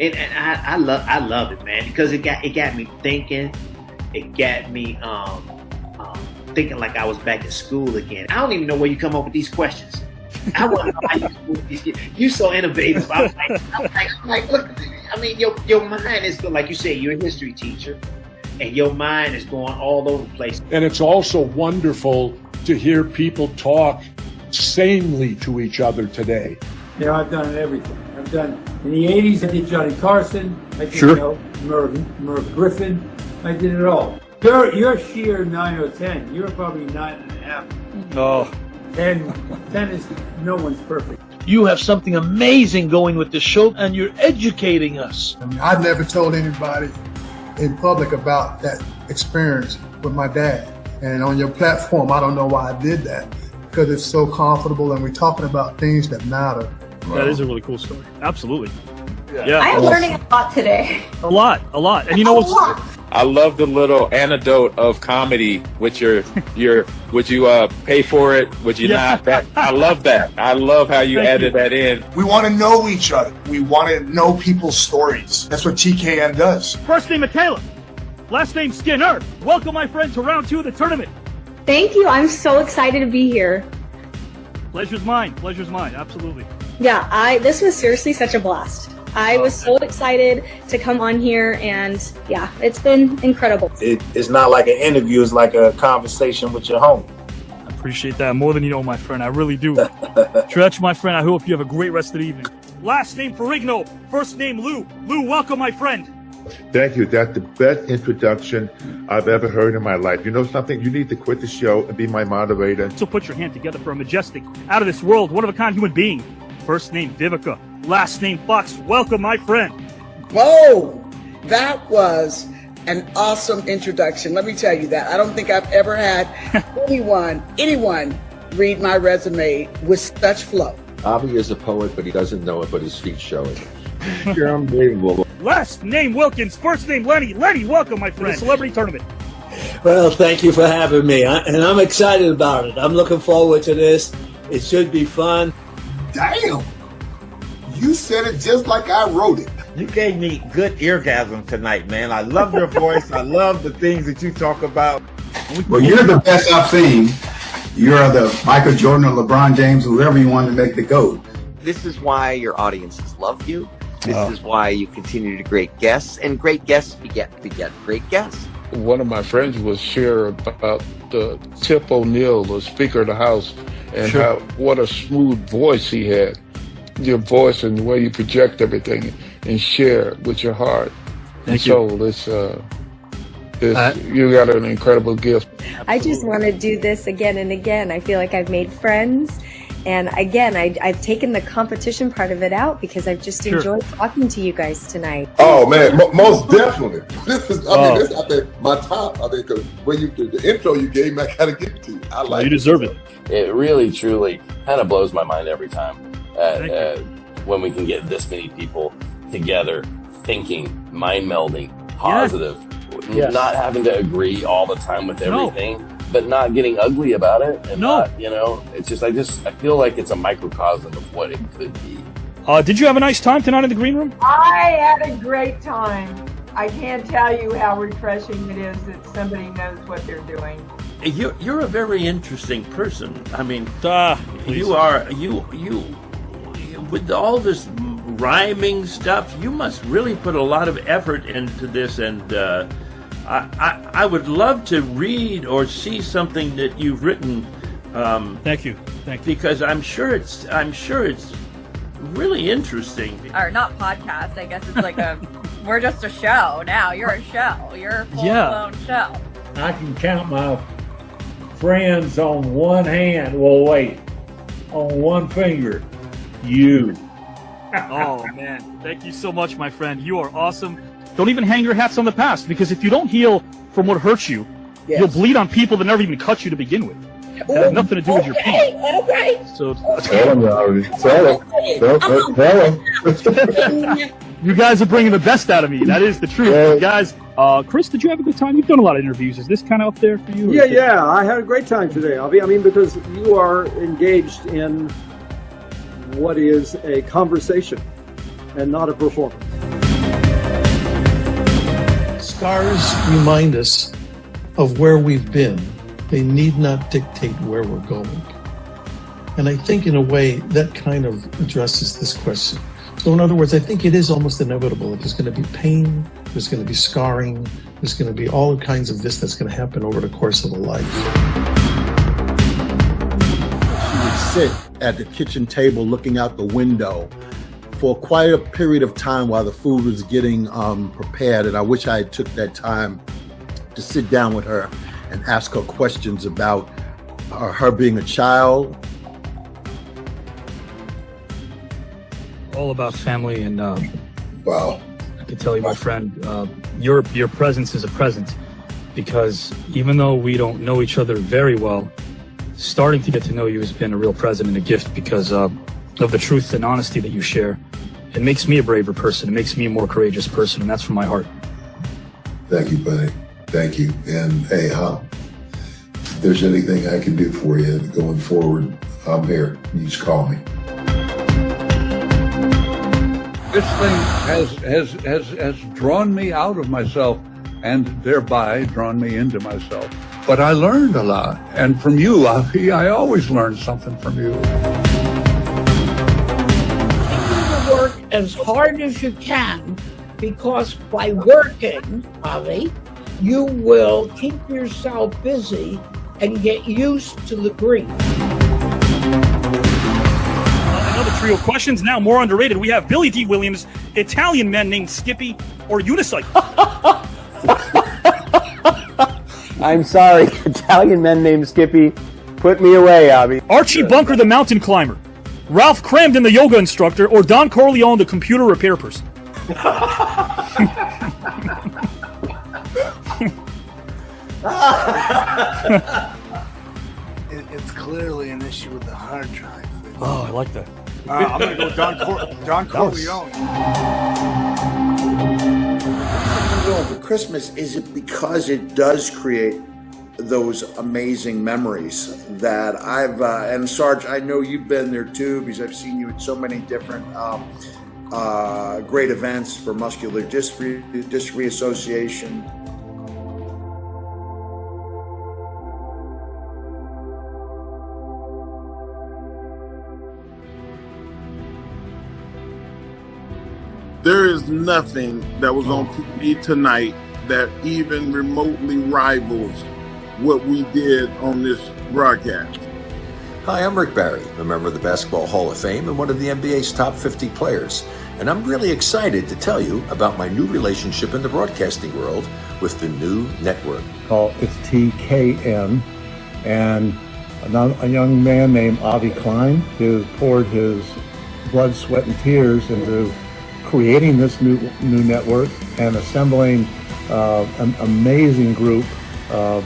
And I love it, man, because it got me thinking. It got me thinking like I was back in school again. I don't even know where you come up with these questions. I want to know how you come up with these. You're so innovative. I'm like, look. I mean, your mind is good. Like you say, you're a history teacher, and your mind is going all over the place. And it's also wonderful to hear people talk sanely to each other today. Yeah, I've done everything. I've done, in the 80s, I did Johnny Carson. I did Merv Griffin. I did it all. You're sheer 9 or 10. You're probably 9.5. Oh. 10 is, no one's perfect. You have something amazing going with the show, and you're educating us. I mean, I've never told anybody in public about that experience with my dad. And on your platform, I don't know why I did that, because it's so comfortable and we're talking about things that matter. That is a really cool story. Absolutely. Yeah. I'm learning a lot today. A lot. And you know what's... I love the little anecdote of comedy with your would you pay for it? Would you not? I love that. I love how you added that in. We want to know each other. We want to know people's stories. That's what TKN does. First name Michaela. Last name Skinner. Welcome, my friend, to round 2 of the tournament. Thank you. I'm so excited to be here. Pleasure's mine. Absolutely. Yeah, this was seriously such a blast. I was so excited to come on here, and yeah, it's been incredible. It's not like an interview, it's like a conversation with your homie. I appreciate that more than you know, my friend. I really do. Stretch, my friend, I hope you have a great rest of the evening. Last name Ferrigno, first name Lou. Lou, welcome, my friend. Thank you. That's the best introduction I've ever heard in my life. You know something? You need to quit the show and be my moderator. So put your hand together for a majestic, out of this world, one-of-a-kind human being. First name Vivica, last name Fox. Welcome, my friend. Whoa, that was an awesome introduction. Let me tell you that. I don't think I've ever had anyone read my resume with such flow. Avi is a poet, but he doesn't know it, but his feet show it. Sure, unbelievable. Last name Wilkins, first name Lenny. Lenny, welcome, my friend. Celebrity tournament. Well, thank you for having me, and I'm excited about it. I'm looking forward to this. It should be fun. Damn! You said it just like I wrote it. You gave me good eargasm tonight, man. I love your voice. I love the things that you talk about. Well, you're the best I've seen. You're the Michael Jordan or LeBron James, whoever you want to make the GOAT. This is why your audiences love you. This is why you continue to great guests, and great guests beget great guests. One of my friends was share about Tip O'Neill, the Speaker of the House, and what a smooth voice he had. Your voice and the way you project everything and share with your heart and soul. You got an incredible gift. I just want to do this again and again. I feel like I've made friends. And again, I've taken the competition part of it out because I've just enjoyed talking to you guys tonight. Oh man, most definitely. This is, this I think my top. I think because when the intro you gave me, I gotta give it to you. I like. You deserve it. It really, truly, kind of blows my mind every time when we can get this many people together, thinking, mind melding, positive, not having to agree all the time with everything. But not getting ugly about it, and not, it's just I feel like it's a microcosm of what it could be. Did you have a nice time tonight in the green room? I had a great time. I can't tell you how refreshing it is that somebody knows what they're doing. You're a very interesting person. I mean, you with all this rhyming stuff, you must really put a lot of effort into this, and I would love to read or see something that you've written. Thank you. Because I'm sure it's really interesting. Or not podcast. I guess it's like we're just a show now. You're a show. You're a full-blown show. I can count my friends on one hand. Well, wait, on one finger. You. Oh man, thank you so much, my friend. You are awesome. Don't even hang your hats on the past, because if you don't heal from what hurts you, you'll bleed on people that never even cut you to begin with. It has nothing to do with your pain. Okay. So Tell him. You guys are bringing the best out of me. That is the truth. Guys, Chris, did you have a good time? You've done a lot of interviews. Is this kind of up there for you? Yeah. I had a great time today, Avi. I mean, because you are engaged in what is a conversation and not a performance. Scars remind us of where we've been. They need not dictate where we're going. And I think in a way that kind of addresses this question. So in other words, I think it is almost inevitable that there's going to be pain, there's going to be scarring, there's going to be all kinds of this that's going to happen over the course of a life. She would sit at the kitchen table looking out the window for quite a period of time while the food was getting prepared. And I wish I took that time to sit down with her and ask her questions about her being a child. All about family, and wow. I can tell you, my friend, your presence is a present, because even though we don't know each other very well, starting to get to know you has been a real present and a gift because of the truth and honesty that you share. It makes me a braver person. It makes me a more courageous person, and that's from my heart. Thank you, buddy. Thank you. And hey, if there's anything I can do for you going forward, I'm here. You just call me. This thing has drawn me out of myself and thereby drawn me into myself. But I learned a lot. And from you, I always learn something from you. Work as hard as you can, because by working, Avi, you will keep yourself busy and get used to the grief. Another trio of questions, now more underrated. We have Billy D. Williams, Italian man named Skippy, or unicycle. I'm sorry, Italian man named Skippy. Put me away, Abby. Archie Bunker, the mountain climber. Ralph Cramden, the yoga instructor, or Don Corleone, the computer repair person. It's clearly an issue with the hard drive. Oh, I like that. I'm going to go Don Corleone. For Christmas, is it because it does create those amazing memories that and Sarge, I know you've been there too, because I've seen you at so many different great events for muscular dystrophy association. There is nothing that was on TV tonight that even remotely rivals what we did on this broadcast. Hi, I'm Rick Barry, a member of the Basketball Hall of Fame and one of the NBA's top 50 players. And I'm really excited to tell you about my new relationship in the broadcasting world with the new network. It's TKN, and a young man named Avi Klein has poured his blood, sweat, and tears into creating this new network and assembling an amazing group of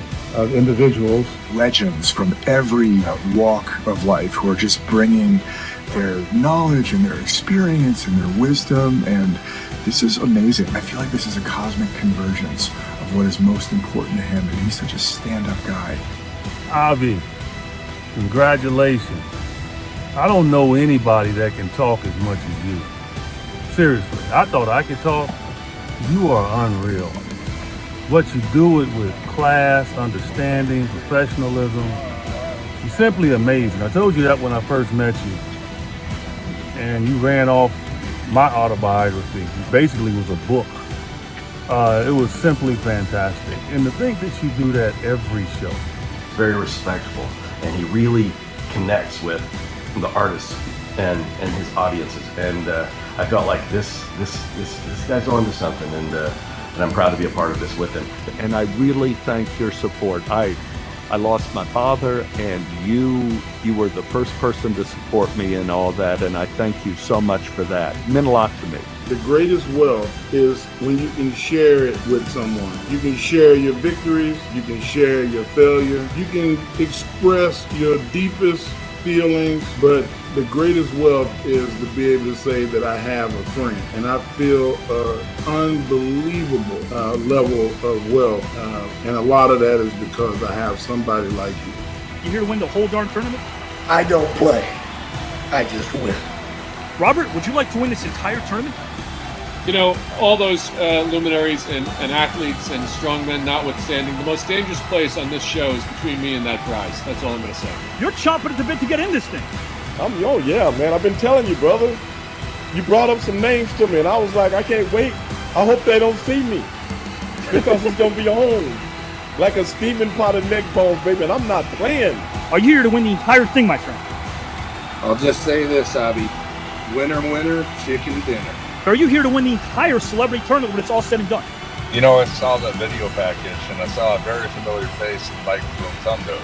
individuals. Legends from every walk of life who are just bringing their knowledge and their experience and their wisdom, and this is amazing. I feel like this is a cosmic convergence of what is most important to him, and he's such a stand-up guy. Avi, congratulations. I don't know anybody that can talk as much as you. Seriously, I thought I could talk. You are unreal. What you do it with class, understanding, professionalism. You're simply amazing. I told you that when I first met you. And you ran off my autobiography. It basically was a book. It was simply fantastic. And to think that you do that every show. Very respectful. And he really connects with the artists and his audiences. And I felt like this guy's on to something, and I'm proud to be a part of this with him. And I really thank your support. I lost my father, and you were the first person to support me in all that, and I thank you so much for that. It meant a lot to me. The greatest wealth is when you can share it with someone. You can share your victories, you can share your failure, you can express your deepest feelings, but the greatest wealth is to be able to say that I have a friend, and I feel an unbelievable level of wealth, and a lot of that is because I have somebody like you. You here to win the whole darn tournament? I don't play, I just win. Robert, would you like to win this entire tournament? You know, all those luminaries and athletes and strongmen notwithstanding, the most dangerous place on this show is between me and that prize. That's all I'm going to say. You're chomping at the bit to get in this thing. Oh yeah, man. I've been telling you, brother. You brought up some names to me, and I was like, I can't wait. I hope they don't see me, because it's gonna be on like a steaming pot of neck bones, baby. And I'm not playing. Are you here to win the entire thing, my friend? I'll just say this, Abby. Winner, winner, chicken dinner. Are you here to win the entire celebrity tournament when it's all said and done? You know, I saw that video package, and I saw a very familiar face in Mike Rotundo,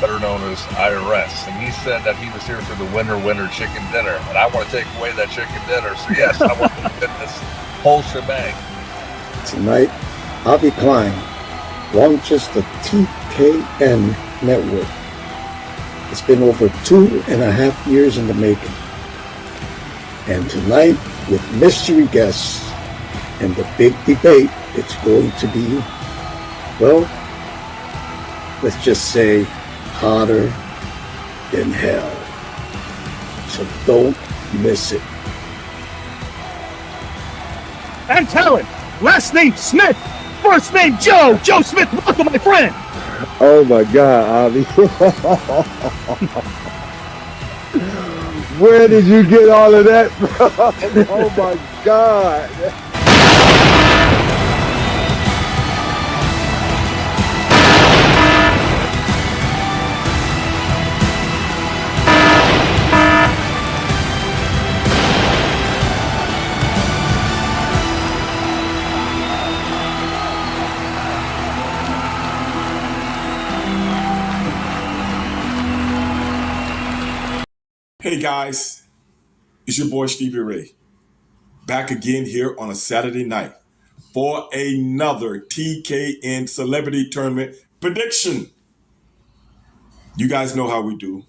better known as IRS, and he said that he was here for the winner, winner, chicken dinner, and I want to take away that chicken dinner, so yes, I want to get this whole shebang. Tonight, Avi Klein launches the TKN network. It's been over 2.5 years in the making. And tonight, with mystery guests and the big debate, it's going to be, well, let's just say hotter than hell. So don't miss it. And talent, last name Smith, first name Joe Smith. Welcome, my friend. Oh my God, Avi. Where did you get all of that from? Oh my God. Hey guys, it's your boy Stevie Ray, back again here on a Saturday night for another TKN Celebrity Tournament prediction. You guys know how we do.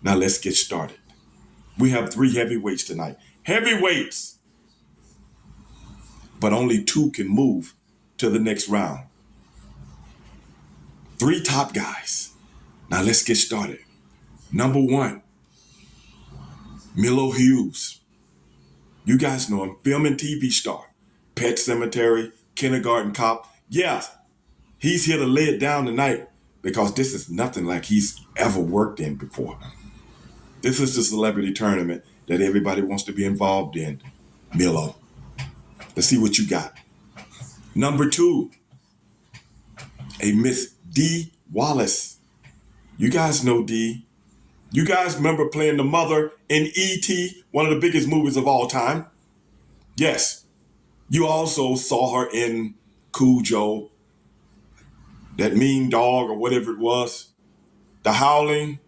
Now let's get started. We have 3 heavyweights tonight. Heavyweights! But only 2 can move to the next round. 3 top guys. Now let's get started. Number 1. Miko Hughes. You guys know him, film and TV star. Pet Sematary, Kindergarten Cop. Yeah, he's here to lay it down tonight because this is nothing like he's ever worked in before. This is the celebrity tournament that everybody wants to be involved in. Milo, let's see what you got. Number 2, a Miss Dee Wallace. You guys know Dee. You guys remember playing the mother in E.T., one of the biggest movies of all time? Yes. You also saw her in Cujo, that mean dog or whatever it was. The Howling.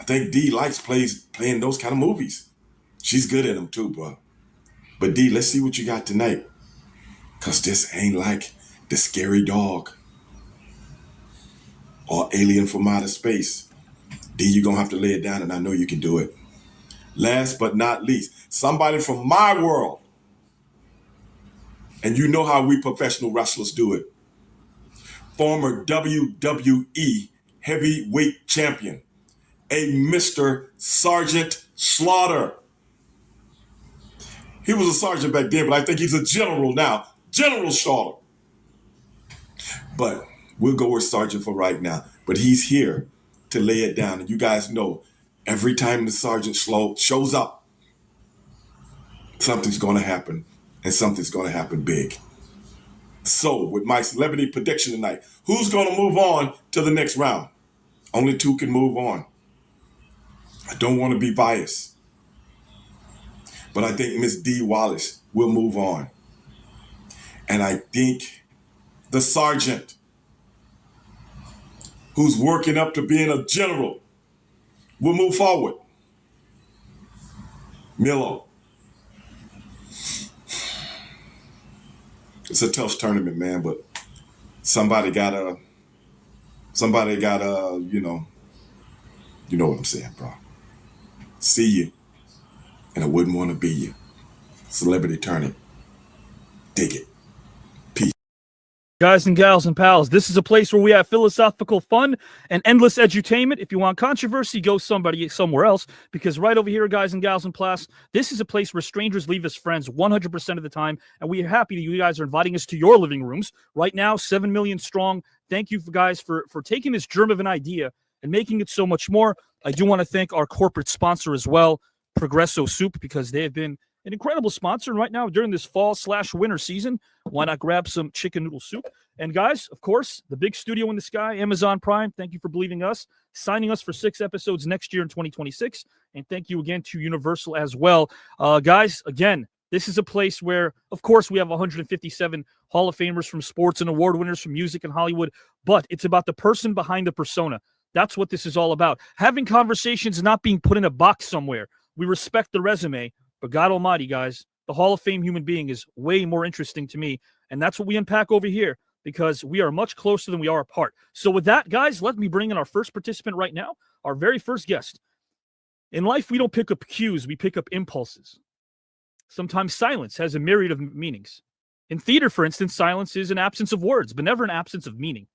I think Dee likes playing those kind of movies. She's good at them too, bro. But Dee, let's see what you got tonight. Because this ain't like the scary dog or alien from outer space. Dee, you're going to have to lay it down, and I know you can do it. Last but not least, somebody from my world. And you know how we professional wrestlers do it. Former WWE heavyweight champion, a Mr. Sergeant Slaughter. He was a sergeant back then, but I think he's a general now. General Slaughter. But we'll go with sergeant for right now. But he's here to lay it down. And you guys know, every time the sergeant shows up, something's going to happen, and something's going to happen big. So, with my celebrity prediction tonight, who's going to move on to the next round? Only 2 can move on. I don't want to be biased, but I think Miss Dee Wallace will move on. And I think the sergeant, who's working up to being a general, will move forward. Milo. It's a tough tournament, man, but somebody gotta, you know what I'm saying, bro. See you, and I wouldn't want to be you. Celebrity tournament. Dig it. Guys and gals and pals, this is a place where we have philosophical fun and endless edutainment. If you want controversy, go somewhere else, because right over here, guys and gals and pals, this is a place where strangers leave as friends 100% of the time, and we are happy that you guys are inviting us to your living rooms. Right now, 7 million strong. Thank you guys for taking this germ of an idea and making it so much more. I do want to thank our corporate sponsor as well, Progresso Soup, because they have been an incredible sponsor. And right now, during this fall/winter season, why not grab some chicken noodle soup? And guys, of course, the big studio in the sky, Amazon Prime, thank you for believing us, signing us for 6 episodes next year in 2026. And thank you again to Universal as well. Guys, again, this is a place where, of course, we have 157 Hall of Famers from sports and award winners from music and Hollywood, but it's about the person behind the persona. That's what this is all about. Having conversations, not being put in a box somewhere. We respect the resume, but God almighty, guys, the Hall of Fame human being is way more interesting to me, and that's what we unpack over here, because we are much closer than we are apart. So with that, guys, let me bring in our first participant right now, our very first guest. In life, we don't pick up cues, we pick up impulses. Sometimes silence has a myriad of meanings. In theater, for instance, silence is an absence of words, but never an absence of meaning.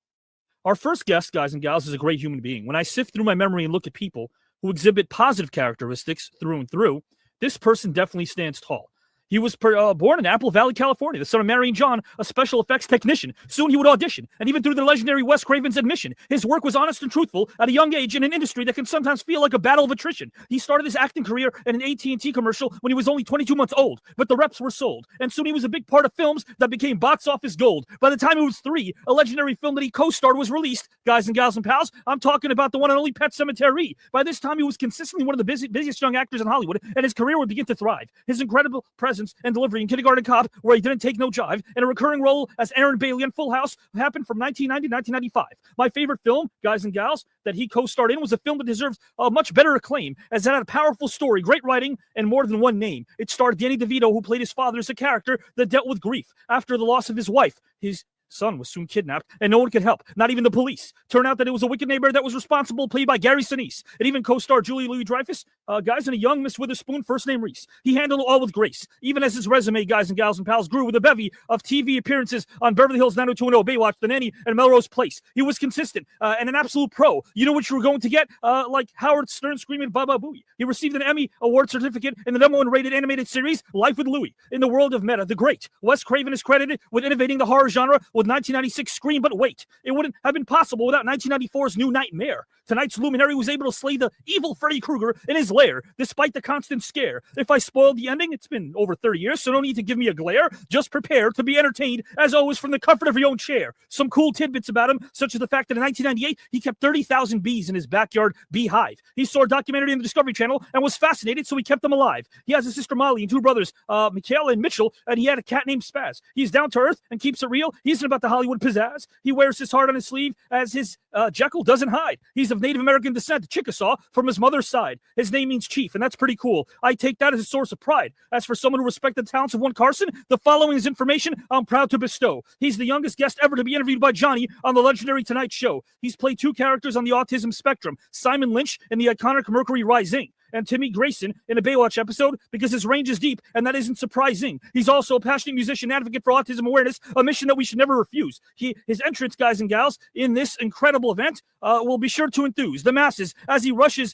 Our first guest, guys and gals, is a great human being. When I sift through my memory and look at people who exhibit positive characteristics through and through, this person definitely stands tall. He was born in Apple Valley, California, the son of Mary and John, a special effects technician. Soon he would audition, and even through the legendary Wes Craven's admission, his work was honest and truthful at a young age in an industry that can sometimes feel like a battle of attrition. He started his acting career in an AT&T commercial when he was only 22 months old, but the reps were sold, and soon he was a big part of films that became box office gold. By the time he was 3, a legendary film that he co-starred was released. Guys and gals and pals, I'm talking about the one and only Pet Sematary. By this time, he was consistently one of the busiest young actors in Hollywood, and his career would begin to thrive. His incredible presence and delivery in Kindergarten Cop, where he didn't take no jive, and a recurring role as Aaron Bailey in Full House happened from 1990 to 1995. My favorite film, guys and gals, that he co-starred in was a film that deserves a much better acclaim, as it had a powerful story, great writing, and more than one name. It starred Danny DeVito, who played his father, as a character that dealt with grief after the loss of his wife. His son was soon kidnapped, and no one could help, not even the police. Turned out that it was a wicked neighbor that was responsible, played by Gary Sinise. It even co-starred Julia Louis-Dreyfus, guys, and a young Miss Witherspoon, first name Reese. He handled it all with grace, even as his resume, guys and gals and pals, grew with a bevy of TV appearances on Beverly Hills 90210, Baywatch, The Nanny, and Melrose Place. He was consistent and an absolute pro. You know what you were going to get? Like Howard Stern screaming Baba Booey. He received an Emmy Award certificate in the #1 rated animated series, Life with Louie. In the world of meta, the great Wes Craven is credited with innovating the horror genre with 1996 Scream, but wait, it wouldn't have been possible without 1994's New Nightmare. Tonight's luminary was able to slay the evil Freddy Krueger in his lair, despite the constant scare. If I spoiled the ending, it's been over 30 years, so no need to give me a glare. Just prepare to be entertained, as always, from the comfort of your own chair. Some cool tidbits about him, such as the fact that in 1998, he kept 30,000 bees in his backyard beehive. He saw a documentary on the Discovery Channel and was fascinated, so he kept them alive. He has a sister Molly and 2 brothers, Mikhail and Mitchell, and he had a cat named Spaz. He's down to earth and keeps it real. He isn't about the Hollywood pizzazz. He wears his heart on his sleeve, as his Jekyll doesn't hide. He's of Native American descent, Chickasaw, from his mother's side. His name means chief, and that's pretty cool. I take that as a source of pride. As for someone who respected the talents of one Carson, the following is information I'm proud to bestow. He's the youngest guest ever to be interviewed by Johnny on the legendary Tonight Show. He's played 2 characters on the autism spectrum, Simon Lynch in the iconic Mercury Rising, and Timmy Grayson in a Baywatch episode, because his range is deep, and that isn't surprising. He's also a passionate musician, advocate for autism awareness, a mission that we should never refuse. His entrance, guys and gals, in this incredible event will be sure to enthuse the masses as he rushes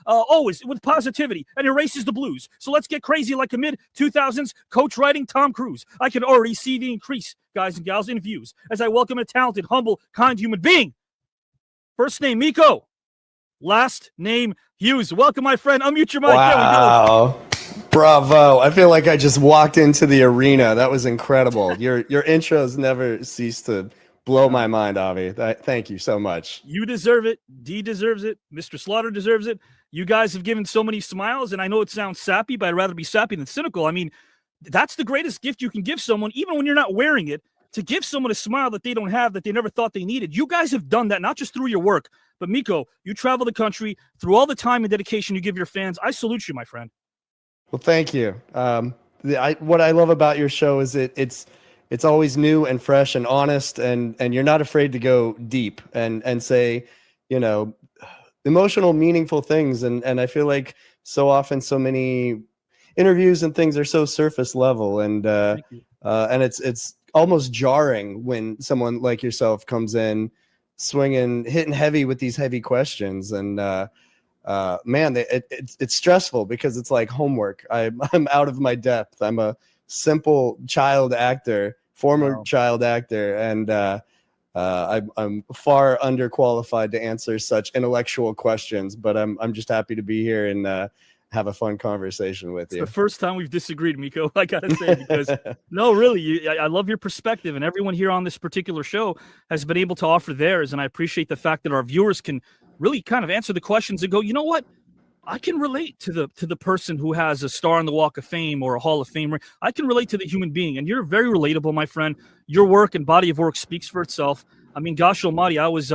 always with positivity and erases the blues. So let's get crazy like a mid-2000s coach riding Tom Cruise. I can already see the increase, guys and gals, in views as I welcome a talented, humble, kind human being. First name, Miko. Last name, Hughes. Welcome, my friend. Unmute your mic. Wow. There we go. Bravo. I feel like I just walked into the arena. That was incredible. Your intros never cease to blow my mind, Avi. Thank you so much. You deserve it. Dee deserves it. Mr. Slaughter deserves it. You guys have given so many smiles, and I know it sounds sappy, but I'd rather be sappy than cynical. I mean, that's the greatest gift you can give someone, even when you're not wearing it, to give someone a smile that they don't have, that they never thought they needed. You guys have done that, not just through your work, but Miko, you travel the country through all the time and dedication you give your fans. I salute you, my friend. Well, thank you. What I love about your show is it's always new and fresh and honest, and you're not afraid to go deep and say, you know, emotional, meaningful things. And I feel like so often so many interviews and things are so surface level, and it's almost jarring when someone like yourself comes in swinging, hitting heavy with these heavy questions. And man, it's stressful because it's like homework. I'm out of my depth. I'm a simple child actor, former child actor, and I'm far underqualified to answer such intellectual questions. But I'm just happy to be here and have a fun conversation with you. It's the first time we've disagreed, Miko, I gotta say, because no, really, I love your perspective, and everyone here on this particular show has been able to offer theirs, and I appreciate the fact that our viewers can really kind of answer the questions and go, you know what? I can relate to the person who has a star on the Walk of Fame or a Hall of Famer. I can relate to the human being, and you're very relatable, my friend. Your work and body of work speaks for itself. I mean, gosh almighty, I was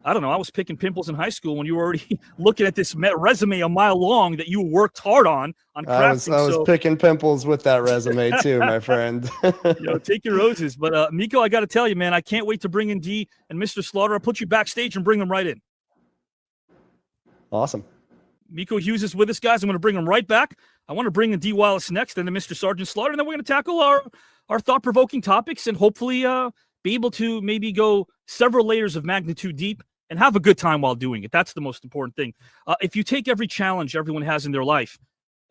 I don't know, I was picking pimples in high school when you were already looking at this resume a mile long that you worked hard on crafting. I was picking pimples with that resume too, my friend. Take your roses. But Miko, I got to tell you, man, I can't wait to bring in Dee and Mr. Slaughter. I'll put you backstage and bring them right in. Awesome. Miko Hughes is with us, guys. I'm going to bring him right back. I want to bring in Dee Wallace next, and then Mr. Sergeant Slaughter, and then we're going to tackle our thought-provoking topics and hopefully be able to maybe go several layers of magnitude deep and have a good time while doing it. That's the most important thing. If you take every challenge everyone has in their life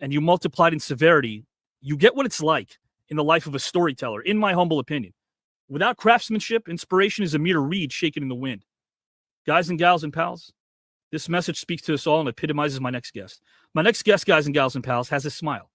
and you multiply it in severity, you get what it's like in the life of a storyteller, in my humble opinion. Without craftsmanship, inspiration is a mere reed shaken in the wind. Guys and gals and pals, this message speaks to us all and epitomizes my next guest. My next guest, guys and gals and pals, has a smile.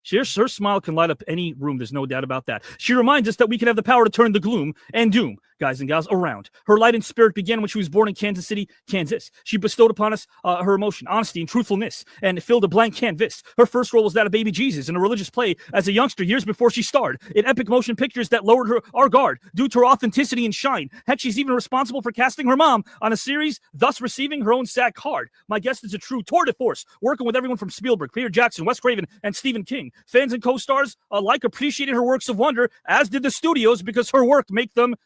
Her smile can light up any room. There's no doubt about that. She reminds us that we can have the power to turn the gloom and doom, guys and gals, around. Her light and spirit began when she was born in Kansas City, Kansas. She bestowed upon us her emotion, honesty, and truthfulness, and filled a blank canvas. Her first role was that of baby Jesus in a religious play as a youngster years before she starred in epic motion pictures that lowered our guard due to her authenticity and shine. Heck, she's even responsible for casting her mom on a series, thus receiving her own SAG card. My guest is a true tour de force, working with everyone from Spielberg, Peter Jackson, Wes Craven, and Stephen King. Fans and co-stars alike appreciated her works of wonder, as did the studios, because her work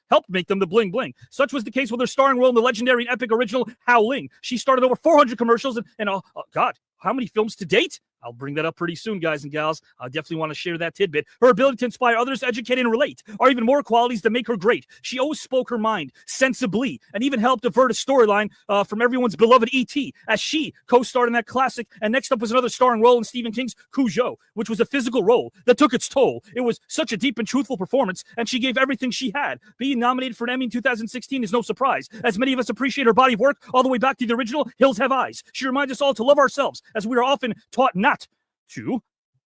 helped make them the bling bling. Such was the case with her starring role in the legendary and epic original Howling. She starred in over 400 commercials and God, how many films to date? I'll bring that up pretty soon, guys and gals. I definitely want to share that tidbit. Her ability to inspire others, educate, and relate are even more qualities that make her great. She always spoke her mind sensibly and even helped avert a storyline from everyone's beloved E.T. as she co-starred in that classic. And next up was another starring role in Stephen King's Cujo, which was a physical role that took its toll. It was such a deep and truthful performance, and she gave everything she had. Being nominated for an Emmy in 2016 is no surprise, as many of us appreciate her body of work all the way back to the original Hills Have Eyes. She reminds us all to love ourselves, as we are often taught not to.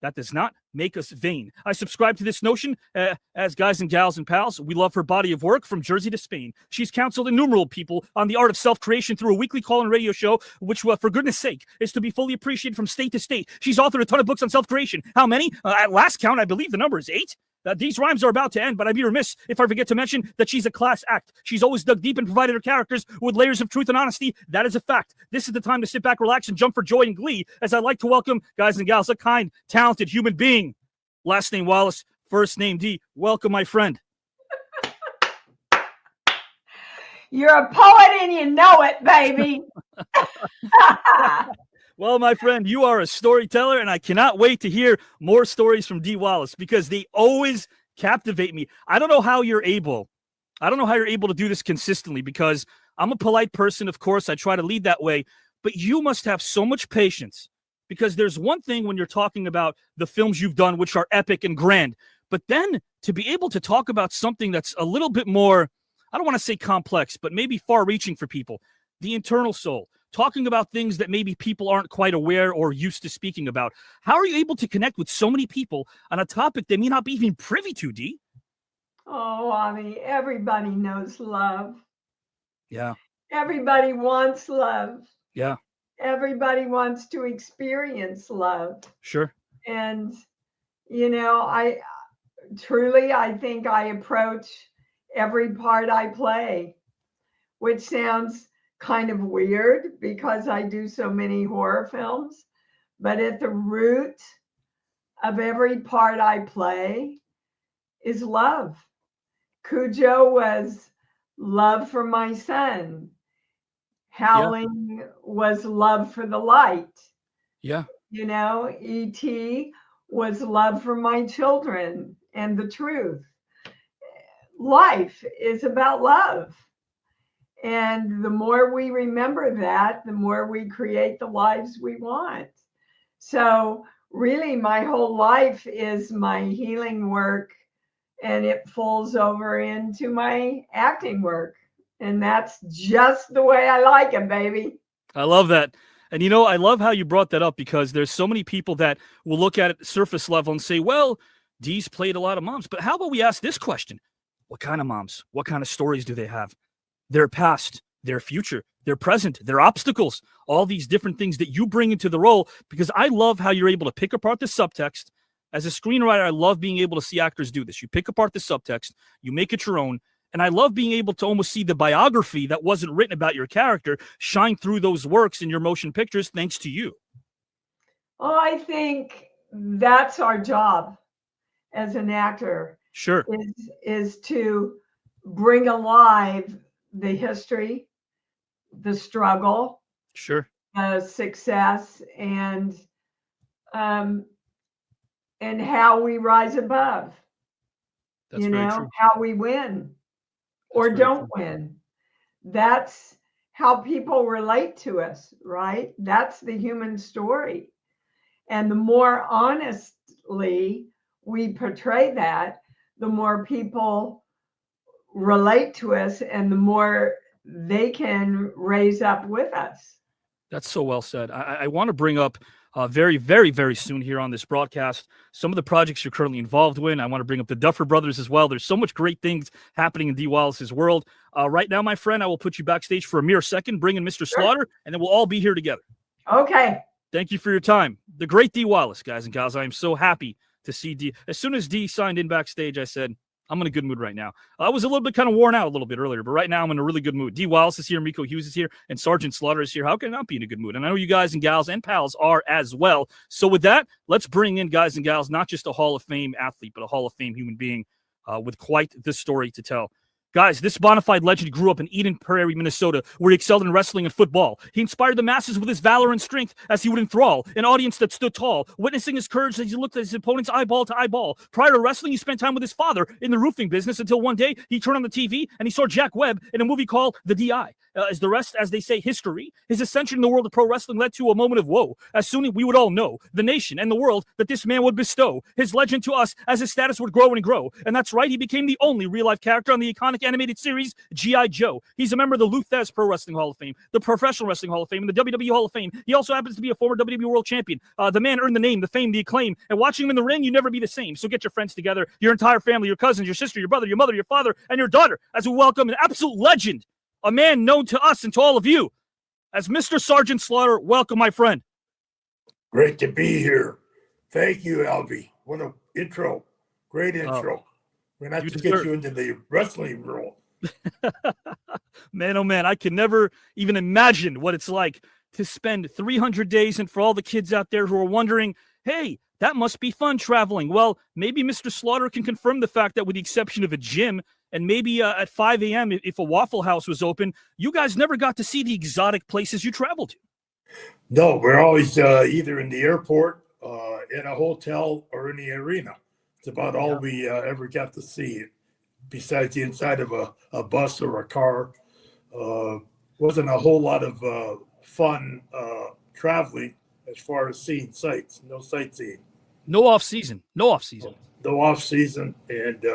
That does not make us vain. I subscribe to this notion as guys and gals and pals. We love her body of work from Jersey to Spain. She's counseled innumerable people on the art of self-creation through a weekly call-in radio show, which, for goodness sake, is to be fully appreciated from state to state. She's authored a ton of books on self-creation. How many? At last count, I believe the number is 8. These rhymes are about to end, but I'd be remiss if I forget to mention that she's a class act. She's always dug deep and provided her characters with layers of truth and honesty. That is a fact. This is the time to sit back, relax, and jump for joy and glee, as I'd like to welcome, guys and gals, a kind, talented human being. Last name Wallace, first name Dee. Welcome, my friend. You're a poet and you know it, baby. Well, my friend, you are a storyteller, and I cannot wait to hear more stories from Dee Wallace because they always captivate me. I don't know how you're able to do this consistently, because I'm a polite person, of course. I try to lead that way, but you must have so much patience, because there's one thing when you're talking about the films you've done, which are epic and grand, but then to be able to talk about something that's a little bit more, I don't want to say complex, but maybe far-reaching for people, the internal soul. Talking about things that maybe people aren't quite aware or used to speaking about. How are you able to connect with so many people on a topic they may not be even privy to, Dee? Oh, I mean, everybody knows love. Yeah. Everybody wants love. Yeah. Everybody wants to experience love. Sure. And, I think I approach every part I play, which sounds kind of weird because I do so many horror films, but at the root of every part I play is love. Cujo was love for my son. Howling was love for the light. Yeah. E.T. was love for my children and the truth. life is about love. And the more we remember that, the more we create the lives we want. So really, my whole life is my healing work, and it falls over into my acting work. And that's just the way I like it, baby. I love that. And you know, I love how you brought that up, because there's so many people that will look at it surface level and say, well, Dee's played a lot of moms. But how about we ask this question? What kind of moms? What kind of stories do they have? Their past, their future, their present, their obstacles, all these different things that you bring into the role, because I love how you're able to pick apart the subtext. As a screenwriter, I love being able to see actors do this. You pick apart the subtext, you make it your own, and I love being able to almost see the biography that wasn't written about your character shine through those works in your motion pictures thanks to you. Oh, I think that's our job as an actor. Sure. Is to bring alive the history, the struggle, sure, the success, and how we rise above. That's very true. How we win or don't win. That's how people relate to us, right? That's the human story. And the more honestly we portray that, the more people relate to us and the more they can raise up with us. That's so well said. I want to bring up very, very, very soon here on this broadcast some of the projects you're currently involved with. I want to bring up the Duffer Brothers as well. There's so much great things happening in Dee Wallace's world. Right now, my friend, I will put you backstage for a mere second, bring in Mr. Slaughter, and then we'll all be here together. Okay. Thank you for your time. The great Dee Wallace, guys and gals. I am so happy to see Dee. As soon as Dee signed in backstage, I said, I'm in a good mood right now. I was a little bit kind of worn out a little bit earlier, but right now I'm in a really good mood. Dee Wallace is here, Miko Hughes is here, and Sergeant Slaughter is here. How can I not be in a good mood? And I know you guys and gals and pals are as well. So with that, let's bring in, guys and gals, not just a Hall of Fame athlete, but a Hall of Fame human being with quite the story to tell. Guys, this bona fide legend grew up in Eden Prairie, Minnesota, where he excelled in wrestling and football. He inspired the masses with his valor and strength as he would enthrall an audience that stood tall, witnessing his courage as he looked at his opponents eyeball to eyeball. Prior to wrestling, he spent time with his father in the roofing business until one day he turned on the TV and he saw Jack Webb in a movie called The D.I. As the rest, as they say, history, his ascension in the world of pro wrestling led to a moment of woe. As soon as we would all know, the nation and the world, that this man would bestow his legend to us as his status would grow and grow. And that's right, he became the only real-life character on the iconic animated series G.I. Joe. He's a member of the Luthez Pro Wrestling Hall of Fame, the Professional Wrestling Hall of Fame, and the WWE Hall of Fame. He also happens to be a former WWE World Champion. The man earned the name, the fame, the acclaim, and watching him in the ring, you never be the same. So get your friends together, your entire family, your cousins, your sister, your brother, your mother, your father, and your daughter, as we welcome an absolute legend, a man known to us and to all of you as Mr. Sergeant Slaughter. Welcome, my friend. Great to be here. Thank you, Alvy. What an intro. Great intro. We're going to have to get you into the wrestling world. Man, oh man, I can never even imagine what it's like to spend 300 days. And for all the kids out there who are wondering, hey, that must be fun traveling. Well, maybe Mr. Slaughter can confirm the fact that with the exception of a gym and maybe at 5 a.m. if a Waffle House was open, you guys never got to see the exotic places you traveled to. No, we're always either in the airport, in a hotel, or in the arena. It's about all we ever got to see, besides the inside of a bus or a car. Wasn't a whole lot of fun traveling as far as seeing sights. No sightseeing. No off season. No off season. No off season. And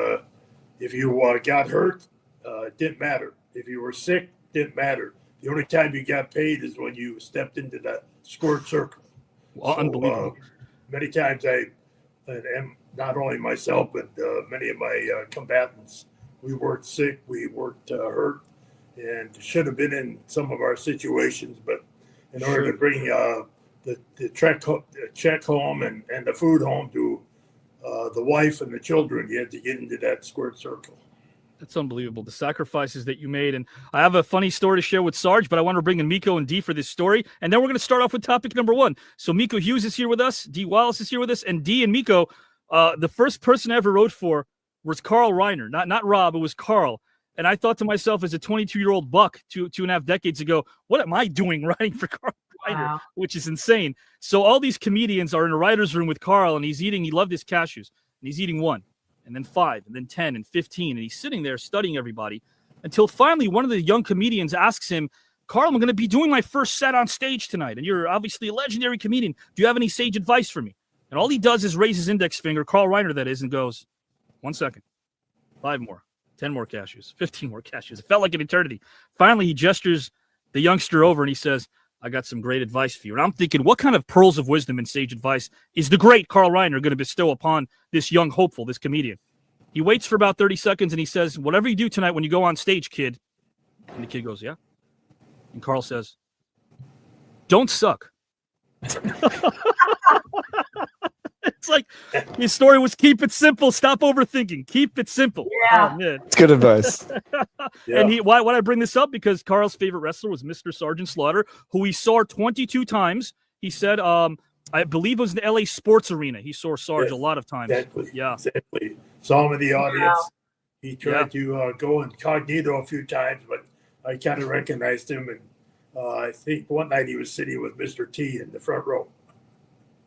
if you got hurt, it didn't matter. If you were sick, didn't matter. The only time you got paid is when you stepped into that squirt circle. Well, unbelievable. Many times and not only myself, but many of my combatants, we weren't sick, we weren't hurt, and should have been in some of our situations. But in order to bring the check home and the food home to the wife and the children, you had to get into that squirt circle. That's unbelievable, the sacrifices that you made. And I have a funny story to share with Sarge, but I want to bring in Miko and Dee for this story. And then we're going to start off with topic number one. So Miko Hughes is here with us, Dee Wallace is here with us, and Dee and Miko, the first person I ever wrote for was Carl Reiner, not Rob, it was Carl. And I thought to myself as a 22-year-old buck 2.5 decades ago, what am I doing writing for Carl Reiner? Wow. Which is insane. So all these comedians are in a writer's room with Carl, and he loved his cashews, and he's eating one. and then 5, and then 10, and 15. And he's sitting there studying everybody until finally one of the young comedians asks him, Carl, I'm going to be doing my first set on stage tonight, and you're obviously a legendary comedian. Do you have any sage advice for me? And all he does is raise his index finger, Carl Reiner that is, and goes, 1 second, 5 more, 10 more cashews, 15 more cashews. It felt like an eternity. Finally, he gestures the youngster over and he says, I got some great advice for you. And I'm thinking, what kind of pearls of wisdom and sage advice is the great Carl Reiner going to bestow upon this young hopeful, this comedian? He waits for about 30 seconds and he says, whatever you do tonight when you go on stage, kid. And the kid goes, yeah. And Carl says, don't suck. It's like his story was keep it simple, stop overthinking, keep it simple. Yeah. Oh, man. It's good advice. And why I bring this up? Because Carl's favorite wrestler was Mr. Sergeant Slaughter, who he saw 22 times. He said, I believe it was in the LA Sports Arena. He saw Sarge a lot of times. Exactly. Yeah. Exactly. Saw him in the audience. Wow. He tried to go incognito a few times, but I kind of recognized him. And I think one night he was sitting with Mr. T in the front row.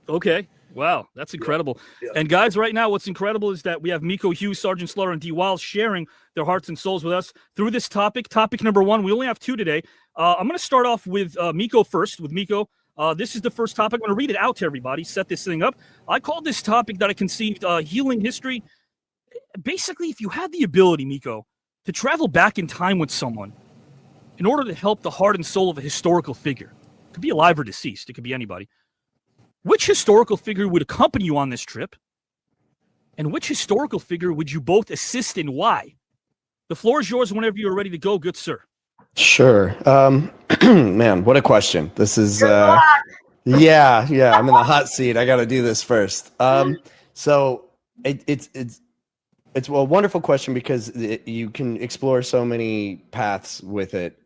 Okay. Wow. That's incredible. Yeah. And guys, right now, what's incredible is that we have Miko Hughes, Sergeant Slaughter, and Dee Wallace sharing their hearts and souls with us through this topic. Topic number 1. We only have 2 today. I'm going to start off with Miko first. With Miko, this is the first topic. I'm going to read it out to everybody, set this thing up. I called this topic that I conceived healing history. Basically, if you had the ability, Miko, to travel back in time with someone in order to help the heart and soul of a historical figure, it could be alive or deceased, it could be anybody, which historical figure would accompany you on this trip? And which historical figure would you both assist and why? The floor is yours whenever you're ready to go, good sir. Sure. Man, what a question. This is yeah, I'm in the hot seat. I got to do this first. So it's a wonderful question because you can explore so many paths with it.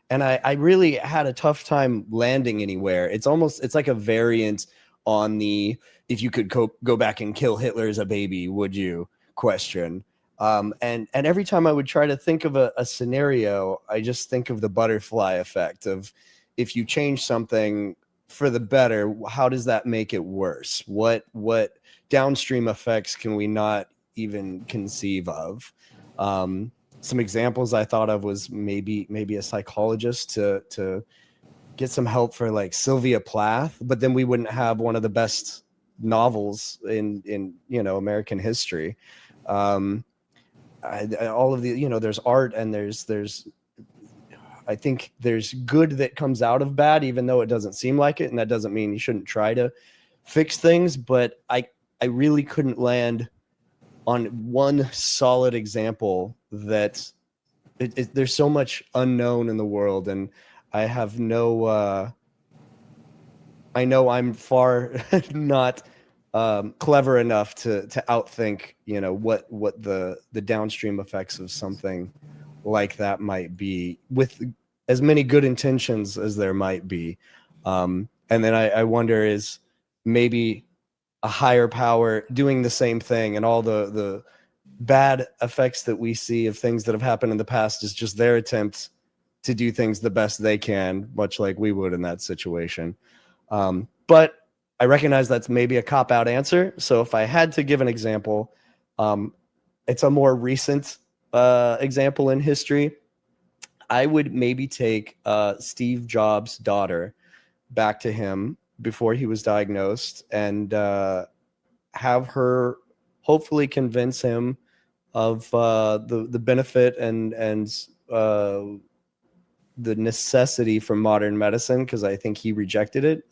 And I really had a tough time landing anywhere. It's like a variant on the if you could go back and kill Hitler as a baby, would you question? And every time I would try to think of a scenario, I just think of the butterfly effect of if you change something for the better, how does that make it worse? What downstream effects can we not even conceive of? Some examples I thought of was maybe a psychologist to get some help for like Sylvia Plath, but then we wouldn't have one of the best novels in American history. All of the there's art and there's I think there's good that comes out of bad, even though it doesn't seem like it, and that doesn't mean you shouldn't try to fix things. But I really couldn't land on one solid example that there's so much unknown in the world, and I have no I know I'm far not clever enough to outthink what the downstream effects of something like that might be, with as many good intentions as there might be. And then I wonder, is maybe a higher power doing the same thing, and all the bad effects that we see of things that have happened in the past is just their attempt to do things the best they can, much like we would in that situation. But I recognize that's maybe a cop-out answer. So if I had to give an example, it's a more recent example in history. I would maybe take Steve Jobs' daughter back to him before he was diagnosed and have her hopefully convince him of the benefit and the necessity for modern medicine, because I think he rejected it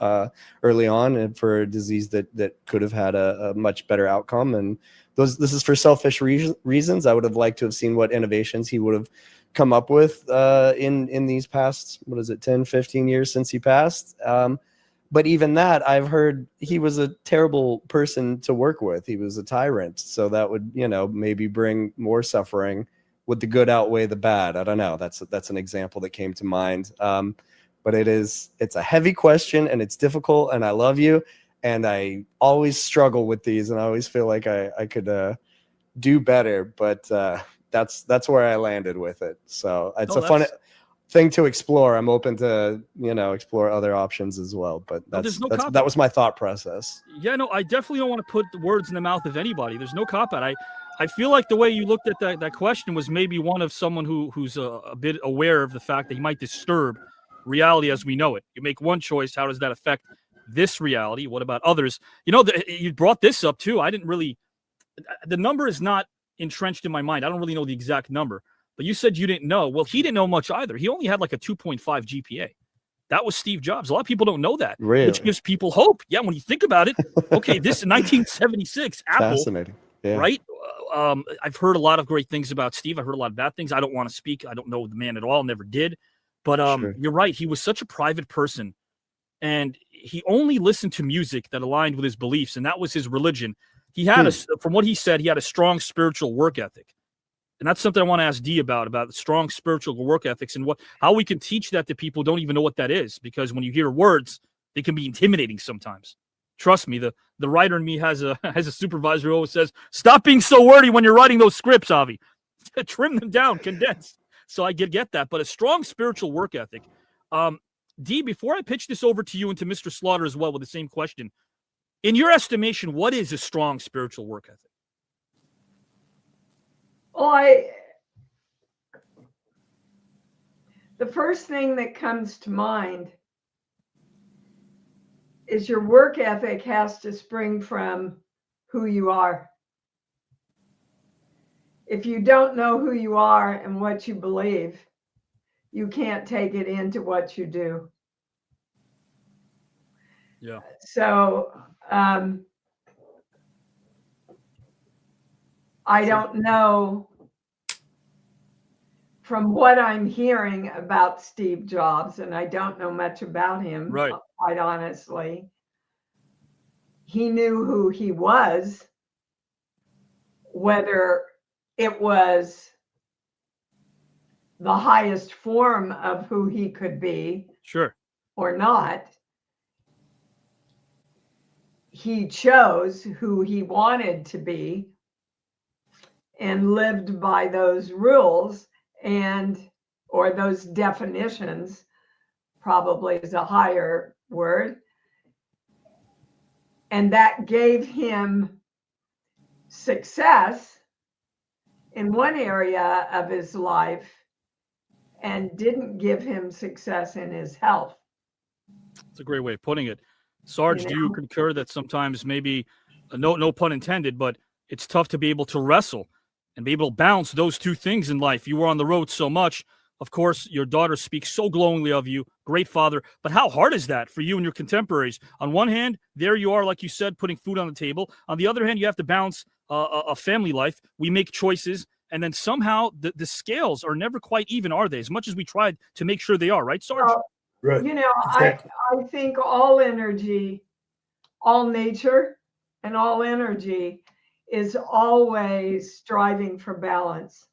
early on, and for a disease that could have had a much better outcome. And this is for selfish reasons. I would have liked to have seen what innovations he would have come up with in these past, 10, 15 years since he passed. But even that, I've heard he was a terrible person to work with. He was a tyrant. So that would, maybe bring more suffering. Would the good outweigh the bad? I don't know. That's an example that came to mind. But it's a heavy question, and it's difficult, and I love you. And I always struggle with these, and I always feel like I could do better. But that's where I landed with it. So it's thing to explore. I'm open to, explore other options as well. But that was my thought process. Yeah, no, I definitely don't want to put the words in the mouth of anybody. There's no cop out. I feel like the way you looked at that question was maybe one of someone who's a bit aware of the fact that he might disturb reality as we know it. You make one choice. How does that affect this reality? What about others? You brought this up too. I didn't really, the number is not entrenched in my mind. I don't really know the exact number, but you said you didn't know. Well, he didn't know much either. He only had like a 2.5 GPA. That was Steve Jobs. A lot of people don't know that, which gives people hope. Yeah, when you think about it, okay, this is 1976 Apple. Fascinating. Yeah. Right? I've heard a lot of great things about Steve. I've heard a lot of bad things. I don't want to speak. I don't know the man at all. Never did. But You're right. He was such a private person, and he only listened to music that aligned with his beliefs, and that was his religion. He had, from what he said, he had a strong spiritual work ethic. And that's something I want to ask Dee about strong spiritual work ethics and how we can teach that to people who don't even know what that is. Because when you hear words, they can be intimidating sometimes. Trust me, the writer in me has a supervisor who always says, stop being so wordy when you're writing those scripts, Avi. Trim them down, condense. So I get that. But a strong spiritual work ethic. Dee, before I pitch this over to you and to Mr. Slaughter as well with the same question, in your estimation, what is a strong spiritual work ethic? Well, the first thing that comes to mind is your work ethic has to spring from who you are. If you don't know who you are and what you believe, you can't take it into what you do. Yeah. So I don't know, from what I'm hearing about Steve Jobs, and I don't know much about him, right, quite honestly. He knew who he was, whether it was the highest form of who he could be, sure, or not. He chose who he wanted to be and lived by those rules or those definitions, probably is a higher word. And that gave him success in one area of his life and didn't give him success in his health. That's a great way of putting it. Sarge, do you concur that sometimes maybe, no pun intended, but it's tough to be able to wrestle and be able to balance those two things in life? You were on the road so much. Of course, your daughter speaks so glowingly of you. Great father. But how hard is that for you and your contemporaries? On one hand, there you are, like you said, putting food on the table. On the other hand, you have to balance a family life. We make choices, and then somehow the scales are never quite even, are they? As much as we tried to make sure they are, right, Sarge? Right. You know, exactly. I think all energy, all nature, and all energy is always striving for balance.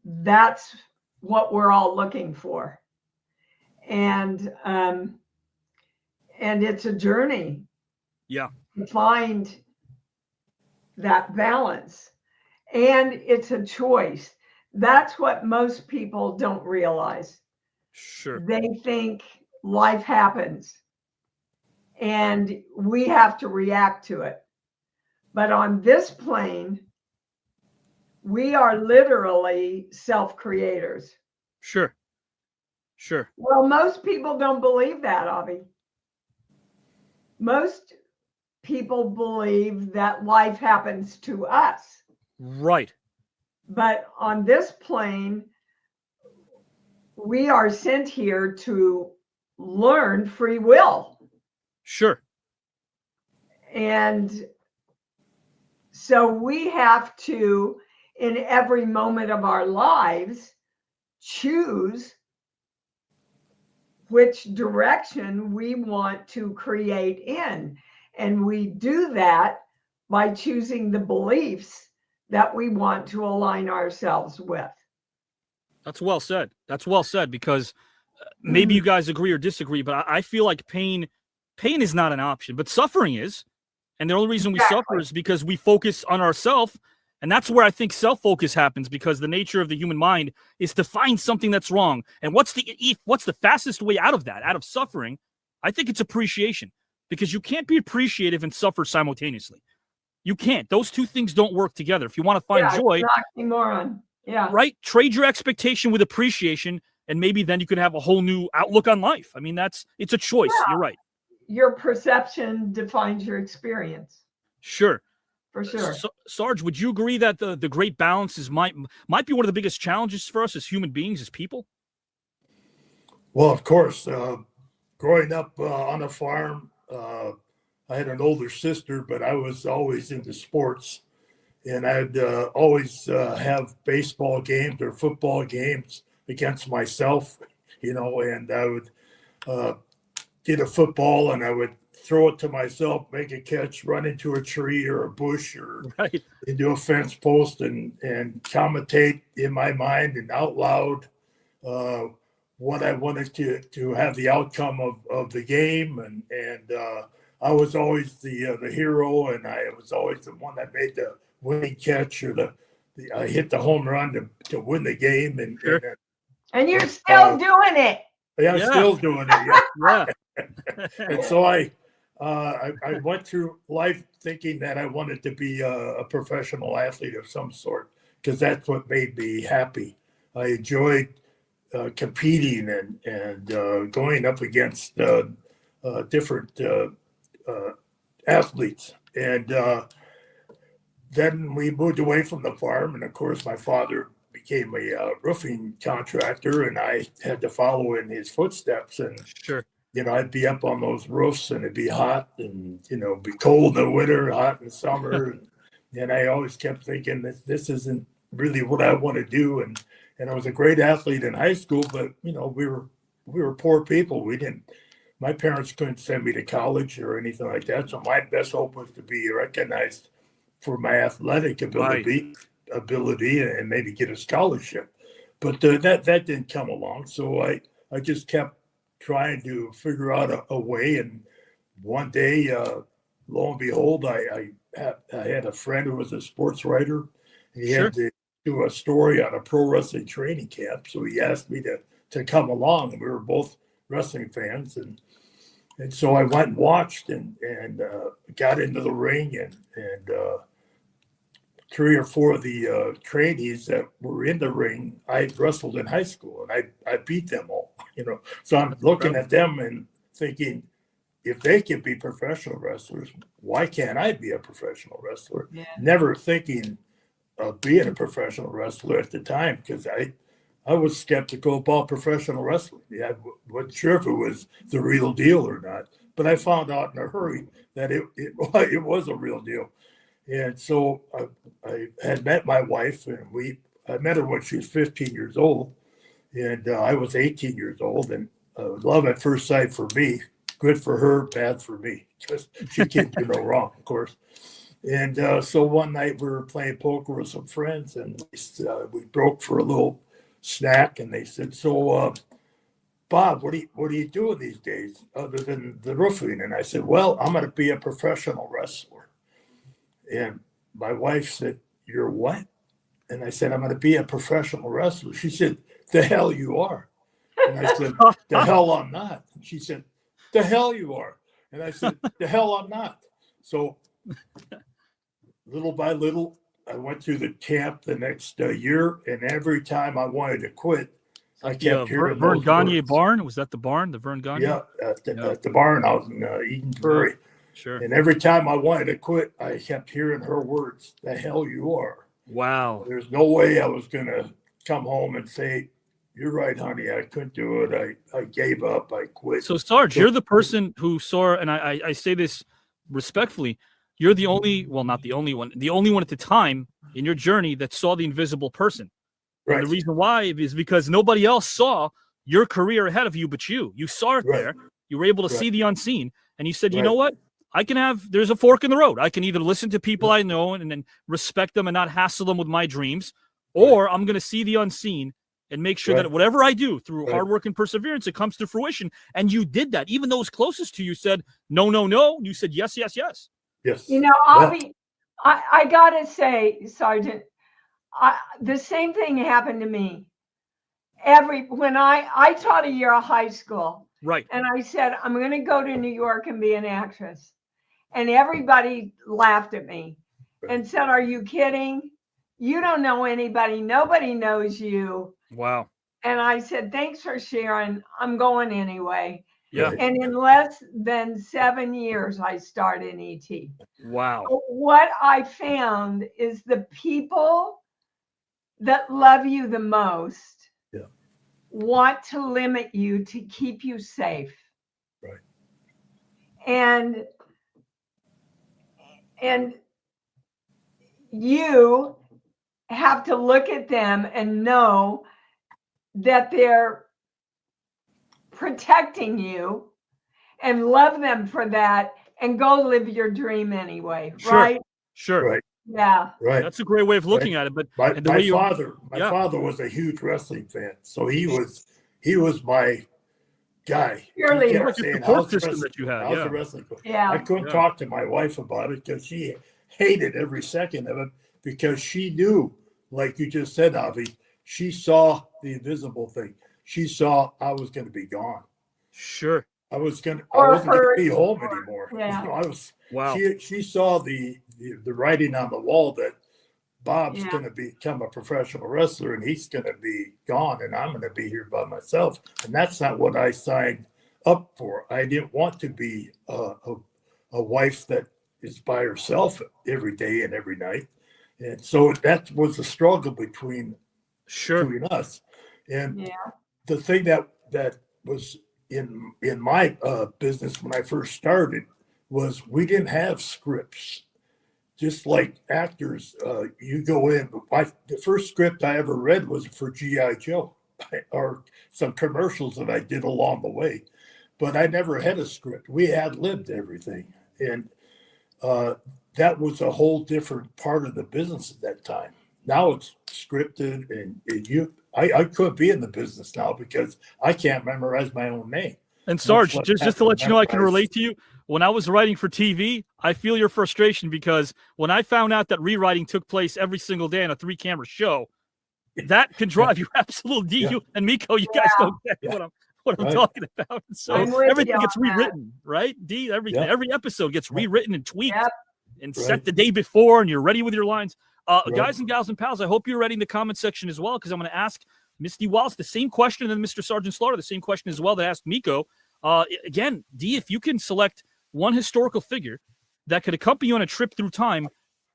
That's what we're all looking for. And it's a journey. Yeah. To find that balance. And it's a choice. That's what most people don't realize. Sure. They think life happens and we have to react to it. But on this plane, we are literally self-creators. Sure. Sure. Well, most people don't believe that, Avi. Most people believe that life happens to us. Right. But on this plane, we are sent here to learn free will. Sure. And so we have to, in every moment of our lives, choose which direction we want to create in. And we do that by choosing the beliefs that we want to align ourselves with. That's well said. That's well said, because maybe you guys agree or disagree, but I feel like pain is not an option, but suffering is. And the only reason we suffer is because we focus on ourselves And that's where I think self-focus happens, because the nature of the human mind is to find something that's wrong. And what's the fastest way out of that, out of suffering? I think it's appreciation, because you can't be appreciative and suffer simultaneously. You can't. Those two things don't work together. If you want to find joy, oxymoron. Yeah. Right? Trade your expectation with appreciation, and maybe then you could have a whole new outlook on life. I mean, it's a choice. Yeah. You're right. Your perception defines your experience. Sure. For sure. Sarge, would you agree that the great balance might be one of the biggest challenges for us as human beings, as people? Well, of course. Growing up on a farm, I had an older sister, but I was always into sports. And I'd always have baseball games or football games against myself, and I would get a football and I would throw it to myself, make a catch, run into a tree or a bush or into a fence post and commentate in my mind and out loud what I wanted to have the outcome of the game. And I was always the hero, and I was always the one that made the winning catch or I hit the home run to win the game. And you're still doing it. Yeah, I'm still doing it. Yeah. And so I went through life thinking that I wanted to be a professional athlete of some sort, because that's what made me happy. I enjoyed competing and going up against different athletes. And then we moved away from the farm. And of course, my father became a roofing contractor, and I had to follow in his footsteps. And I'd be up on those roofs, and it'd be hot, and be cold in the winter, hot in the summer. And I always kept thinking that this isn't really what I want to do. And I was a great athlete in high school, but we were poor people. My parents couldn't send me to college or anything like that. So my best hope was to be recognized for my athletic ability and maybe get a scholarship. But that didn't come along. So I just kept trying to figure out a way. And one day, lo and behold, I had a friend who was a sports writer. He had to do a story on a pro wrestling training camp. So he asked me to come along. And we were both wrestling fans. And so I went and watched and got into the ring, and 3 or 4 of the trainees that were in the ring, I wrestled in high school, and I beat them all, So I'm looking at them and thinking, if they can be professional wrestlers, why can't I be a professional wrestler? Yeah. Never thinking of being a professional wrestler at the time, because I was skeptical about professional wrestling. I wasn't sure if it was the real deal or not, but I found out in a hurry that it was a real deal. And so I had met my wife, and I met her when she was 15 years old, and I was 18 years old, and love at first sight for me, good for her, bad for me, because she can't do no wrong, of course. And so one night we were playing poker with some friends, and we broke for a little snack, and they said, "So, Bob, what are you doing these days other than the roofing?" And I said, "Well, I'm going to be a professional wrestler." And my wife said, "You're what?" And I said, "I'm going to be a professional wrestler." She said, "The hell you are." And I said, "The hell I'm not." And she said, "The hell you are." And I said, "The hell I'm not." So little by little, I went through the camp the next year, and every time I wanted to quit, I kept hearing Vern Gagne barn. Was that the barn? The Vern Gagne? Yeah, at the barn out in Eden Prairie. Sure. And every time I wanted to quit, I kept hearing her words, "The hell you are." Wow. There's no way I was going to come home and say, "You're right, honey, I couldn't do it. I gave up. I quit." So, Sarge, you're the person who saw, and I say this respectfully, you're the only, well, not the only one at the time in your journey that saw the invisible person. Right. And the reason why is because nobody else saw your career ahead of you but you. You saw it there. You were able to see the unseen. And you said, you know what? There's a fork in the road. I can either listen to people I know and then respect them and not hassle them with my dreams, or I'm going to see the unseen and make sure that whatever I do through hard work and perseverance, it comes to fruition. And you did that. Even those closest to you said, no, no, no. You said, yes, yes, yes. Yes. Avi, I gotta say, Sergeant, the same thing happened to me. When I taught a year of high school, right, and I said I'm going to go to New York and be an actress, and everybody laughed at me and said, "Are you kidding? You don't know anybody. Nobody knows you." Wow. And I said, "Thanks for sharing. I'm going anyway." Yeah. And in less than 7 years, I started in ET. Wow. What I found is the people that love you the most want to limit you to keep you safe. Right. And you have to look at them and know that they're protecting you and love them for that and go live your dream anyway, right? Sure. Right. Yeah. Right. That's a great way of looking at it. But my father was a huge wrestling fan, so he was my guy. He Cheerleader. kept Like a saying, support "How's the system wrestling? that you had, How's yeah. the wrestling?" Yeah. I couldn't talk to my wife about it because she hated every second of it, because she knew, like you just said, Avi, she saw the invisible thing. She saw I was going to be gone. Sure. I wasn't Or going to hurt, be home anymore. yeah. You know, I was. Wow. She saw the writing on the wall that Bob's Yeah. going to become a professional wrestler and he's going to be gone and I'm going to be here by myself. And that's not what I signed up for. I didn't want to be a wife that is by herself every day and every night. And so that was a struggle between us. And the thing that was in my business when I first started was we didn't have scripts. Just like actors, you go in. The first script I ever read was for G.I. Joe, or some commercials that I did along the way. But I never had a script. We had lived everything. And that was a whole different part of the business at that time. Now it's scripted, and I could be in the business now because I can't memorize my own name. And Sarge, just to let you know, I can relate to you. When I was writing for TV, I feel your frustration because when I found out that rewriting took place every single day on a 3-camera show, that can drive you absolutely. You and Miko, you guys don't get what I'm talking about. So everything gets rewritten, right? Dee, everything, every episode gets rewritten and tweaked and set the day before, and you're ready with your lines. Guys and gals and pals, I hope you're ready in the comment section as well, because I'm going to ask Miss Dee Wallace the same question, and then Mr. Sergeant Slaughter the same question as well that I asked Miko. Again, Dee, if you can select one historical figure that could accompany you on a trip through time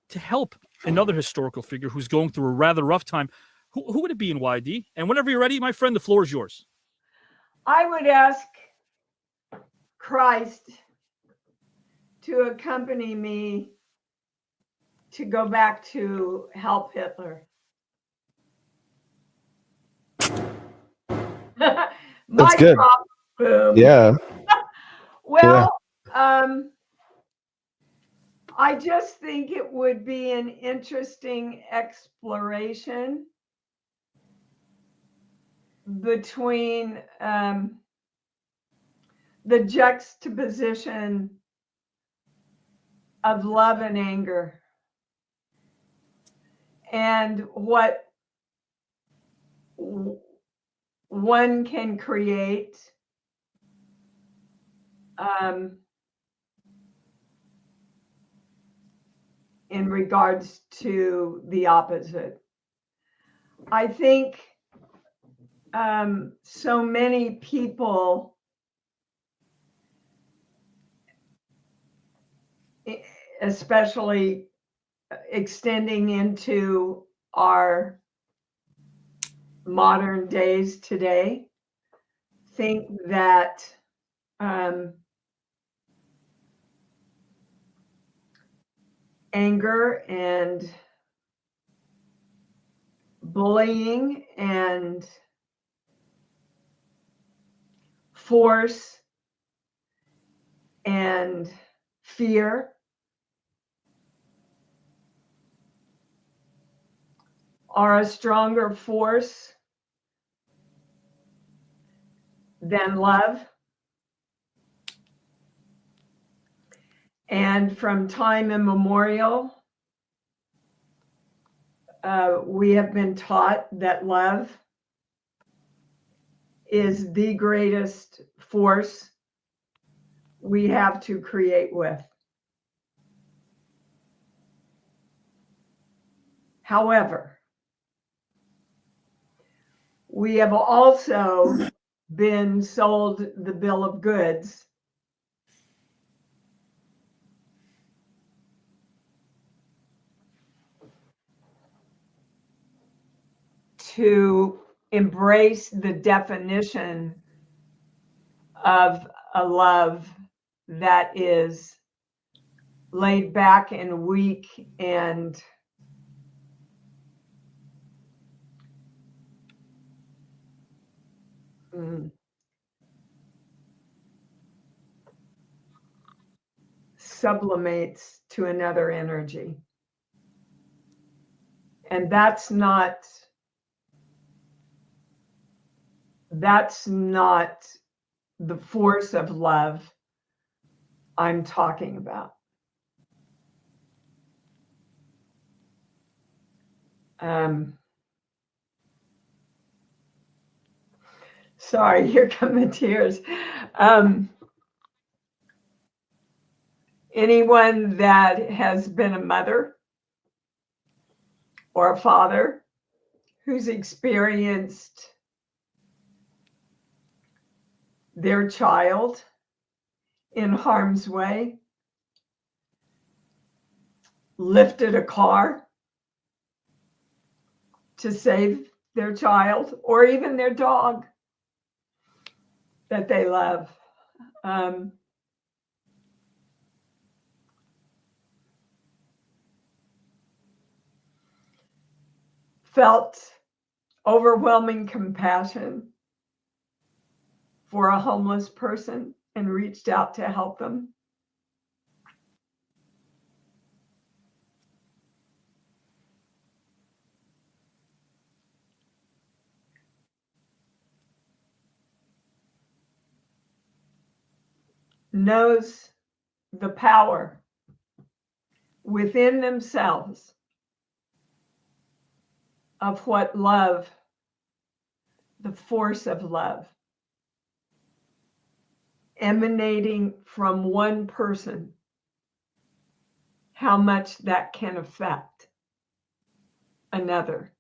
to help another historical figure who's going through a rather rough time, who would it be and why, Dee? And whenever you're ready, my friend, the floor is yours. I would ask Christ to accompany me to go back to help Hitler. That's good. Boom. Yeah. Well, I just think it would be an interesting exploration between the juxtaposition of love and anger, and what one can create in regards to the opposite. I think so many people, especially extending into our modern days today, think that anger and bullying and force and fear are a stronger force than love. And from time immemorial, We have been taught that love is the greatest force we have to create with. However, we have also been sold the bill of goods to embrace the definition of a love that is laid back and weak and sublimates to another energy. And that's not the force of love I'm talking about. Sorry, here come the tears. Anyone that has been a mother or a father who's experienced their child in harm's way, lifted a car to save their child or even their dog that they love. Felt overwhelming compassion for a homeless person and reached out to help them. Knows the power within themselves of what love, the force of love, emanating from one person, how much that can affect another.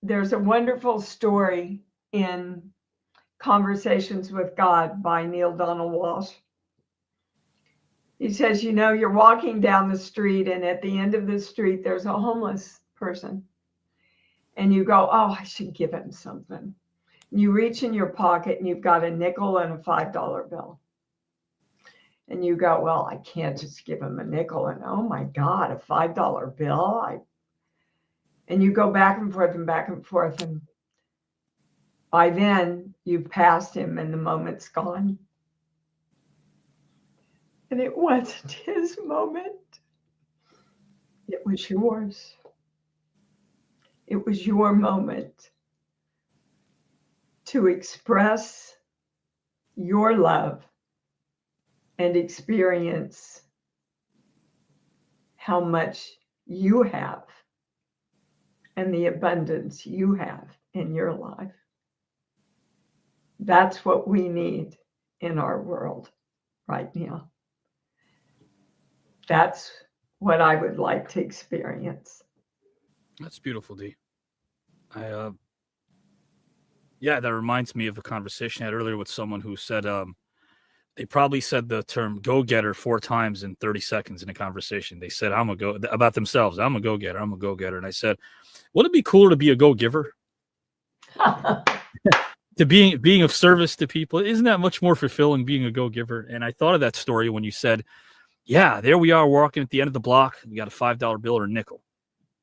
There's a wonderful story in Conversations with God by Neil Donald Walsh. He says, you're walking down the street and at the end of the street, there's a homeless person. And you go, oh, I should give him something. You reach in your pocket and you've got a nickel and a $5 bill. And you go, well, I can't just give him a nickel. And oh my God, a $5 bill. And you go back and forth and back and forth. And by then you've passed him and the moment's gone. And it wasn't his moment. It was yours. It was your moment to express your love and experience how much you have and the abundance you have in your life. That's what we need in our world right now. That's what I would like to experience. That's beautiful, Dee. Yeah, that reminds me of a conversation I had earlier with someone who said they probably said the term go-getter 4 times in 30 seconds in a conversation. They said, about themselves, I'm a go-getter, I'm a go-getter. And I said, wouldn't it be cooler to be a go-giver? To being of service to people. Isn't that much more fulfilling, being a go-giver? And I thought of that story when you said, yeah, there we are walking at the end of the block. We got a $5 bill or a nickel.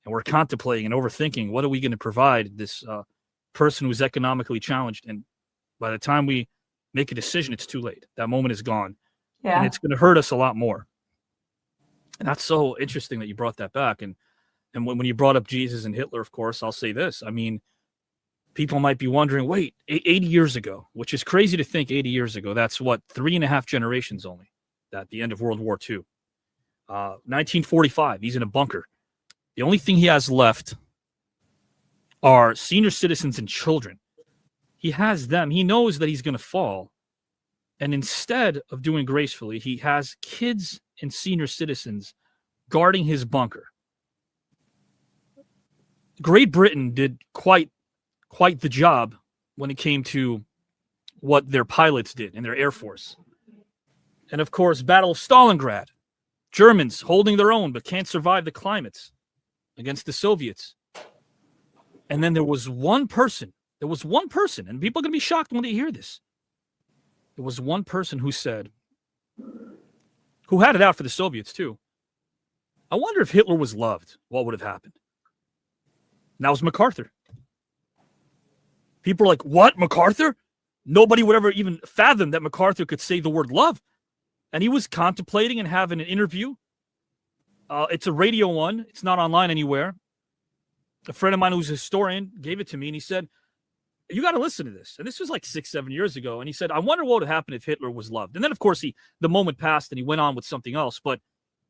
And we're contemplating and overthinking, what are we going to provide this person who's economically challenged? And by the time we make a decision, it's too late. That moment is gone. Yeah. And it's going to hurt us a lot more. And that's so interesting that you brought that back. And when you brought up Jesus and Hitler, of course, I'll say this. I mean, people might be wondering, wait, 80 years ago, which is crazy to think 80 years ago. That's what, 3.5 generations only, at the end of World War II. 1945. He's in a bunker. The only thing he has left are senior citizens and children. He has them. He knows that he's going to fall. And instead of doing gracefully, he has kids and senior citizens guarding his bunker. Great Britain did quite the job when it came to what their pilots did in their Air Force. And of course, Battle of Stalingrad. Germans holding their own but can't survive the climates against the Soviets. And then there was one person, and people are going to be shocked when they hear this. There was one person who said, who had it out for the Soviets too. I wonder if Hitler was loved, what would have happened? And that was MacArthur. People are like, what, MacArthur? Nobody would ever even fathom that MacArthur could say the word love. And he was contemplating and having an interview. It's a radio one. It's not online anywhere. A friend of mine who's a historian gave it to me, and he said, you got to listen to this. And this was like 6-7 years ago. And he said, I wonder what would happen if Hitler was loved. And then, of course, the moment passed and he went on with something else. But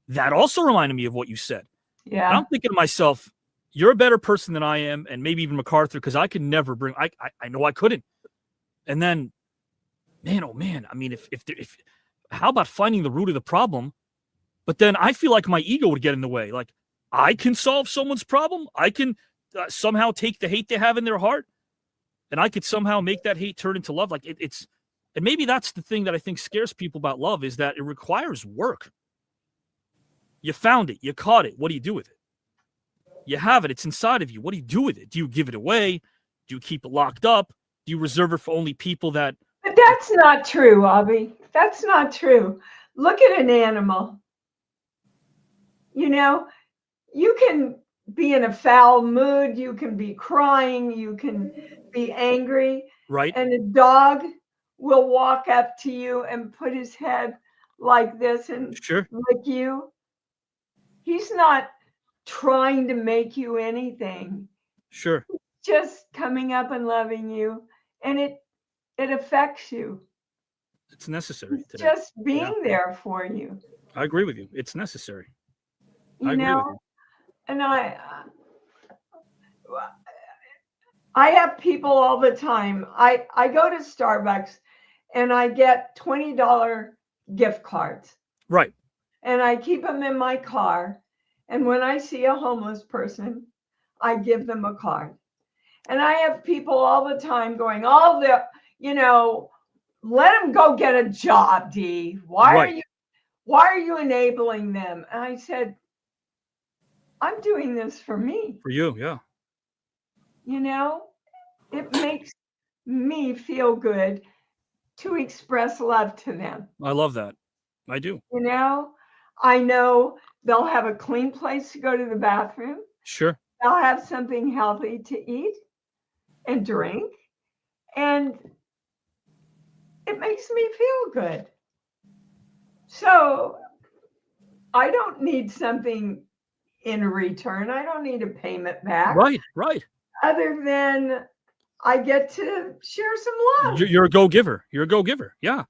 that also reminded me of what you said. Yeah. And I'm thinking to myself, you're a better person than I am, and maybe even MacArthur, because I could never bring, I know I couldn't. And then, man, oh man, I mean, if how about finding the root of the problem? But then I feel like my ego would get in the way. Like, I can solve someone's problem. I can somehow take the hate they have in their heart, and I could somehow make that hate turn into love. Like it's, and maybe that's the thing that I think scares people about love, is that it requires work. You found it. You caught it. What do you do with it? You have it. It's inside of you. What do you do with it? Do you give it away? Do you keep it locked up? Do you reserve it for only people that... But that's not true, Avi. That's not true. Look at an animal. You know, you can be in a foul mood. You can be crying. You can be angry. Right. And a dog will walk up to you and put his head like this and sure. lick you. He's not trying to make you anything. Sure. He's just coming up and loving you, and it affects you. It's necessary It's today. just being there for you. I agree with you. It's necessary. You I agree know, with you. and I have people all the time. I go to Starbucks and I get $20 gift cards. Right. And I keep them in my car. And when I see a homeless person, I give them a card. And I have people all the time going, let them go get a job, Dee. Why are you enabling them? And I said, I'm doing this for me. For you, yeah. You know, it makes me feel good to express love to them. I love that. I do. You know, I know they'll have a clean place to go to the bathroom. Sure. They'll have something healthy to eat and drink. And it makes me feel good. So I don't need something in return. I don't need a payment back. Right, right. Other than I get to share some love. You're a go-giver. You're a go-giver. Yeah.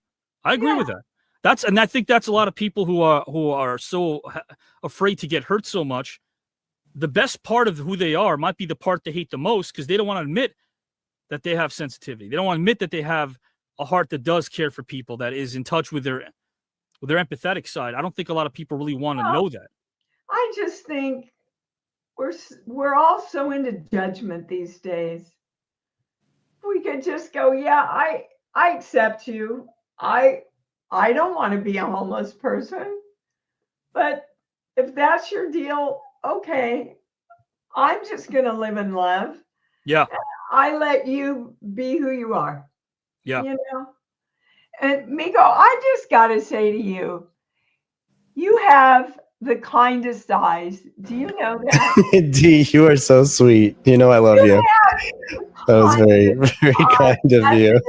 I agree with that. And I think that's a lot of people who are so afraid to get hurt so much. The best part of who they are might be the part they hate the most, because they don't want to admit that they have sensitivity. They don't want to admit that they have a heart that does care for people, that is in touch with their empathetic side. I don't think a lot of people really want to know that. I just think we're all so into judgment these days. We could just go, yeah, I accept you. I don't want to be a homeless person, but if that's your deal, okay, I'm just going to live in love. Yeah. I let you be who you are. Yeah. You know? And Miko, I just got to say to you, you have the kindest eyes. Do you know that? Dee, you are so sweet. You know I love you. That was very, very kind of you.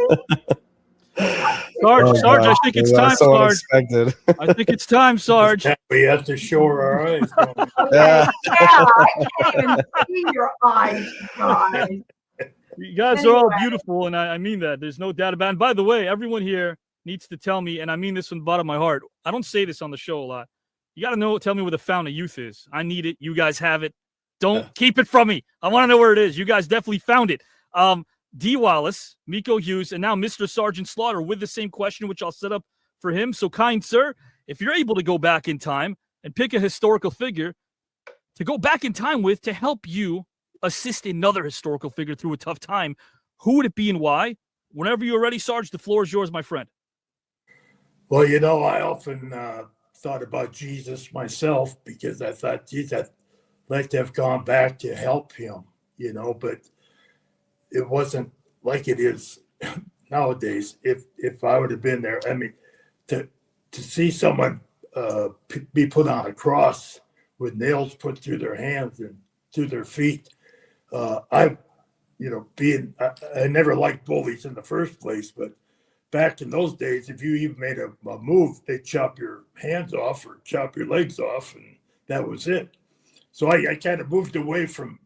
Sarge, I think it's time, so Sarge. unexpected. I think it's time, Sarge. We have to shore our eyes. Yeah, I can't even see your eyes, guys. You guys are all beautiful, and I mean that. There's no doubt about it. And by the way, everyone here needs to tell me, and I mean this from the bottom of my heart. I don't say this on the show a lot. You got to tell me where the Fountain of Youth is. I need it. You guys have it. Don't keep it from me. I want to know where it is. You guys definitely found it. Dee Wallace, Miko Hughes, and now Mr. Sergeant Slaughter with the same question, which I'll set up for him. So, kind sir, if you're able to go back in time and pick a historical figure to go back in time with to help you assist another historical figure through a tough time, who would it be and why? Whenever you're ready, Sarge, the floor is yours, my friend. Well, I often thought about Jesus myself because I thought, geez, I'd like to have gone back to help him, but it wasn't like it is nowadays. If I would have been there, I mean, to see someone be put on a cross with nails put through their hands and through their feet, I never liked bullies in the first place, but back in those days, if you even made a move, they'd chop your hands off or chop your legs off, and that was it. So I kind of moved away from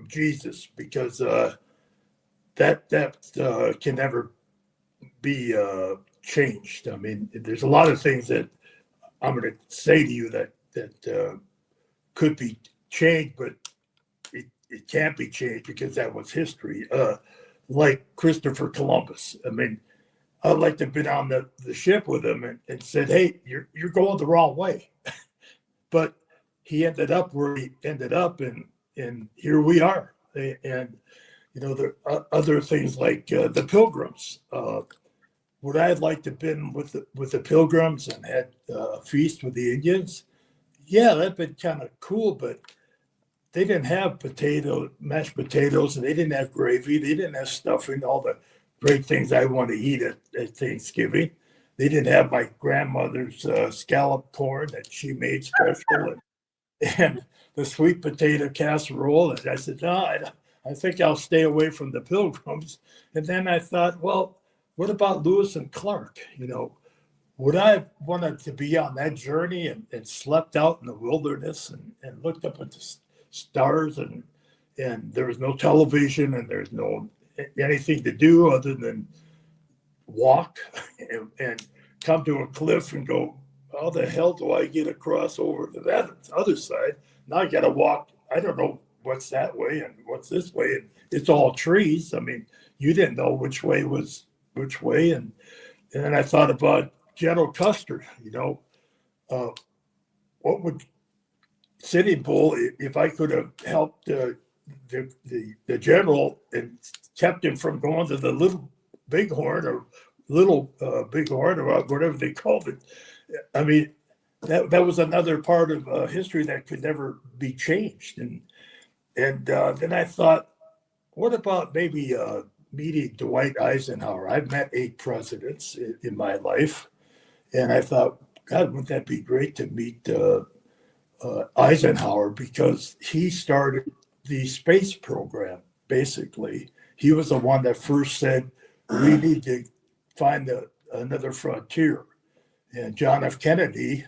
Jesus because that can never be changed. I mean, there's a lot of things that I'm going to say to you that could be changed, but it can't be changed because that was history. Like Christopher Columbus. I mean, I'd like to have been on the ship with him and said, hey, you're going the wrong way. But he ended up where he ended up, and here we are. And, there are other things like the Pilgrims. Would I have liked to have been with the Pilgrims and had a feast with the Indians? Yeah, that'd been kind of cool, but they didn't have mashed potatoes, and they didn't have gravy. They didn't have stuffing, all the great things I want to eat at Thanksgiving. They didn't have my grandmother's scallop corn that she made special and the sweet potato casserole. And I said, no, I think I'll stay away from the Pilgrims. And then I thought, well, what about Lewis and Clark? Would I have wanted to be on that journey and slept out in the wilderness and looked up at the stars and there was no television and there's no anything to do other than walk and come to a cliff and go, how the hell do I get across over to that other side? Now I got to walk. I don't know what's that way and what's this way. And it's all trees. I mean, you didn't know which way was which way. And then I thought about General Custer, what would Sitting Bull, if I could have helped the general and kept him from going to the little bighorn or whatever they called it. I mean, that was another part of history that could never be changed. And then I thought, what about maybe meeting Dwight Eisenhower? I've met 8 presidents in my life, and I thought, God, wouldn't that be great to meet Eisenhower, because he started the space program. Basically, he was the one that first said we need to find another frontier, and John F. Kennedy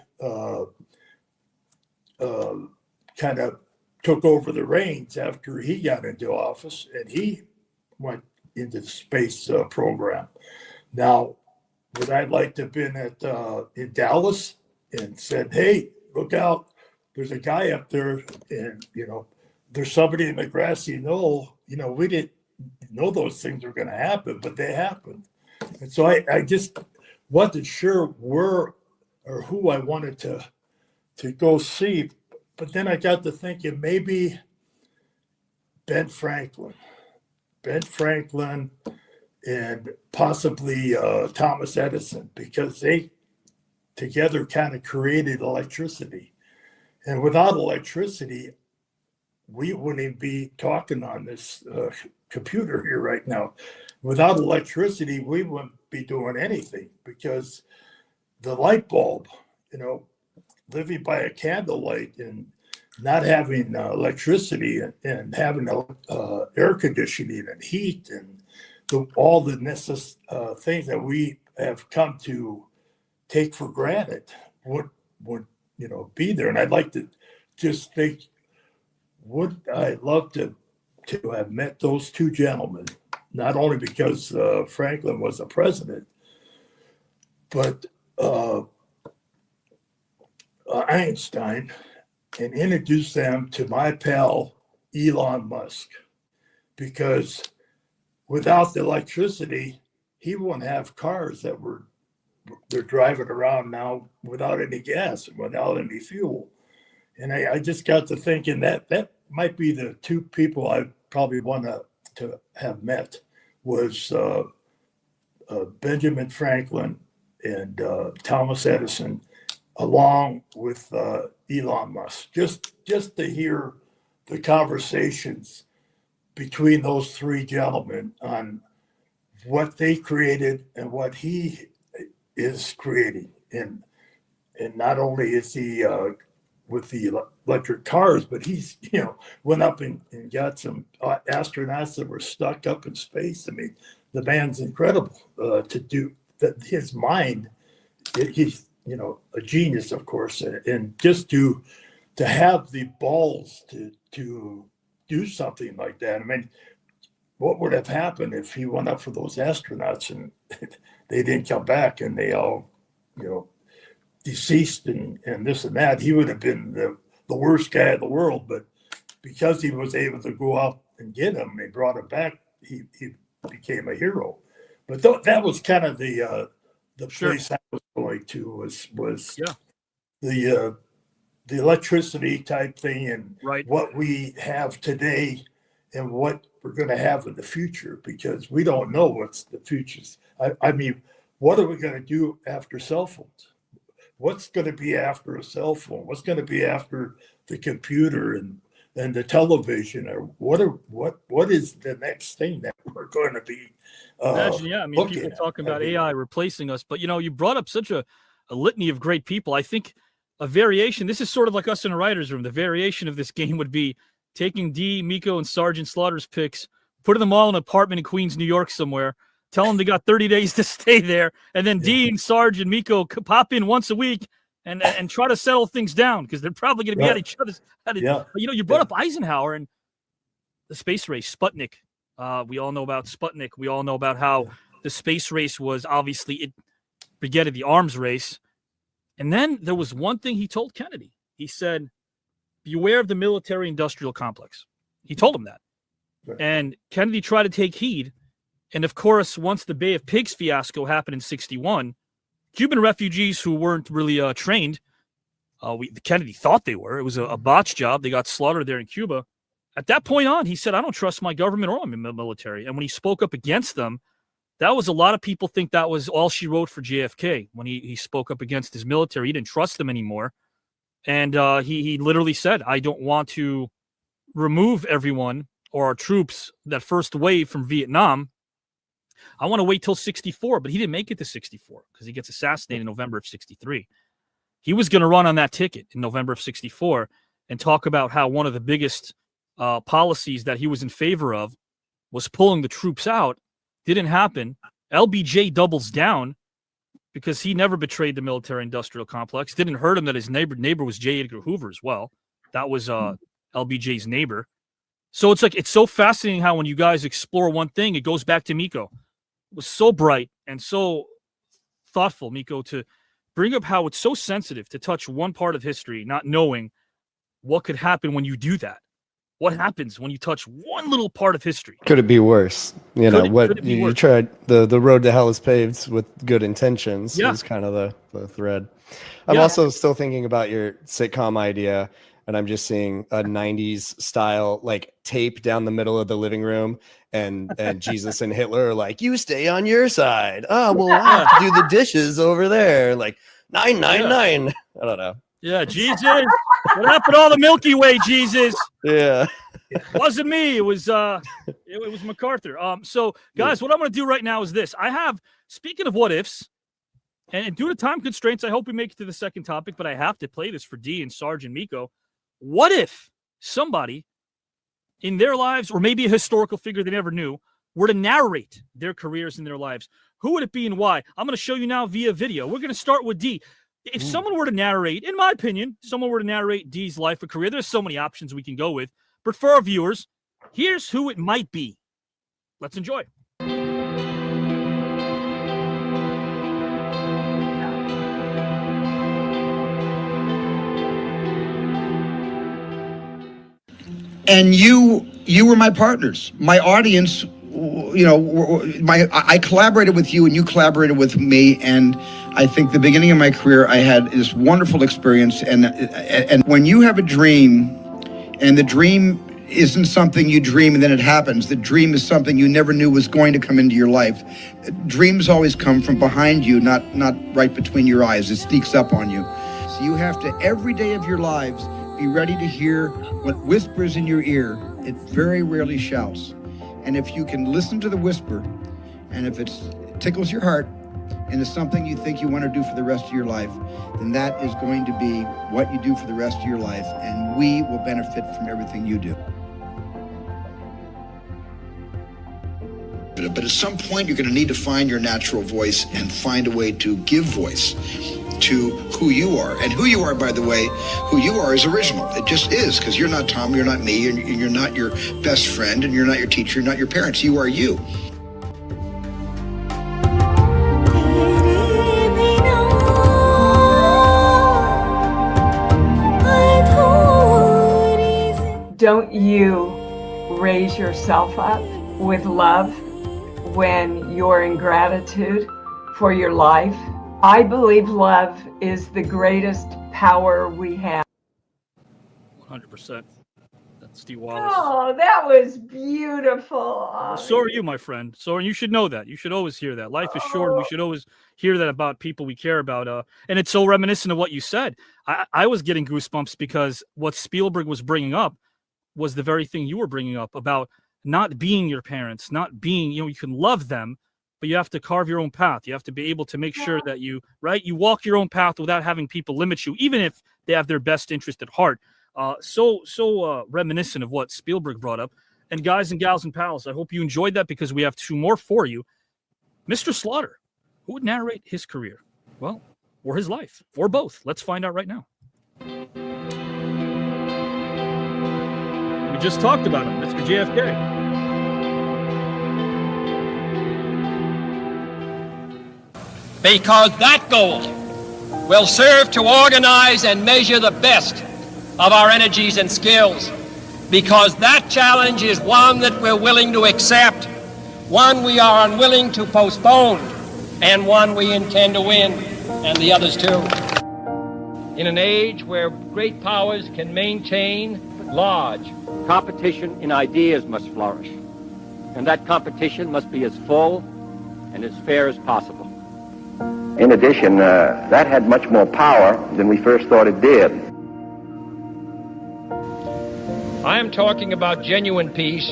kind of took over the reins after he got into office, and he went into the space program. Now, would I like to have been in Dallas and said, hey, look out, there's a guy up there, and there's somebody in the grassy knoll. We didn't know those things were going to happen, but they happened. And so I just wasn't sure where or who I wanted to go see. But then I got to thinking maybe Ben Franklin and possibly Thomas Edison, because they together kind of created electricity. And without electricity, we wouldn't even be talking on this computer here right now. Without electricity, we wouldn't be doing anything, because the light bulb, living by a candlelight and not having electricity and having air conditioning and heat and all the necessary things that we have come to take for granted would be there. And I'd like to just think, would I love to have met those 2 gentlemen, not only because Franklin was a president, but Einstein and introduce them to my pal Elon Musk, because without the electricity, he wouldn't have cars they're driving around now without any gas and without any fuel. And I just got to thinking that might be the two people I probably want to have met was Benjamin Franklin and Thomas Edison, along with Elon Musk. Just to hear the conversations between those three gentlemen on what they created and what he is creating. And not only is he with the electric cars, but he's, went up and got some astronauts that were stuck up in space. I mean, the man's incredible to do that. His mind, he's, a genius, of course, and just to have the balls to do something like that. I mean, what would have happened if he went up for those astronauts and they didn't come back and they all, deceased and this and that? He would have been the worst guy in the world. But because he was able to go out and get him, they brought him back. He became a hero. But that was kind of the place I was going to was the electricity type thing, and what we have today and what we're going to have in the future, because we don't know what's the future's. I mean, what are we going to do after cell phones? What's going to be after a cell phone? What's going to be after the computer and the television? Or what is the next thing that we're going to be Imagine, people talking about AI replacing us. But, you brought up such a litany of great people. I think a variation, this is sort of like us in a writer's room. The variation of this game would be taking Dee, Miko, and Sergeant Slaughter's picks, putting them all in an apartment in Queens, New York somewhere, tell them they got 30 days to stay there, and then Dee and Sarge and Miko pop in once a week and try to settle things down, because they're probably going to be at each other's. You brought up Eisenhower and the space race, Sputnik. We all know about Sputnik. We all know about how the space race was obviously it begetted the arms race. And then there was one thing he told Kennedy. He said, beware of the military-industrial complex. He told him that. Right. And Kennedy tried to take heed. And, of course, once the Bay of Pigs fiasco happened in 1961, Cuban refugees who weren't really trained, Kennedy thought they were. It was a botch job. They got slaughtered there in Cuba. At that point on, he said, I don't trust my government or my military. And when he spoke up against them, that was a lot of people think that was all she wrote for JFK. When he spoke up against his military, he didn't trust them anymore. And he literally said, I don't want to remove everyone or our troops, that first wave from Vietnam. I want to wait till 64, but he didn't make it to 64 because he gets assassinated in November of 63. He was going to run on that ticket in November of 64 and talk about how one of the biggest policies that he was in favor of was pulling the troops out. Didn't happen. LBJ doubles down because he never betrayed the military-industrial complex. Didn't hurt him that his neighbor was J. Edgar Hoover as well. That was LBJ's neighbor. So it's so fascinating how when you guys explore one thing, it goes back to Miko. It was so bright and so thoughtful, Miko, to bring up how it's so sensitive to touch one part of history, not knowing what could happen when you do that. What happens when you touch one little part of history? Could it be worse? You tried the road to hell is paved with good intentions. Yeah. Is kind of the thread. I'm also still thinking about your sitcom idea, and I'm just seeing a 90s style like tape down the middle of the living room, and Jesus and Hitler are like, you stay on your side. Oh, well, I have to do the dishes over there. Like 999. I don't know. Yeah, Jesus. What happened to all the Milky Way, Jesus? Yeah. It wasn't me. It was MacArthur. So guys, what I'm going to do right now is this. I have, speaking of what ifs, and due to time constraints, I hope we make it to the second topic, but I have to play this for Dee and Sarge and Miko. What if somebody in their lives, or maybe a historical figure they never knew, were to narrate their careers and their lives? Who would it be and why? I'm going to show you now via video. We're going to start with Dee. If someone were to narrate, in my opinion, Dee's life or career, there's so many options we can go with. But for our viewers, here's who it might be. Let's enjoy. And you were my partners, my audience. You know, I collaborated with you and you collaborated with me, and I think the beginning of my career I had this wonderful experience. And when you have a dream, and the dream isn't something you dream and then it happens, the dream is something you never knew was going to come into your life. Dreams always come from behind you, not right between your eyes. It sneaks up on you. So you have to, every day of your lives, be ready to hear what whispers in your ear. It very rarely shouts. And if you can listen to the whisper, and if it tickles your heart, and it's something you think you want to do for the rest of your life, then that is going to be what you do for the rest of your life, and we will benefit from everything you do. But at some point, you're going to need to find your natural voice and find a way to give voice to who you are. And who you are, by the way, who you are is original. It just is, because you're not Tom, you're not me, and you're not your best friend, and you're not your teacher, you're not your parents. You are you. Don't you raise yourself up with love when you're in gratitude for your life? I believe love is the greatest power we have. 100%. That's Dee Wallace. Oh, that was beautiful. Well, so are you, my friend. So you should know that. You should always hear that. Life is short, and we should always hear that about people we care about. And it's so reminiscent of what you said. I was getting goosebumps because what Spielberg was bringing up was the very thing you were bringing up about not being your parents, not being, you can love them, but you have to carve your own path. You have to be able to make sure that you walk your own path without having people limit you, even if they have their best interest at heart. So reminiscent of what Spielberg brought up. And guys and gals and pals, I hope you enjoyed that, because we have two more for you. Mr. Slaughter, who would narrate his career? Well, or his life, or both. Let's find out right now. We just talked about him, Mr. JFK. Because that goal will serve to organize and measure the best of our energies and skills. Because that challenge is one that we're willing to accept, one we are unwilling to postpone, and one we intend to win, and the others too. In an age where great powers can maintain large competition in ideas must flourish, and that competition must be as full and as fair as possible. In addition, that had much more power than we first thought it did. I am talking about genuine peace,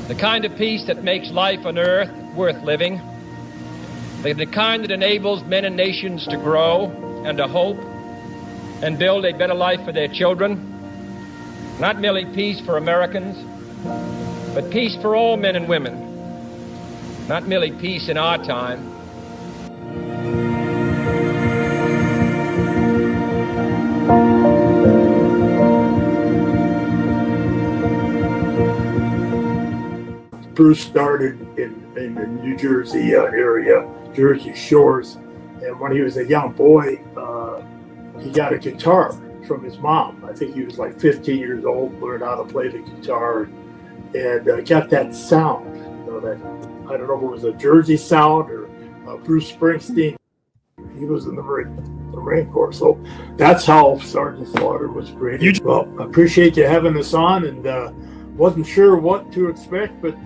the kind of peace that makes life on earth worth living, the kind that enables men and nations to grow and to hope and build a better life for their children. Not merely peace for Americans, but peace for all men and women. Not merely peace in our time. Bruce started in the New Jersey area, Jersey Shores, and when he was a young boy, he got a guitar from his mom. I think he was like 15 years old, learned how to play the guitar, and got that sound. That, I don't know if it was a Jersey sound or Bruce Springsteen. He was in the Marine Corps, so that's how Sergeant Slaughter was created. Well, I appreciate you having us on, and wasn't sure what to expect, but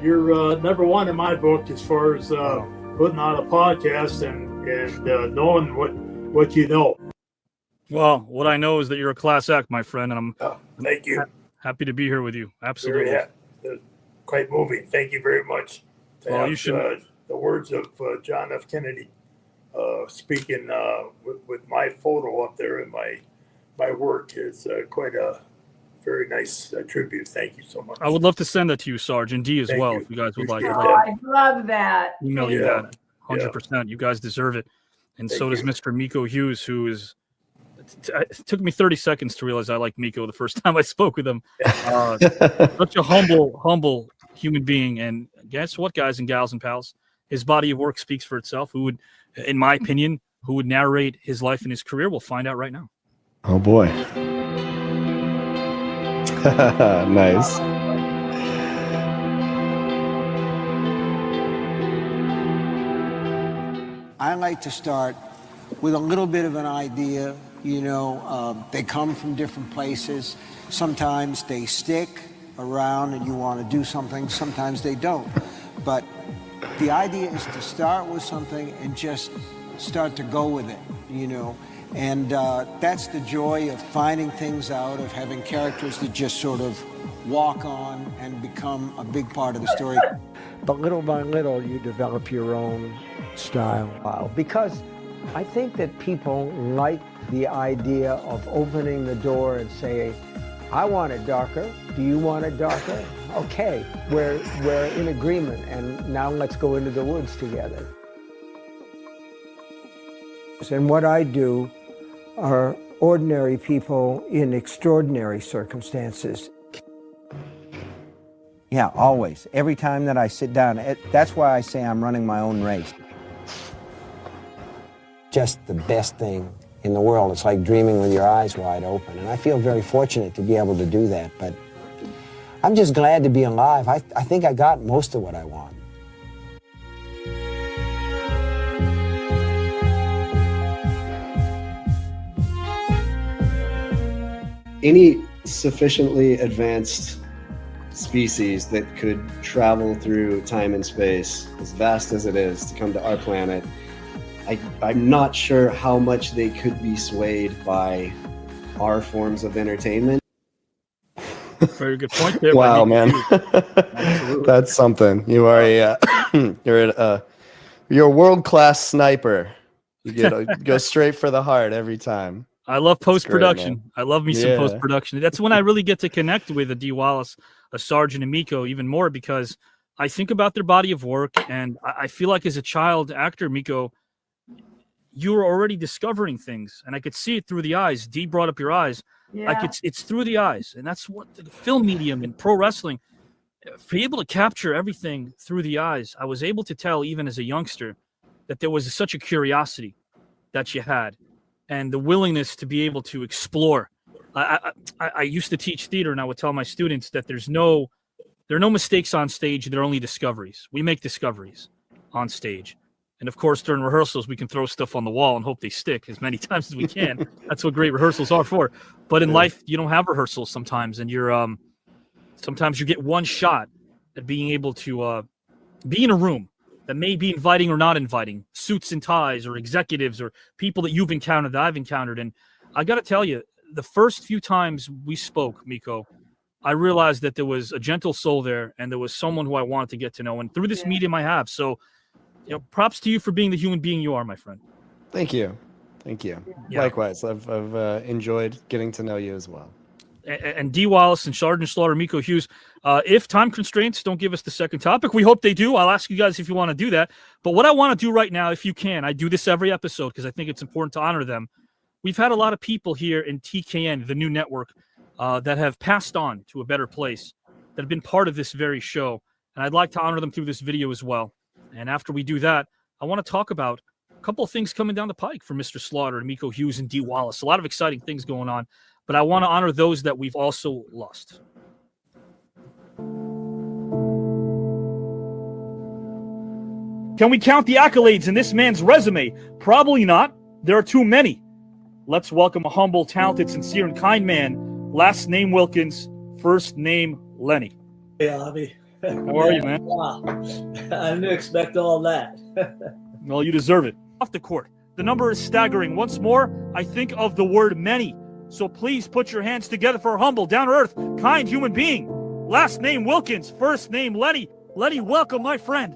you're number one in my book as far as putting on a podcast and knowing what you know. Well, what I know is that you're a class act, my friend, and I'm thank you. Happy to be here with you. Absolutely. Quite moving. Thank you very much. Well, you should. The words of John F. Kennedy speaking with my photo up there in my work is quite a very nice tribute. Thank you so much. I would love to send that to you, Sergeant D, as Thank well, you. if you guys would like. I love that. Email you that. 100%. You guys deserve it. And so does Mr. Miko Hughes, who is... It took me 30 seconds to realize I liked Miko the first time I spoke with him. Such a humble human being. And guess what, guys and gals and pals? His body of work speaks for itself. Who would, in my opinion, who would narrate his life and his career? We'll find out right now. Oh, boy. Nice. I like to start with a little bit of an idea. You know, they come from different places. Sometimes they stick around and you want to do something. Sometimes they don't. But the idea is to start with something and just start to go with it, you know. And that's the joy of finding things out, of having characters that just sort of walk on and become a big part of the story. But little by little, you develop your own style. Wow. Because I think that people like the idea of opening the door and saying, I want it darker. Do you want it darker? Okay, we're in agreement, and now let's go into the woods together. And what I do are ordinary people in extraordinary circumstances. Yeah, always. Every time that I sit down, that's why I say I'm running my own race. Just the best thing in the world. It's like dreaming with your eyes wide open. And I feel very fortunate to be able to do that. But I'm just glad to be alive. I think I got most of what I want. Any sufficiently advanced species that could travel through time and space, as vast as it is, to come to our planet, I'm not sure how much they could be swayed by our forms of entertainment. Very good point there. Wow, man. That's something. You are you're a world-class sniper. You go straight for the heart every time. I love post-production. I love me some Yeah. post-production. That's when I really get to connect with a Dee Wallace, a Sergeant, and Miko even more, because I think about their body of work, and I feel like as a child actor, Miko, you were already discovering things, and I could see it through the eyes. Dee brought up your eyes. Yeah. It's through the eyes, and that's what the film medium and pro wrestling, for able to capture everything through the eyes. I was able to tell, even as a youngster, that there was such a curiosity that you had, and the willingness to be able to explore. I used to teach theater, and I would tell my students that there are no mistakes on stage. There are only discoveries. We make discoveries on stage. And of course, during rehearsals, we can throw stuff on the wall and hope they stick as many times as we can. That's what great rehearsals are for. But in life, you don't have rehearsals sometimes, and sometimes you get one shot at being able to be in a room that may be inviting or not inviting, suits and ties, or executives, or people that you've encountered, that I've encountered. And I got to tell you, the first few times we spoke, Miko, I realized that there was a gentle soul there, and there was someone who I wanted to get to know. And through this medium I have. So, props to you for being the human being you are, my friend. Thank you. Yeah. Likewise, I've enjoyed getting to know you as well. And Dee Wallace and Sergeant Slaughter, Miko Hughes. If time constraints don't give us the second topic, we hope they do. I'll ask you guys if you want to do that. But what I want to do right now, if you can, I do this every episode because I think it's important to honor them. We've had a lot of people here in TKN, the new network, that have passed on to a better place, that have been part of this very show. And I'd like to honor them through this video as well. And after we do that, I want to talk about a couple of things coming down the pike for Mr. Slaughter and Miko Hughes and Dee Wallace. A lot of exciting things going on. But I want to honor those that we've also lost. Can we count the accolades in this man's resume? Probably not. There are too many. Let's welcome a humble, talented, sincere, and kind man. Last name Wilkins, first name Lenny. Hey, Avi. How are you, man? Wow. I didn't expect all that. Well, you deserve it. Off the court. The number is staggering. Once more, I think of the word many. So please put your hands together for a humble, down-to-earth, kind human being. Last name Wilkins, first name Lenny. Lenny, welcome, my friend.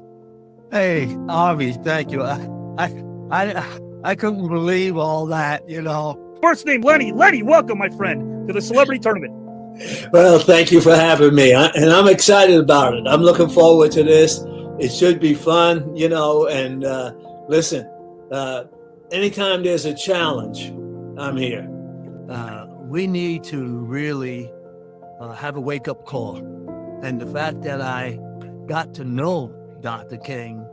Hey, Avi, thank you. I couldn't believe all that, First name Lenny. Lenny, welcome, my friend, to the celebrity tournament. Well, thank you for having me, and I'm excited about it. I'm looking forward to this. It should be fun, and listen, anytime there's a challenge, I'm here. We need to really have a wake-up call. And the fact that I got to know Dr. King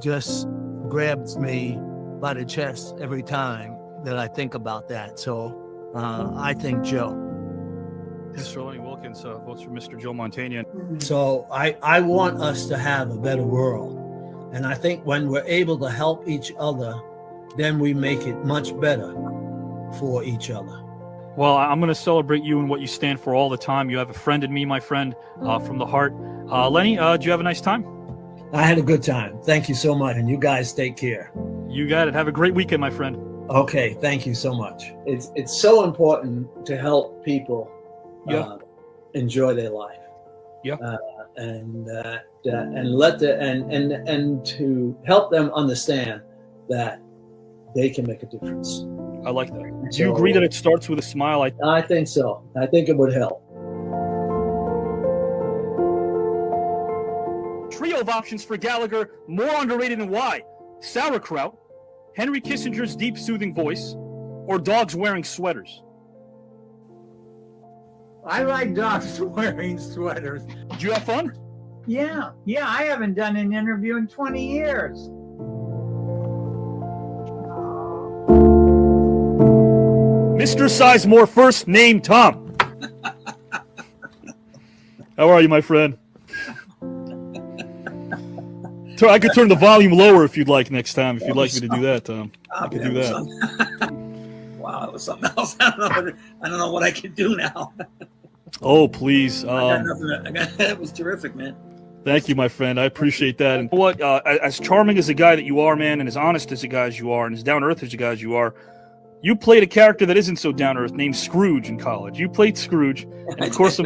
just grabs me by the chest every time that I think about that. So I think Joe. Mr. Lenny Wilkins votes for Mr. Joe Montana. So I want us to have a better world. And I think when we're able to help each other, then we make it much better for each other. Well, I'm going to celebrate you and what you stand for all the time. You have a friend in me, my friend, from the heart. Lenny, do you have a nice time? I had a good time. Thank you so much. And you guys take care. You got it. Have a great weekend, my friend. Okay. Thank you so much. It's so important to help people enjoy their life. Yeah. And let and to help them understand that they can make a difference. I like that. Do you agree that it starts with a smile? I think so. I think it would help. Trio of options for Gallagher, more underrated than why? Sauerkraut, Henry Kissinger's deep soothing voice, or dogs wearing sweaters? I like dogs wearing sweaters. Did you have fun? Yeah. I haven't done an interview in 20 years. Mr. Sizemore, first name Tom. How are you, my friend? I could turn the volume lower if you'd like next time. If you'd like me to do that, Tom, I could do that. Wow, that was something else. I don't know what I can do now. Oh, please. That was terrific, man. Thank you, my friend. I appreciate that. And what, as charming as a guy that you are, man, and as honest as a guy as you are, and as down to earth as a guy as you are, you played a character that isn't so down to earth named Scrooge in college. You played Scrooge, and of course,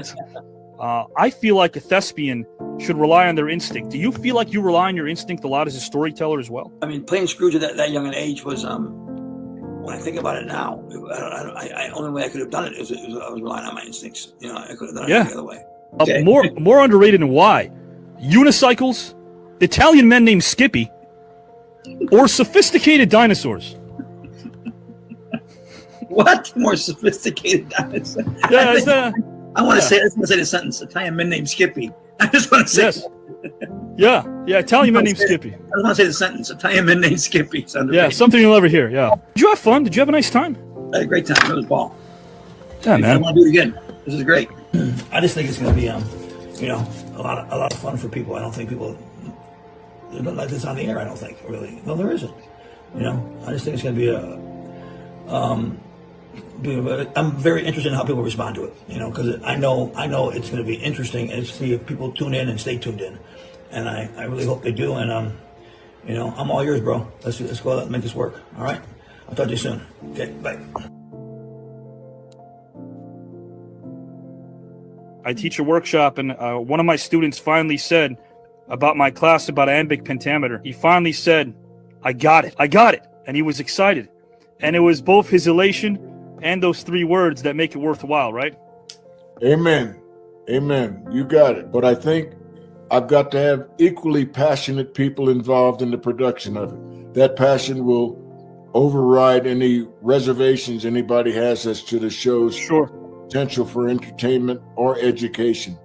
I feel like a thespian should rely on their instinct. Do you feel like you rely on your instinct a lot as a storyteller as well? I mean, playing Scrooge at that young an age was, when I think about it now, I only way I could have done it is I was relying on my instincts. You know, I could have done it the other way. Okay. More underrated than why? Unicycles, Italian men named Skippy, or sophisticated dinosaurs? What? More sophisticated dinosaurs? Yeah, I want to say the sentence. Italian men named Skippy. I just want to say. Yes. Yeah. Italian men named Skippy. I just want to say the sentence. Italian men named Skippy. Yeah, something you'll never hear. Yeah. Did you have fun? Did you have a nice time? I had a great time. It was ball. Yeah, man. I want to do it again. This is great. I just think it's going to be, a lot of fun for people. I don't think people like this on the air. I don't think really. No, there isn't. I just think it's going to be I'm very interested in how people respond to it, because I know it's going to be interesting and see if people tune in and stay tuned in, and I really hope they do. And I'm all yours, bro. Let's go out and make this work. All right, I'll talk to you soon. Okay, bye. I teach a workshop, and one of my students finally said about my class about iambic pentameter. He finally said, "I got it, and he was excited, and it was both his elation and those 3 words that make it worthwhile, right? Amen. You got it. But I think I've got to have equally passionate people involved in the production of it. That passion will override any reservations anybody has as to the show's potential for entertainment or education.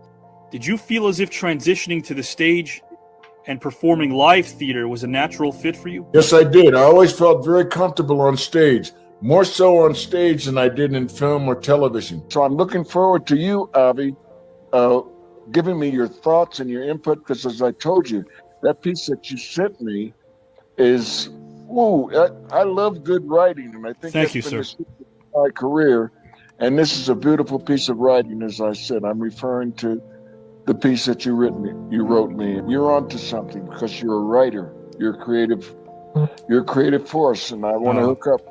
Did you feel as if transitioning to the stage and performing live theater was a natural fit for you? Yes, I did. I always felt very comfortable on stage. More so on stage than I did in film or television. So I'm looking forward to you, Avi, giving me your thoughts and your input, because as I told you, that piece that you sent me is, I love good writing, and I think Thank you, that's been sir. the secret of my career. And this is a beautiful piece of writing, as I said. I'm referring to the piece that you wrote me. You're onto something because you're a writer. You're a creative force, and I want to hook up.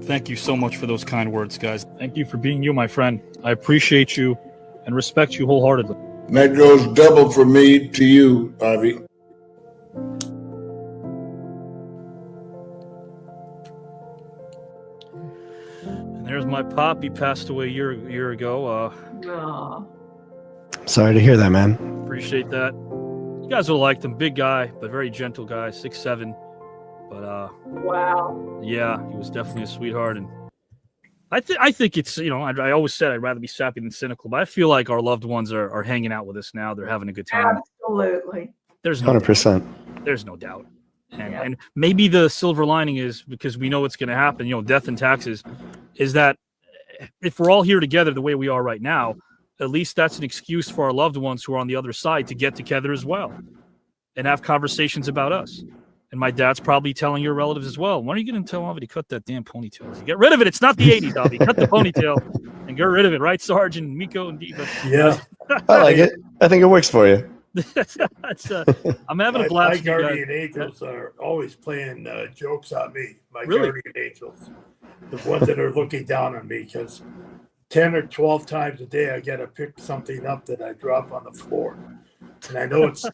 Thank you so much for those kind words, guys. Thank you for being you, my friend. I appreciate you and respect you wholeheartedly. And that goes double for me to you, Avi. And there's my pop. He passed away a year ago. Sorry to hear that, man. Appreciate that. You guys would have liked him. Big guy, but very gentle guy, 6'7". But wow. Yeah, he was definitely a sweetheart, and I think it's I always said I'd rather be sappy than cynical, but I feel like our loved ones are hanging out with us now. They're having a good time. Absolutely. There's no 100%. There's no doubt, and maybe the silver lining is because we know what's going to happen. Death and taxes, is that if we're all here together the way we are right now, at least that's an excuse for our loved ones who are on the other side to get together as well and have conversations about us. And my dad's probably telling your relatives as well. When are you going to tell Avi to cut that damn ponytail? Get rid of it. It's not the 80s, Avi. Cut the ponytail and get rid of it, right, Sarge and Miko and Dee? Yeah. I like it. I think it works for you. I'm having a blast. My guardian angels are always playing jokes on me. My Really? guardian angels, the ones that are looking down on me, because 10 or 12 times a day I got to pick something up that I drop on the floor, and I know it's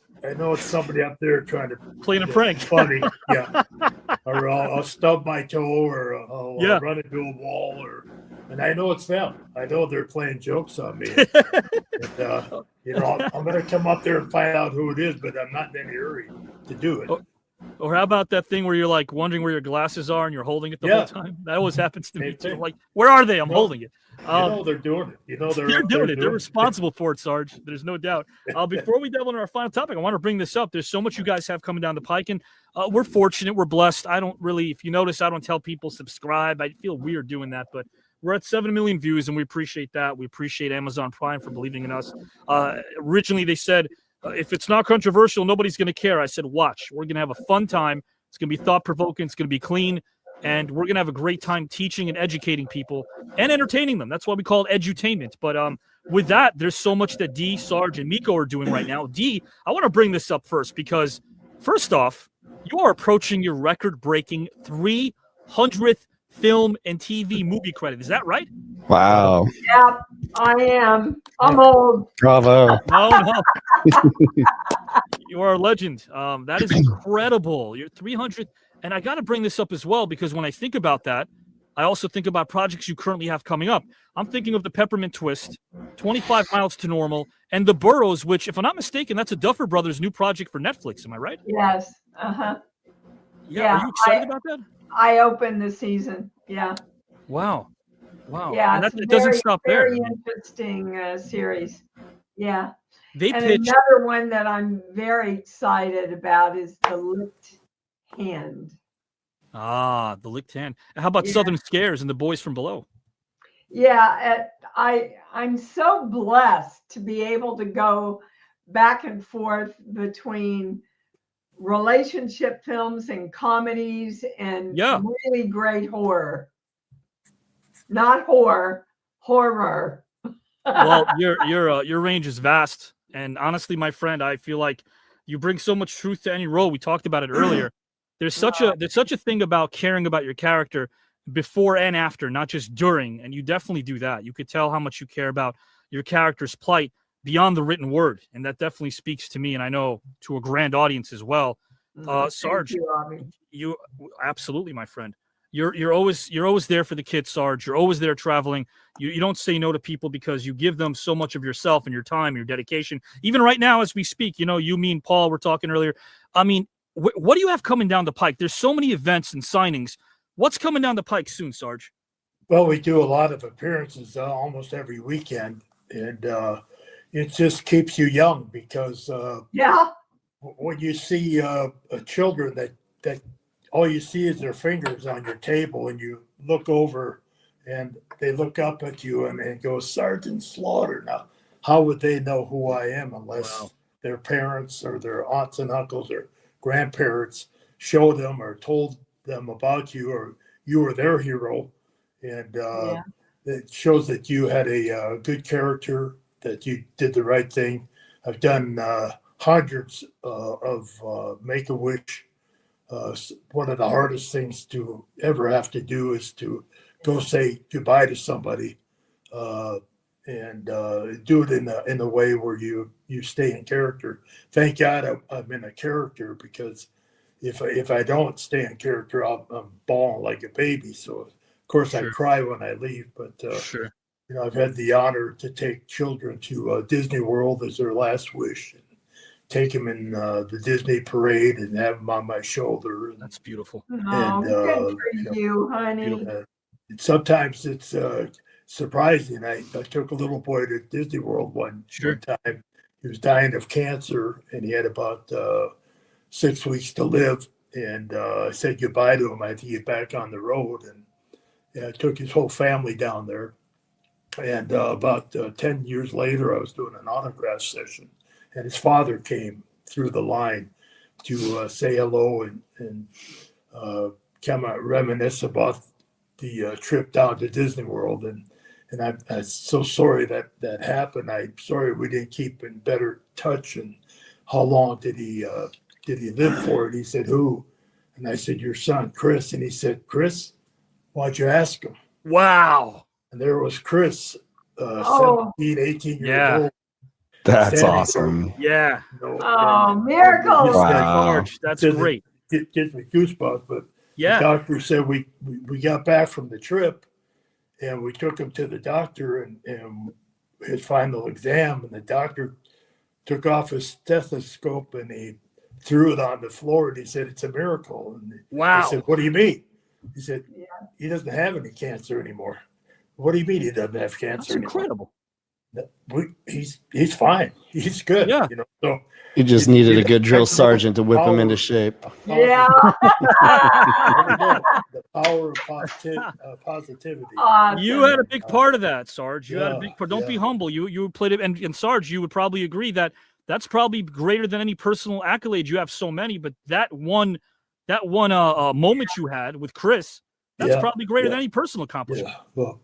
somebody up there trying to playing a prank. Funny, yeah. Or I'll stub my toe, or I'll run into a wall, and I know it's them. I know they're playing jokes on me. And, I'm going to come up there and find out who it is, but I'm not in any hurry to do it. Or how about that thing where you're like wondering where your glasses are and you're holding it the whole time? That always happens to me too. I'm like, where are they? I'm holding it. They're doing it. They're doing it. They're responsible for it, Sarge. There's no doubt. Before we delve into our final topic, I want to bring this up. There's so much you guys have coming down the pike, and we're fortunate. We're blessed. I don't really, if you notice, I don't tell people subscribe. I feel weird doing that, but we're at 7 million views, and we appreciate that. We appreciate Amazon Prime for believing in us. Originally, they said, if it's not controversial, nobody's going to care. I said, watch. We're going to have a fun time. It's going to be thought-provoking. It's going to be clean. And we're going to have a great time teaching and educating people and entertaining them. That's why we call it edutainment. But with that, there's so much that Dee, Sarge, and Miko are doing right now. Dee, I want to bring this up first because, first off, you are approaching your record-breaking 300th film and TV movie credit. Is that right? Wow. Yeah, I am. I'm old. Bravo. No. You are a legend. That is incredible. You're 300. And I got to bring this up as well, because when I think about that, I also think about projects you currently have coming up. I'm thinking of the Peppermint Twist, 25 Miles to Normal, and The Burrows, which, if I'm not mistaken, that's a Duffer Brothers' new project for Netflix. Am I right? Yes. Uh-huh. Yeah. Are you excited about that? I opened the season. Yeah. Wow. Yeah, And it's it doesn't stop there. Very interesting series. Yeah. They and pitched another one that I'm very excited about is The Licked Hand. The Licked Hand. And how about Southern Scares and The Boys from Below? Yeah, I'm so blessed to be able to go back and forth between relationship films and comedies and really great horror. Not horror. Well, your range is vast, and honestly, my friend, I feel like you bring so much truth to any role. We talked about it earlier. There's such a thing about caring about your character before and after, not just during, and you definitely do that. You could tell how much you care about your character's plight beyond the written word, and that definitely speaks to me, and I know to a grand audience as well. Sarge, you absolutely, my friend. You're always there for the kids, Sarge. You're always there traveling. You don't say no to people because you give them so much of yourself and your time, and your dedication. Even right now, as we speak, you, me, and Paul were talking earlier. I mean, what do you have coming down the pike? There's so many events and signings. What's coming down the pike soon, Sarge? Well, we do a lot of appearances almost every weekend, and it just keeps you young because when you see children that all you see is their fingers on your table, and you look over and they look up at you and go, Sergeant Slaughter. Now, how would they know who I am unless their parents or their aunts and uncles or grandparents show them or told them about you, or you were their hero? And it shows that you had a good character, that you did the right thing. I've done hundreds of Make-A-Wish. One of the hardest things to ever have to do is to go say goodbye to somebody, and do it in a way where you stay in character. Thank God I'm in a character, because if I don't stay in character, I'm bawling like a baby. So of course I cry when I leave, but I've had the honor to take children to Disney World as their last wish. Take them in the Disney parade and have them on my shoulder. That's beautiful. Oh, good for you, honey. Sometimes it's surprising. I took a little boy to Disney World one time. He was dying of cancer, and he had about 6 weeks to live. And I said goodbye to him. I had to get back on the road, and I took his whole family down there. And about 10 years later, I was doing an autograph session, and his father came through the line to say hello and kind of reminisce about the trip down to Disney World. And I'm so sorry that happened. I'm sorry we didn't keep in better touch. And how long did he live for? And he said, who? And I said, your son, Chris. And he said, Chris, why'd you ask him? Wow. And there was Chris, 17, 18 years old. That's standing awesome. Yeah. Miracles. Wow. That's great. It gives me goosebumps. But Yeah. the doctor said we got back from the trip, and we took him to the doctor and his final exam, and the doctor took off his stethoscope and he threw it on the floor, and he said, it's a miracle. And Wow. I said, what do you mean? He said, he doesn't have any cancer anymore. What do you mean he doesn't have cancer That's incredible. anymore? He's fine. He's good. Yeah. You know, so You just needed a good drill sergeant to whip him into shape. Yeah. The power of positivity. Awesome. You had a big part of that, Sarge. You had a Yeah, big part. Don't be yeah. humble. You played it, and Sarge, you would probably agree that that's probably greater than any personal accolade. You have so many, but that one moment you had with Chris, that's Yeah, probably greater yeah. than any personal accomplishment. Yeah. Well,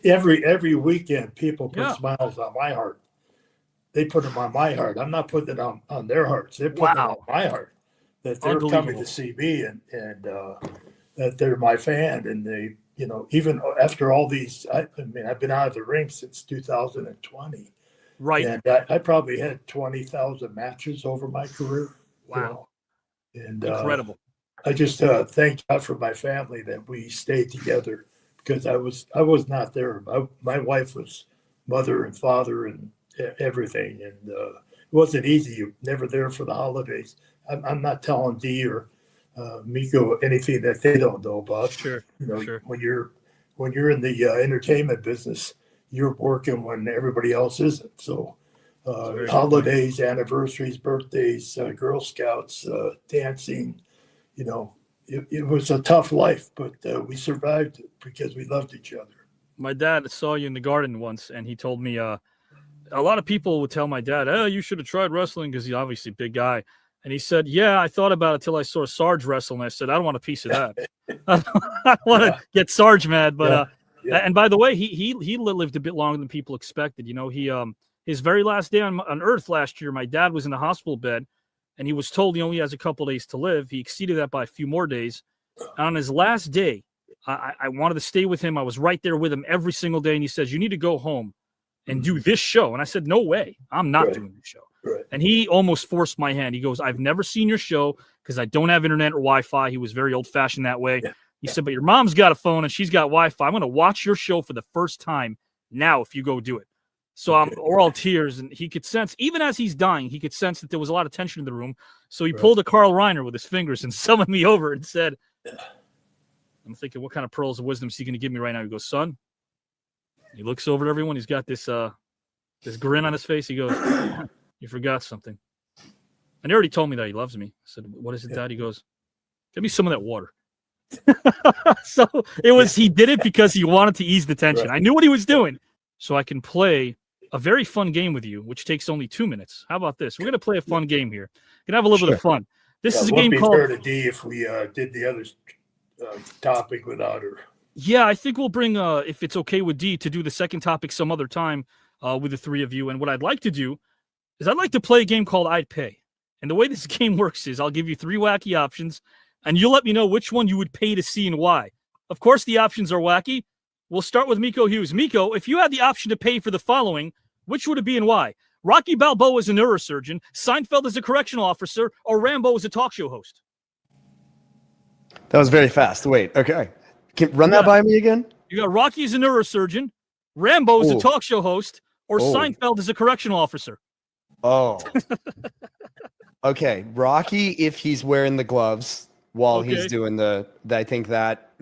every weekend, people put Yeah. smiles on my heart. They put them on my heart. I'm not putting it on their hearts. They're putting it on my heart. That they're coming Unbelievable. to see me and that they're my fan. And they, you know, even after all these, I mean, I've been out of the ring since 2020. Right. And I probably had 20,000 matches over my career. you know. And Incredible. I just thank God for my family that we stayed together, because I was not there. My wife was mother and father and everything, and it wasn't easy. You're never there for the holidays. I'm not telling Dee or Miko anything that they don't know about. Sure. You know, Sure. when you're in the entertainment business, you're working when everybody else isn't. So holidays, anniversaries, birthdays, Girl Scouts, dancing, you know, it was a tough life, but we survived it because we loved each other. My dad saw you in the garden once, and he told me a lot of people would tell my dad, "Oh, you should have tried wrestling," because he's obviously a big guy. And he said, "Yeah, I thought about it till I saw Sarge wrestle, and I said, I don't want a piece of that. I don't want to get Sarge mad." But and by the way, he lived a bit longer than people expected. You know, his very last day on Earth last year, my dad was in the hospital bed, and he was told he only has a couple days to live. He exceeded that by a few more days. And on his last day, I wanted to stay with him. I was right there with him every single day, and he says, "You need to go home and do this show." And I said, "No way, I'm not doing this show." And he almost forced my hand. He goes, "I've never seen your show because I don't have internet or Wi-Fi." He was very old-fashioned that way. He said, "But your mom's got a phone and she's got Wi-Fi. I'm going to watch your show for the first time now if you go do it." So we're all tears, and he could sense, even as he's dying, he could sense that there was a lot of tension in the room. So he pulled a Carl Reiner with his fingers and summoned me over and said, I'm thinking, what kind of pearls of wisdom is he going to give me right now? He goes, "Son," he looks over at everyone. He's got this grin on his face. He goes, "You forgot something." And he already told me that he loves me. I said, "What is it, Dad?" He goes, "Give me some of that water." So it was, he did it because he wanted to ease the tension. I knew what he was doing. So I can play a very fun game with you, which takes only 2 minutes. How about this? We're going to play a fun game here. We're going to have a little bit of fun. This is a game called... Fair to Dee if we did the other topic without her. Yeah, I think we'll bring, if it's okay with Dee, to do the second topic some other time with the three of you. And what I'd like to do is I'd like to play a game called I'd Pay. And the way this game works is I'll give you 3 wacky options, and you'll let me know which one you would pay to see and why. Of course, the options are wacky. We'll start with Miko Hughes. Miko, if you had the option to pay for the following, which would it be and why? Rocky Balboa is a neurosurgeon, Seinfeld is a correctional officer, or Rambo is a talk show host? That was very fast. Wait, okay. Run that by me again? You got Rocky as a neurosurgeon, Rambo is a talk show host, or Oh. Seinfeld is a correctional officer? Oh. Okay, Rocky, if he's wearing the gloves while he's doing I think that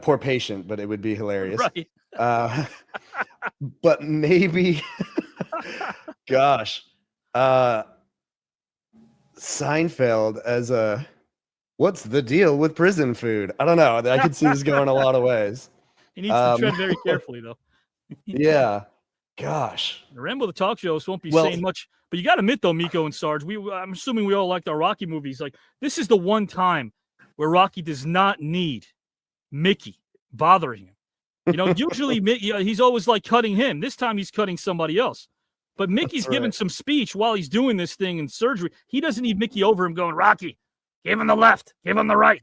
poor patient, but it would be hilarious. Right. But maybe, gosh, Seinfeld as a, what's the deal with prison food? I don't know. I could see this going a lot of ways. He needs to tread very carefully, though. Yeah. Gosh. Rambo the Talk Show won't be saying much, but you got to admit though, Miko and Sarge, I'm assuming we all liked our Rocky movies. Like this is the one time where Rocky does not need Mickey bothering him. You know, usually he's always like cutting him. This time he's cutting somebody else. But Mickey's giving some speech while he's doing this thing in surgery. He doesn't need Mickey over him going, Rocky, give him the left, give him the right.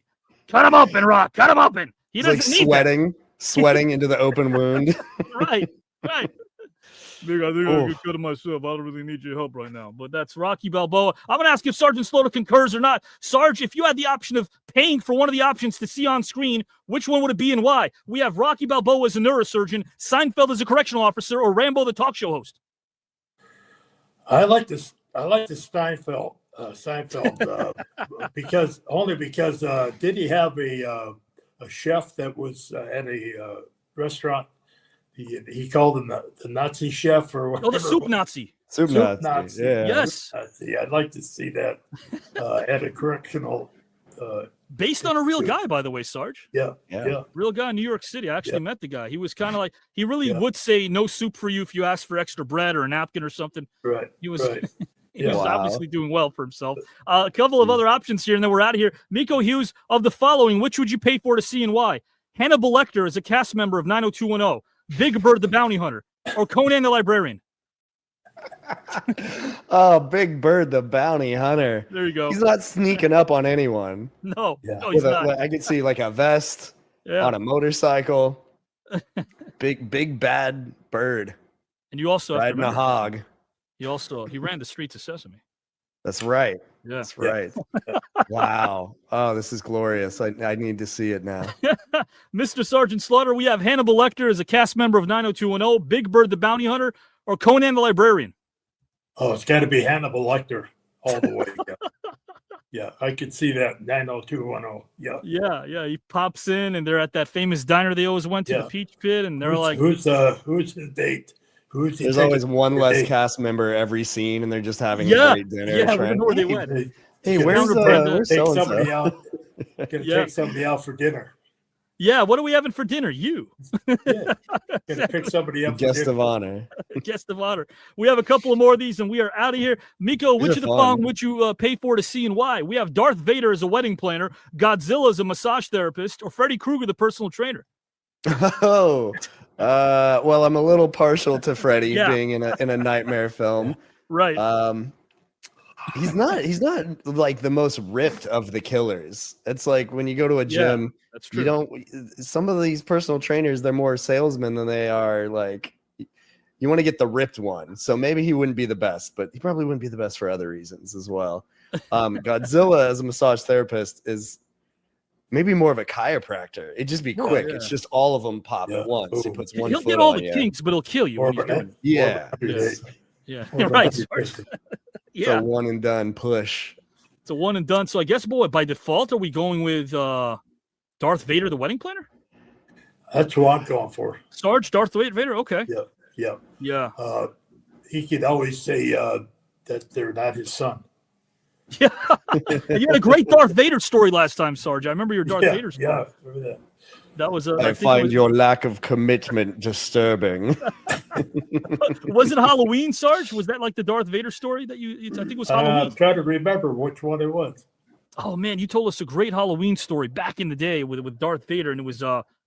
Cut him open, Rock. Cut him open. He doesn't need sweating into the open wound. Right. Big, I think I can cut it myself. I don't really need your help right now. But that's Rocky Balboa. I'm going to ask if Sergeant Slaughter concurs or not. Sarge, if you had the option of paying for one of the options to see on screen, which one would it be and why? We have Rocky Balboa as a neurosurgeon, Seinfeld as a correctional officer, or Rambo the talk show host. I like this Seinfeld because did he have a chef that was at a restaurant? He called him the Nazi chef or whatever. Oh, the soup Nazi. Soup Nazi. Yeah. Yes. I'd like to see that at a correctional. Based on a real guy, by the way, Sarge. Yeah. Real guy in New York City. I actually met the guy. He was kind of like, he really would say no soup for you if you asked for extra bread or a napkin or something. Right. He was, he was obviously doing well for himself. A couple of other options here, and then we're out of here. Miko Hughes, of the following, which would you pay for to see and why? Hannibal Lecter is a cast member of 90210, Big Bird the Bounty Hunter, or Conan the Librarian. Oh, Big Bird the Bounty Hunter. There you go. He's not sneaking up on anyone. No, he's not. I could see like a vest on a motorcycle. Big bad bird. And you also have to riding a hog. He ran the streets of Sesame. That's right. Yeah. That's right. Wow. Oh, this is glorious. I need to see it now. Mr. Sergeant Slaughter, we have Hannibal Lecter as a cast member of 90210, Big Bird the Bounty Hunter, or Conan the Librarian. Oh, it's got to be Hannibal Lecter all the way. Yeah, I could see that 90210. Yeah. He pops in, and they're at that famous diner they always went to, the Peach Pit, and they're who's the date? There's always one less cast member every scene, and they're just having a great dinner. Yeah, we know where they went. Hey, where's somebody out? Gonna take somebody out for dinner. Yeah, what are we having for dinner? You. Gonna pick somebody up. Guest of honor. Guest of honor. We have a couple of more of these, and we are out of here. Miko, which of the following would you pay for to see and why? We have Darth Vader as a wedding planner, Godzilla as a massage therapist, or Freddy Krueger, the personal trainer. Oh, well, I'm a little partial to Freddy being in a nightmare film. Right. He's not like the most ripped of the killers. It's like when you go to a gym, that's true. Some of these personal trainers, they're more salesmen than they are like, you want to get the ripped one. So maybe he wouldn't be the best, but he probably wouldn't be the best for other reasons as well. Godzilla as a massage therapist is maybe more of a chiropractor. It'd just be quick. It's just all of them pop at once. He puts one He'll foot get all on the you. kinks, but he'll kill you. When he's doing it. Yeah. Right. It's a one and done push. It's a one and done. So I guess, boy, by default, are we going with Darth Vader, the wedding planner? That's who I'm going for. Sarge, Darth Vader. Okay. Yeah. He could always say that they're not his son. Yeah. You had a great Darth Vader story last time, Sarge. I remember your Darth Vader story. Yeah, remember that. That was I find your lack of commitment disturbing. Was it Halloween, Sarge? Was that like the Darth Vader story that you I think it was Halloween? I'm trying to remember which one it was. Oh man, you told us a great Halloween story back in the day with Darth Vader, and it was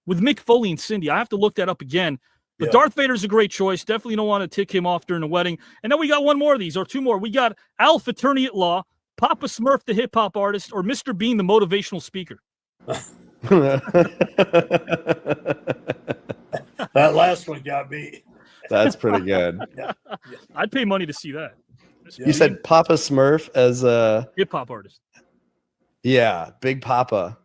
with Mick Foley and Cindy. I have to look that up again. But Darth Vader's a great choice. Definitely don't want to tick him off during the wedding. And then we got one more of these, or two more. We got Alf, attorney at law, Papa Smurf, the hip hop artist, or Mr. Bean, the motivational speaker. That last one got me. That's pretty good. I'd pay money to see that. You said Papa Smurf as a hip hop artist. Yeah, Big Papa.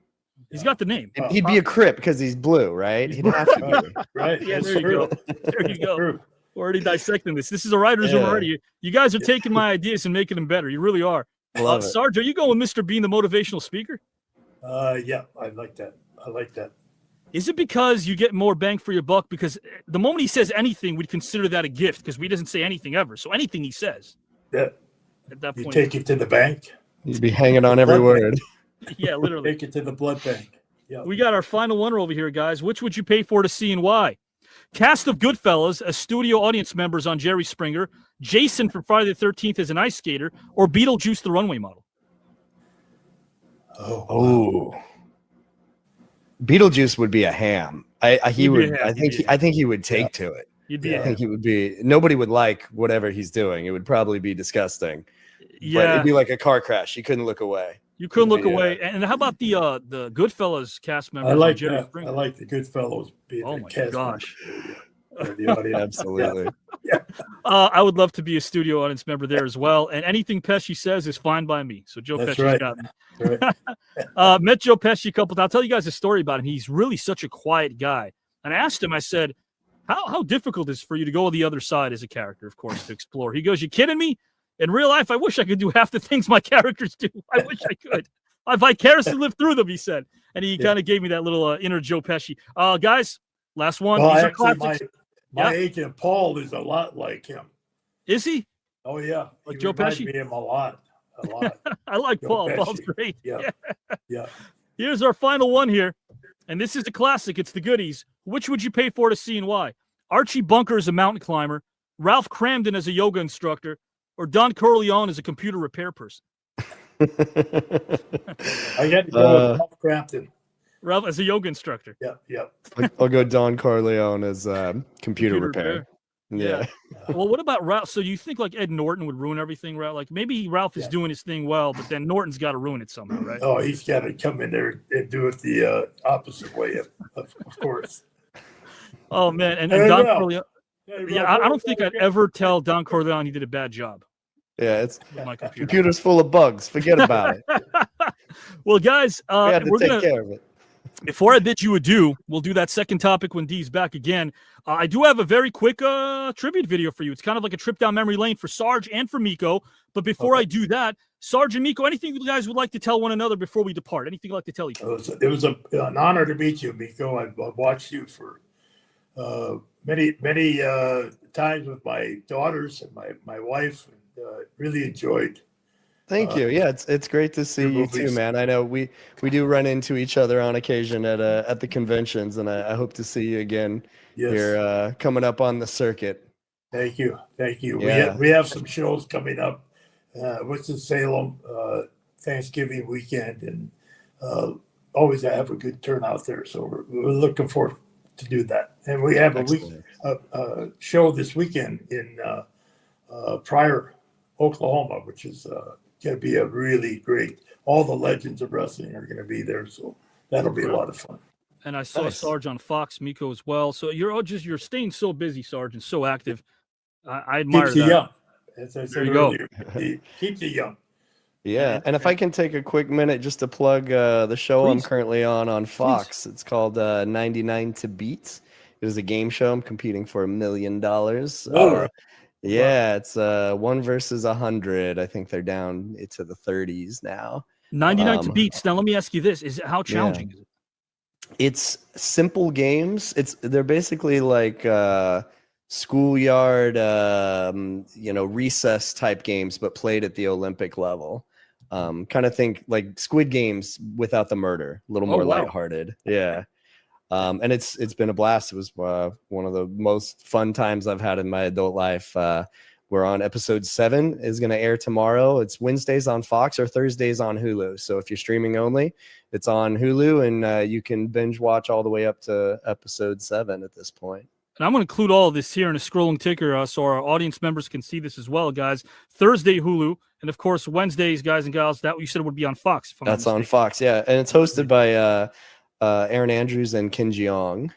He's got the name. And he'd be a Crip because he's blue, right? He'd have to be. Right. Yeah, there you go. There you go. We're already dissecting this. This is a writer's room already. You guys are taking my ideas and making them better. You really are. Love it. Sarge, are you going with Mr. Bean, the motivational speaker? Yeah, I like that. Is it because you get more bang for your buck? Because the moment he says anything, we'd consider that a gift because he doesn't say anything ever. So anything he says. Yeah. At that point, you take it to the bank. You'd be hanging on every word. Yeah, literally. Take it to the blood bank. Yeah. We got our final one over here, guys. Which would you pay for to see and why? Cast of Goodfellas as studio audience members on Jerry Springer, Jason from Friday the 13th as an ice skater, or Beetlejuice the runway model? Oh, Beetlejuice would be a ham. I think he would take to it. You'd be I think he would be. Nobody would like whatever he's doing. It would probably be disgusting. But Yeah. it'd be like a car crash. You couldn't look away. You couldn't look Yeah. away. And how about the Goodfellas cast members? I like on Jerry that. Springer? I like the Goodfellas being Oh the my cast gosh. member, the audience. Absolutely. I would love to be a studio audience member there as well. And anything Pesci says is fine by me. So Joe That's Pesci's right. got me. Right. Met Joe Pesci a couple times. I'll tell you guys a story about him. He's really such a quiet guy. And I asked him, I said, how difficult is it for you to go on the other side as a character, of course, to explore? He goes, you kidding me? In real life, I wish I could do half the things my characters do. I wish I could. I vicariously live through them, he said. And he kind of gave me that little inner Joe Pesci. Guys, last one. Well, These are actually, classics. my agent Paul is a lot like him. Is he? Oh yeah, Like he Joe reminds Pesci? me of him a lot. I like Joe Paul. Pesci. Paul's great. Yeah. Yeah. Here's our final one here. And this is a classic. It's the goodies. Which would you pay for to see and why? Archie Bunker as a mountain climber, Ralph Cramden as a yoga instructor, or Don Corleone as a computer repair person? I got to go with Ralph Crampton. Ralph as a yoga instructor. Yeah. I'll go Don Corleone as computer repair. Yeah. Well, what about Ralph? So you think like Ed Norton would ruin everything, Ralph? Like maybe Ralph is doing his thing well, but then Norton's got to ruin it somehow, right? Oh, he's got to come in there and do it the opposite way, of course. Oh man, and Hey, Don Ralph. Corleone. Hey, Yeah, Ralph, I don't think I'd ever tell Don Corleone he did a bad job Yeah, it's with my computer. computer's full of bugs. Forget about it. Well, guys, We had to we're take gonna. care of it. Before I bid you adieu, we'll do that second topic when Dee's back again. I do have a very quick tribute video for you. It's kind of like a trip down memory lane for Sarge and for Miko. But before I do that, Sarge and Miko, anything you guys would like to tell one another before we depart? Anything you'd like to tell each other? It was an honor to meet you, Miko. I've watched you for many times with my daughters and my wife, and really enjoyed. Thank you. Yeah, it's great to see you too, man. I know we do run into each other on occasion at the conventions, and I hope to see you again here coming up on the circuit. Thank you. Yeah. We have some shows coming up. Winston-Salem, Thanksgiving weekend, and always have a good turnout there. So we're looking forward to do that. And we have a show this weekend in Pryor, Oklahoma, which is going to be a really great. All the legends of wrestling are going to be there, so that'll be a lot of fun. And I saw Sarge on Fox, Miko as well. So you're staying so busy, Sarge, and so active. I admire Keeps you that. young. As I There said you go. earlier, keeps you young. Yeah, and if I can take a quick minute just to plug the show I'm currently on Fox. It's called 99 to Beat. It is a game show. I'm competing for $1 million. Yeah, it's 1 versus 100. I think they're down to the 30s now. 99 to beats. Now let me ask you this: how challenging is it? It's simple games. They're basically like schoolyard, recess type games, but played at the Olympic level. Kind of think like Squid Games without the murder, a little more lighthearted. Yeah. And it's been a blast. It was one of the most fun times I've had in my adult life. We're on episode 7 is going to air tomorrow. It's Wednesdays on Fox or Thursdays on Hulu. So if you're streaming only, it's on Hulu, and you can binge watch all the way up to episode 7 at this point. And I'm going to include all of this here in a scrolling ticker so our audience members can see this as well, guys. Thursday, Hulu. And, of course, Wednesdays, guys and gals, that you said would be on Fox. That's on Fox, yeah. And it's hosted by Aaron Andrews and Kim Jeong.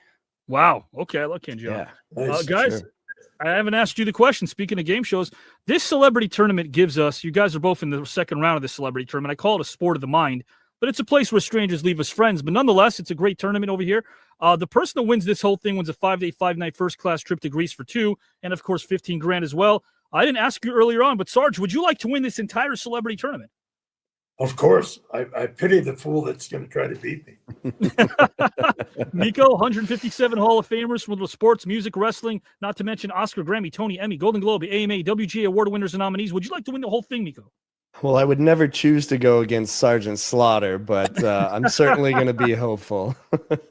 Wow. Okay, I love Kim Jeong. Yeah. Guys, sure. I haven't asked you the question. Speaking of game shows, this celebrity tournament gives us, you guys are both in the second round of this celebrity tournament. I call it a sport of the mind, but it's a place where strangers leave us friends. But nonetheless, it's a great tournament over here. The person that wins this whole thing wins a 5-day, 5-night first-class trip to Greece for 2, and of course, $15,000 as well. I didn't ask you earlier on, but Sarge, would you like to win this entire celebrity tournament? Of course. I pity the fool that's going to try to beat me. Miko, 157 Hall of Famers from the sports, music, wrestling, not to mention Oscar, Grammy, Tony, Emmy, Golden Globe, AMA, WGA award winners and nominees. Would you like to win the whole thing, Miko? Well, I would never choose to go against Sergeant Slaughter, but I'm certainly going to be hopeful.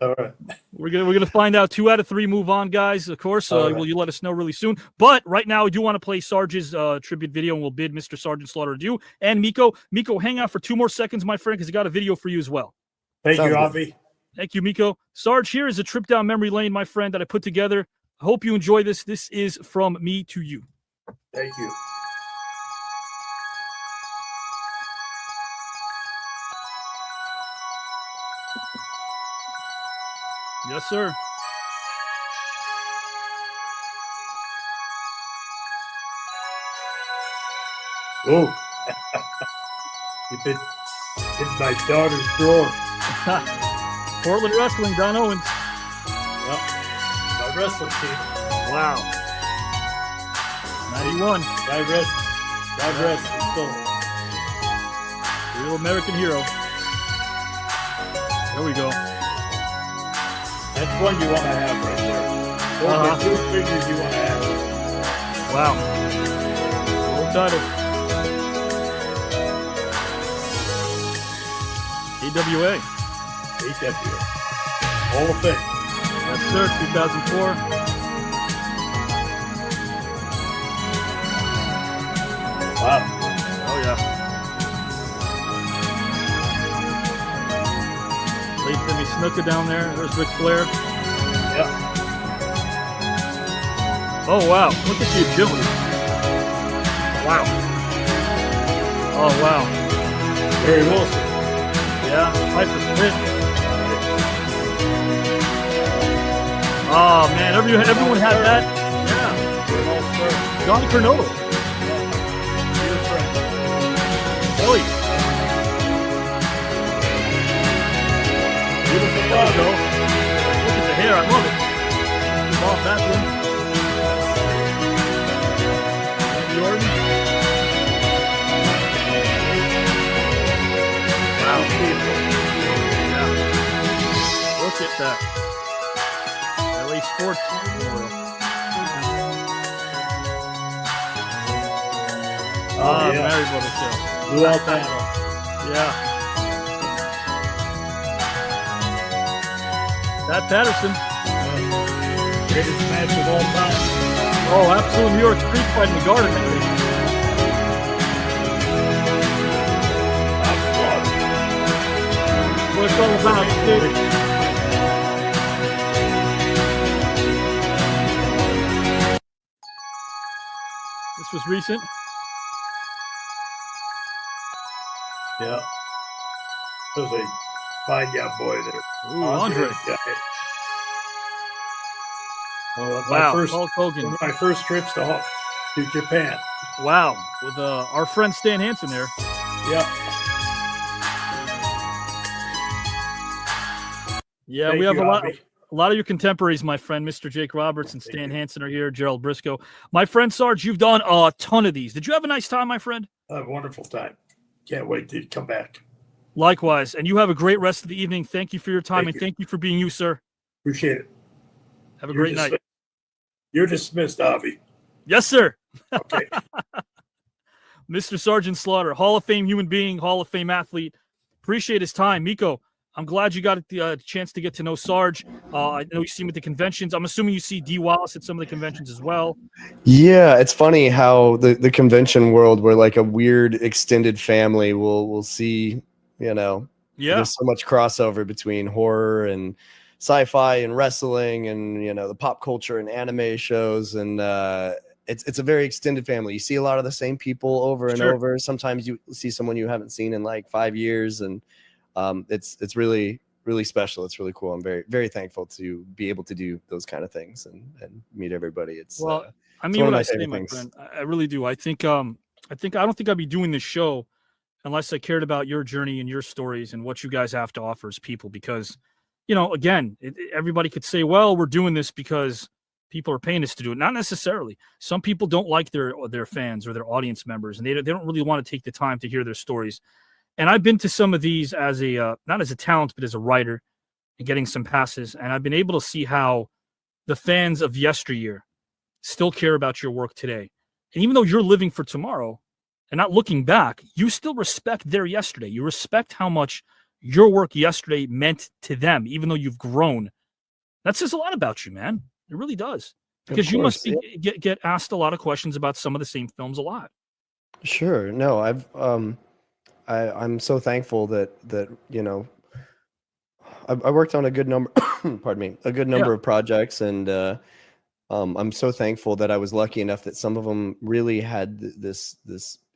All right. We're gonna find out. 2 out of 3 move on, guys. Of course, All right. will you let us know really soon? But right now, I do want to play Sarge's tribute video, and we'll bid Mr. Sergeant Slaughter adieu. And Miko, hang out for 2 more seconds, my friend, because I got a video for you as well. Thank you, Avi. Thank you, Miko. Sarge, here is a trip down memory lane, my friend, that I put together. I hope you enjoy this. This is from me to you. Thank you. Yes, sir. Oh, you've been in my daughter's drawer. Portland Wrestling, Don Owens. Yep. My wrestling team. Wow. 91. God rest his soul. Real American hero. There we go. That's one you want to have right there. Those are 2 figures you want to have. Wow. World title. AWA. Hall of Fame. Yes, sir. 2004. Wow. Oh, yeah. Late Jimmy Snuka down there. There's Ric Flair. Yep. Oh, wow. Look at the agility. Wow. Oh, wow. Barry Wilson. Yeah. Piper Smith. Oh, man. Everyone had that. Yeah. John Cornotto. Oh, yeah. Beautiful logo. Look at the hair. I love it. Bob Backlund. Randy Orton. Wow. Yeah. Look at that. LA Sports Memorial. Oh, yeah. Mary Brothers Show. Blue Albano. Yeah. Pat Patterson. Greatest match of all time. Oh, absolute New York street fight in the Garden. What it's all about, dude. This was recent. Yeah. There's a fine young boy there. Ooh, Andre. Well, Wow, one Hulk Hogan. of my first trips to Japan. Wow, with our friend Stan Hansen there. Yep. Yeah, Thank we have you, a Avi. lot of your contemporaries, my friend. Mr. Jake Roberts and Stan Hansen are here. Gerald Briscoe. My friend Sarge, you've done a ton of these. Did you have a nice time, my friend? A wonderful time. Can't wait to come back. Likewise. And you have a great rest of the evening. Thank you for your time, Thank you. thank you for being you, sir. Appreciate it. Have a great night. You're dismissed, Avi. Yes, sir. Okay. Mr. Sergeant Slaughter, Hall of Fame human being, Hall of Fame athlete. Appreciate his time. Miko, I'm glad you got the chance to get to know Sarge. I know you see him at the conventions. I'm assuming you see Dee Wallace at some of the conventions as well. Yeah, it's funny how the convention world, we're like a weird extended family. We'll see, there's so much crossover between horror and sci-fi and wrestling and the pop culture and anime shows, and it's a very extended family. You see a lot of the same people over and over. Sometimes you see someone you haven't seen in like 5 years, and it's really, really special. It's really cool. I'm very, very thankful to be able to do those kind of things and meet everybody. It's I mean what I say, my friend. I really do. I don't think I'd be doing this show unless I cared about your journey and your stories and what you guys have to offer as people, because again, everybody could say, well, we're doing this because people are paying us to do it. Not necessarily. Some people don't like their fans or their audience members, and they don't really want to take the time to hear their stories. And I've been to some of these as not as a talent, but as a writer, and getting some passes. And I've been able to see how the fans of yesteryear still care about your work today. And even though you're living for tomorrow and not looking back, you still respect their yesterday. You respect how much your work yesterday meant to them, even though you've grown. That says a lot about you, man. It really does. Because you must be, get asked a lot of questions about some of the same films a lot. Sure. No, I'm so thankful that you know, I worked on a good number, pardon me, a good number of projects, and I'm so thankful that I was lucky enough that some of them really had this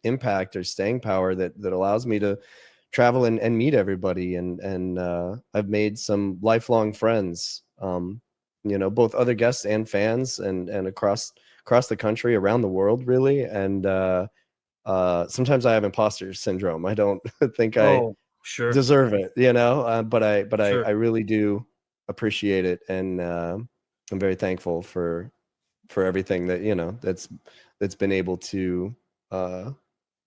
impact or staying power that allows me to travel and meet everybody, and I've made some lifelong friends, you know, both other guests and fans, and across the country, around the world, really. And sometimes I have imposter syndrome. I don't think I deserve it, you know, but I really do appreciate it, and I'm very thankful for everything that, you know, that's been able to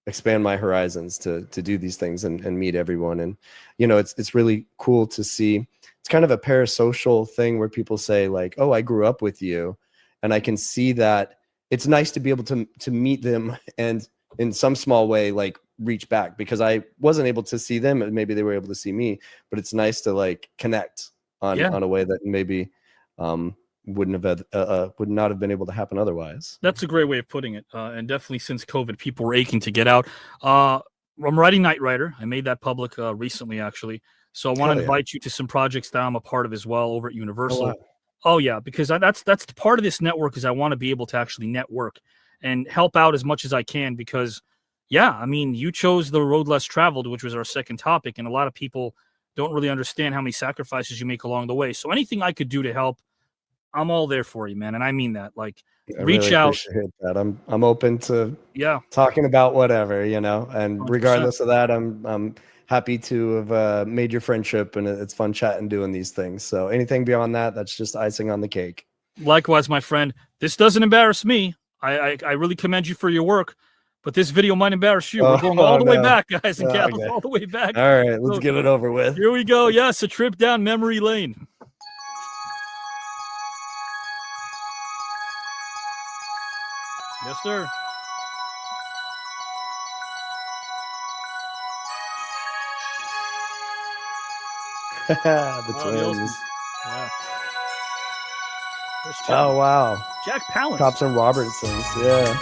expand my horizons to do these things and meet everyone. And, you know, it's really cool to see. It's kind of a parasocial thing where people say like, oh, I grew up with you. And I can see that it's nice to be able to meet them and in some small way, like reach back, because I wasn't able to see them and maybe they were able to see me, but it's nice to like connect on a way that maybe would not have been able to happen otherwise. That's a great way of putting it. And definitely since COVID, people were aching to get out. I'm writing Knight Rider. I made that public recently, actually. So I want to invite you to some projects that I'm a part of as well over at Universal. Oh, wow. Oh yeah, because that's part of this network is I want to be able to actually network and help out as much as I can, because yeah, I mean, you chose the road less traveled, which was our second topic, and a lot of people don't really understand how many sacrifices you make along the way. So anything I could do to help, I'm all there for you, man. And I mean that. Like, reach out. Appreciate that. I'm open to talking about whatever, you know, and 100%. regardless of that, I'm happy to have made your friendship, and it's fun chatting, doing these things. So anything beyond that, that's just icing on the cake. Likewise, my friend. This doesn't embarrass me. I really commend you for your work, but this video might embarrass you. We're going all the way back, guys and gals, all the way back. All right, let's get it over with. Here we go. Yes, a trip down memory lane. Yes, sir. The twins. Yeah. Oh, wow. Jack Palance. Cops and Robertsons, yeah.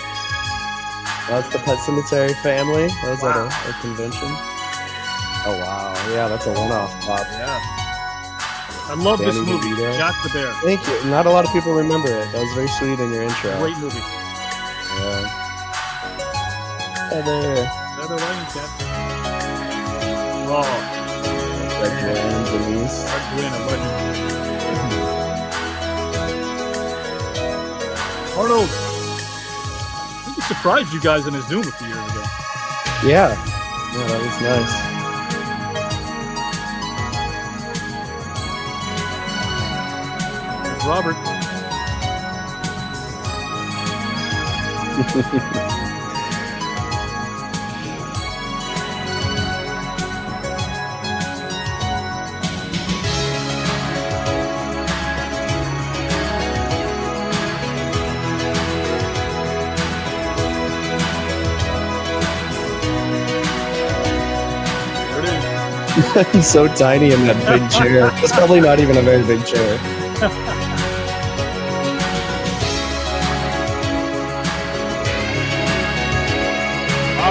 That's the Pet Sematary family. That was at a convention. Oh, wow. Yeah, that's a one-off pop. Yeah. I love this movie, DeVito. Jack the Bear. Thank you. Not a lot of people remember it. That was very sweet in your intro. Great movie. Yeah. Heather. Another Lion Cat. Raw. Red Gwen, Denise. Red Gwen, a legend. Arnold. I think he surprised you guys in his Zoom a few years ago. Yeah. Yeah, that was nice. Robert. He's so tiny in that big chair. It's probably not even a very big chair.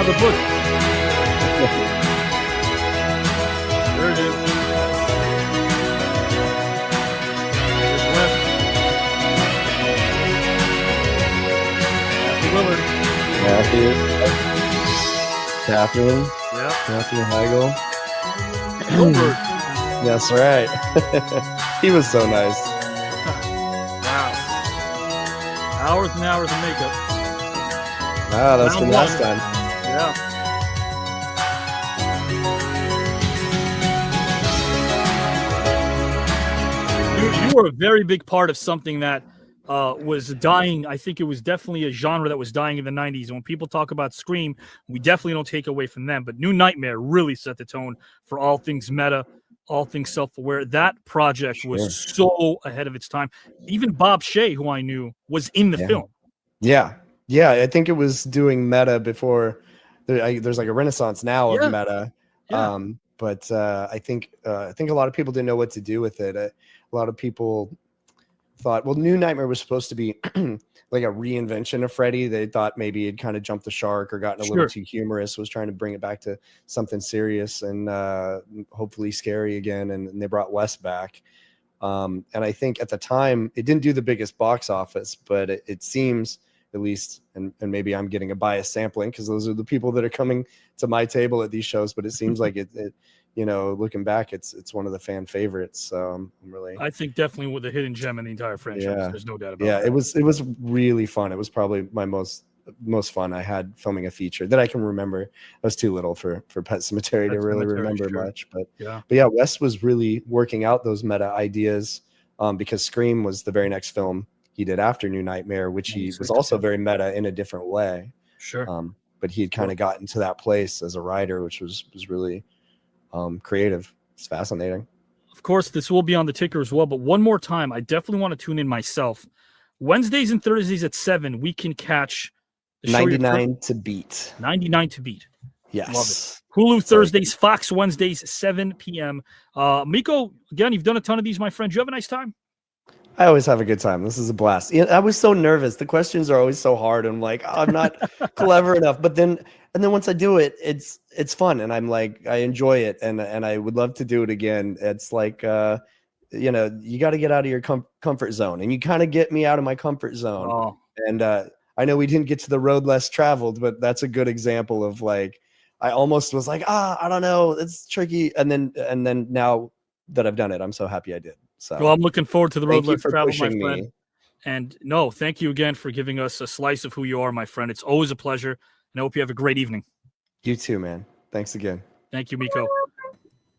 The book. There it is. There's Webb. Matthew Willard. Catherine. Yeah. Matthew Heigl. Gilbert. That's right. He was so nice. Wow. Hours and hours of makeup. Wow, that's from last time. Yeah. You were a very big part of something that was dying. I think it was definitely a genre that was dying in the 90s. And when people talk about Scream, we definitely don't take away from them. But New Nightmare really set the tone for all things meta, all things self-aware. That project was so ahead of its time. Even Bob Shea, who I knew, was in the film. Yeah. Yeah, I think it was doing meta before there's like a renaissance now of Yeah. meta. Yeah. But I think a lot of people didn't know what to do with it. A lot of people thought, well, New Nightmare was supposed to be like a reinvention of Freddy. They thought maybe it kind of jumped the shark or gotten a little too humorous, was trying to bring it back to something serious and hopefully scary again. And they brought Wes back. And I think at the time it didn't do the biggest box office, but it seems, at least, and maybe I'm getting a biased sampling because those are the people that are coming to my table at these shows, but it seems like it looking back, it's one of the fan favorites. So I'm really, I think definitely with the hidden gem in the entire franchise. yeah, There's no doubt about yeah, that. it was really fun. It was probably my most fun I had filming a feature that I can remember. I was too little for Pet Sematary to really remember much, but yeah, Wes was really working out those meta ideas because Scream was the very next film he did after New Nightmare, which he was also very meta in a different way. Sure. But he had kind of gotten to that place as a writer, which was really creative. It's fascinating. Of course, this will be on the ticker as well, but one more time, I definitely want to tune in myself. Wednesdays and Thursdays at 7, we can catch the show 99 to beat. 99 to beat. Yes. Love it. Hulu Thursdays, Fox Wednesdays, 7 p.m. Miko, again, you've done a ton of these, my friend. You have a nice time? I always have a good time. This is a blast. I was so nervous. The questions are always so hard. I'm like, I'm not clever enough. But then once I do it, it's fun, and I'm like, I enjoy it, and I would love to do it again. It's like, you got to get out of your comfort zone, and you kind of get me out of my comfort zone. Oh. And I know we didn't get to the road less traveled, but that's a good example of like, I almost was like, I don't know, it's tricky, and then now that I've done it, I'm so happy I did. So well, I'm looking forward to the road less traveled, my pushing friend. me. And no, thank you again for giving us a slice of who you are, my friend. It's always a pleasure, and I hope you have a great evening. You too, man. Thanks again. Thank you, Miko.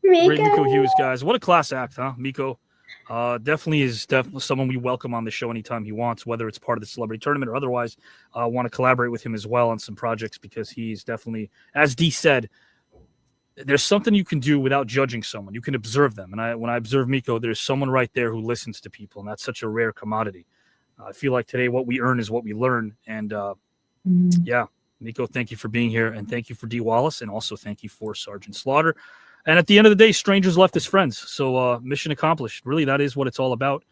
Miko. Great Miko Hughes, guys. What a class act, huh? Miko definitely is someone we welcome on the show anytime he wants, whether it's part of the celebrity tournament or otherwise. Want to collaborate with him as well on some projects because he's definitely, as Dee said, there's something you can do without judging someone. You can observe them. And when I observe Miko, there's someone right there who listens to people, and that's such a rare commodity. I feel like today what we earn is what we learn. And yeah, Miko, thank you for being here, and thank you for Dee Wallace, and also thank you for Sergeant Slaughter. And at the end of the day, strangers left as friends. So mission accomplished. Really, that is what it's all about.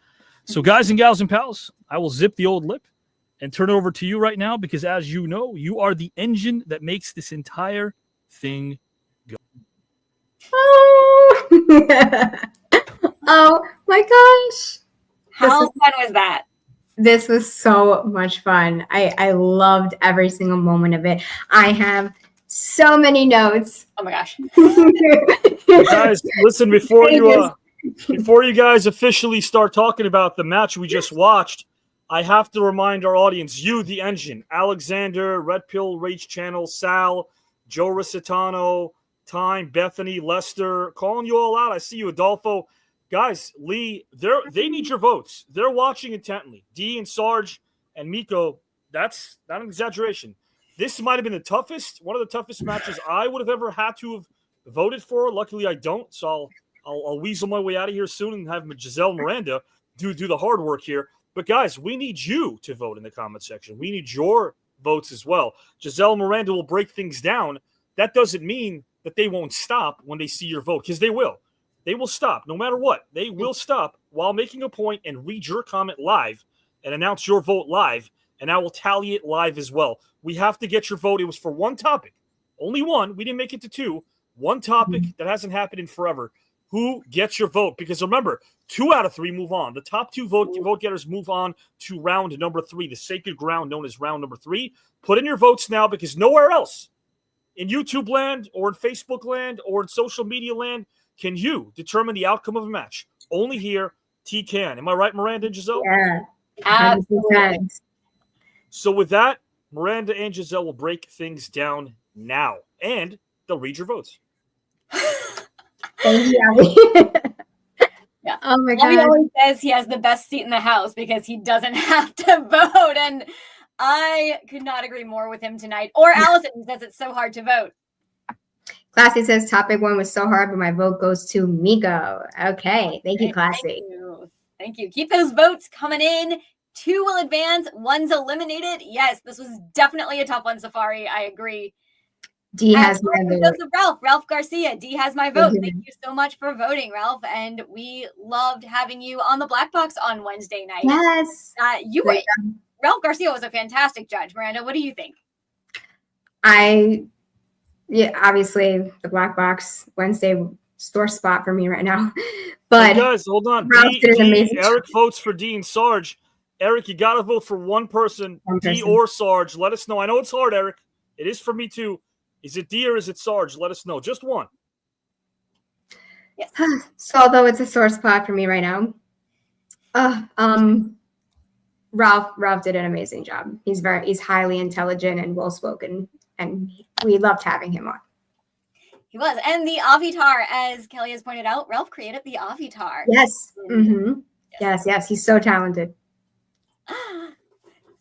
So guys and gals and pals, I will zip the old lip and turn it over to you right now because, as you know, you are the engine that makes this entire thing go. Oh, oh my gosh. How fun was that? This was so much fun. I loved every single moment of it. I have so many notes. Oh my gosh. Guys, listen, before you guys officially start talking about the match we just watched, I have to remind our audience, you, the engine, Alexander, Red Pill, Rage Channel, Sal, Joe Rositano, Time, Bethany, Lester, calling you all out. I see you, Adolfo. Guys, Lee, they need your votes. They're watching intently. Dee and Sarge and Miko, that's not an exaggeration. This might have been one of the toughest matches I would have ever had to have voted for. Luckily, I don't, so I'll weasel my way out of here soon and have Giselle Miranda do the hard work here. But guys, we need you to vote in the comment section. We need your votes as well. Giselle Miranda will break things down. That doesn't mean that they won't stop when they see your vote, because they will. They will stop no matter what. They will stop while making a point and read your comment live and announce your vote live, and I will tally it live as well. We have to get your vote. It was for one topic. Only one. We didn't make it to two. One topic that hasn't happened in forever. Who gets your vote? Because remember, 2 out of 3 move on. The top 2 vote getters move on to round number 3, the sacred ground known as round number 3. Put in your votes now, because nowhere else in YouTube land or in Facebook land or in social media land can you determine the outcome of a match. Only here, TKN. Am I right, Miranda and Giselle? Yeah, absolutely. So with that, Miranda and Giselle will break things down now, and they'll read your votes. Thank you, Yeah. Oh my Abby God. always says he has the best seat in the house because he doesn't have to vote, and I could not agree more with him tonight. Or Allison, who says it's so hard to vote. Classy says topic 1 was so hard, but my vote goes to Miko. Okay. Thank you, Classy. Thank you. Keep those votes coming in. 2 will advance. 1's eliminated. Yes, this was definitely a tough one, Safari. I agree. Dee has my vote. Ralph Garcia. Dee has my vote. Thank you so much for voting, Ralph. And we loved having you on the Black Box on Wednesday night. Yes. Ralph Garcia was a fantastic judge. Miranda, what do you think? Obviously the Black Box Wednesday sore spot for me right now. But hey guys, hold on. Eric votes for Dee and Sarge. Eric, you got to vote for one person, Dee or Sarge. Let us know. I know it's hard, Eric. It is for me too. Is it Dee or is it Sarge? Let us know. Just one. Yes. So although it's a sore spot for me right now, Ralph did an amazing job. He's highly intelligent and well spoken, and we loved having him on. He was. And the Avatar, as Kelly has pointed out, Ralph created the Avatar. Yes. Mm-hmm. Yes. He's so talented.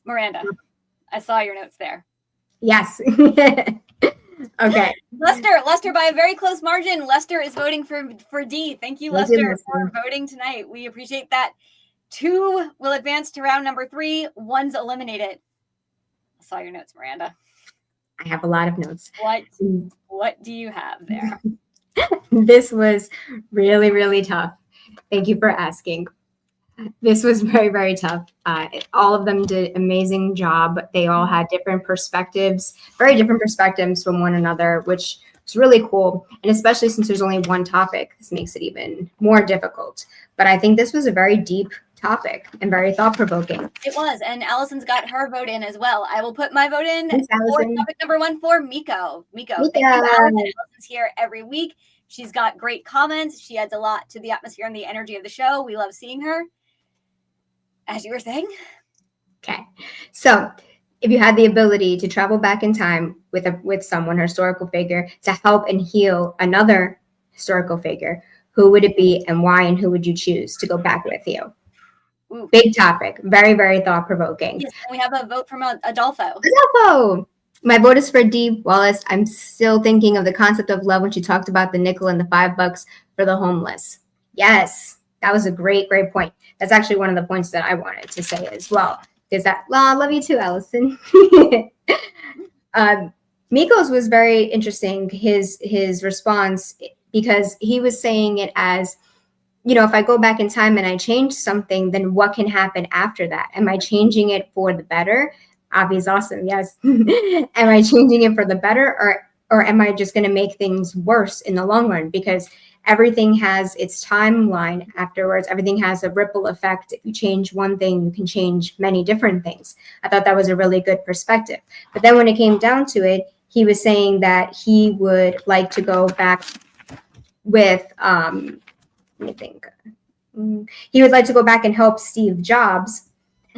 Miranda, I saw your notes there. Yes. Okay. Lester, by a very close margin, Lester is voting for Dee. Thank you, Lester, for voting tonight. We appreciate that. 2 will advance to round number 3. 1's eliminated. I saw your notes, Miranda. I have a lot of notes. What do you have there? This was really, really tough. Thank you for asking. This was very, very tough. All of them did an amazing job. They all had different perspectives, very different perspectives from one another, which was really cool. And especially since there's only one topic, this makes it even more difficult. But I think this was a very deep topic and very thought-provoking. It was, and Allison's got her vote in as well. I will put my vote in Thanks, for topic number 1 for Miko. Thank you, Allison. Allison's here every week. She's got great comments. She adds a lot to the atmosphere and the energy of the show. We love seeing her. As you were saying. Okay. So if you had the ability to travel back in time with someone, a historical figure, to help and heal another historical figure, who would it be and why, and who would you choose to go back with you? Ooh. Big topic. Very, very thought-provoking. Yes, and we have a vote from Adolfo. My vote is for Dee Wallace. I'm still thinking of the concept of love when she talked about the nickel and the $5 for the homeless. Yes, that was a great, great point. That's actually one of the points that I wanted to say as well. Because I love you too, Allison. Miko's was very interesting, his response, because he was saying it as, if I go back in time and I change something, then what can happen after that? Am I changing it for the better? Abby's awesome, yes. Am I changing it for the better, or am I just going to make things worse in the long run? Because everything has its timeline afterwards. Everything has a ripple effect. If you change one thing, you can change many different things. I thought that was a really good perspective. But then when it came down to it, he was saying that he would like to go back with, let me think. He would like to go back and help Steve Jobs,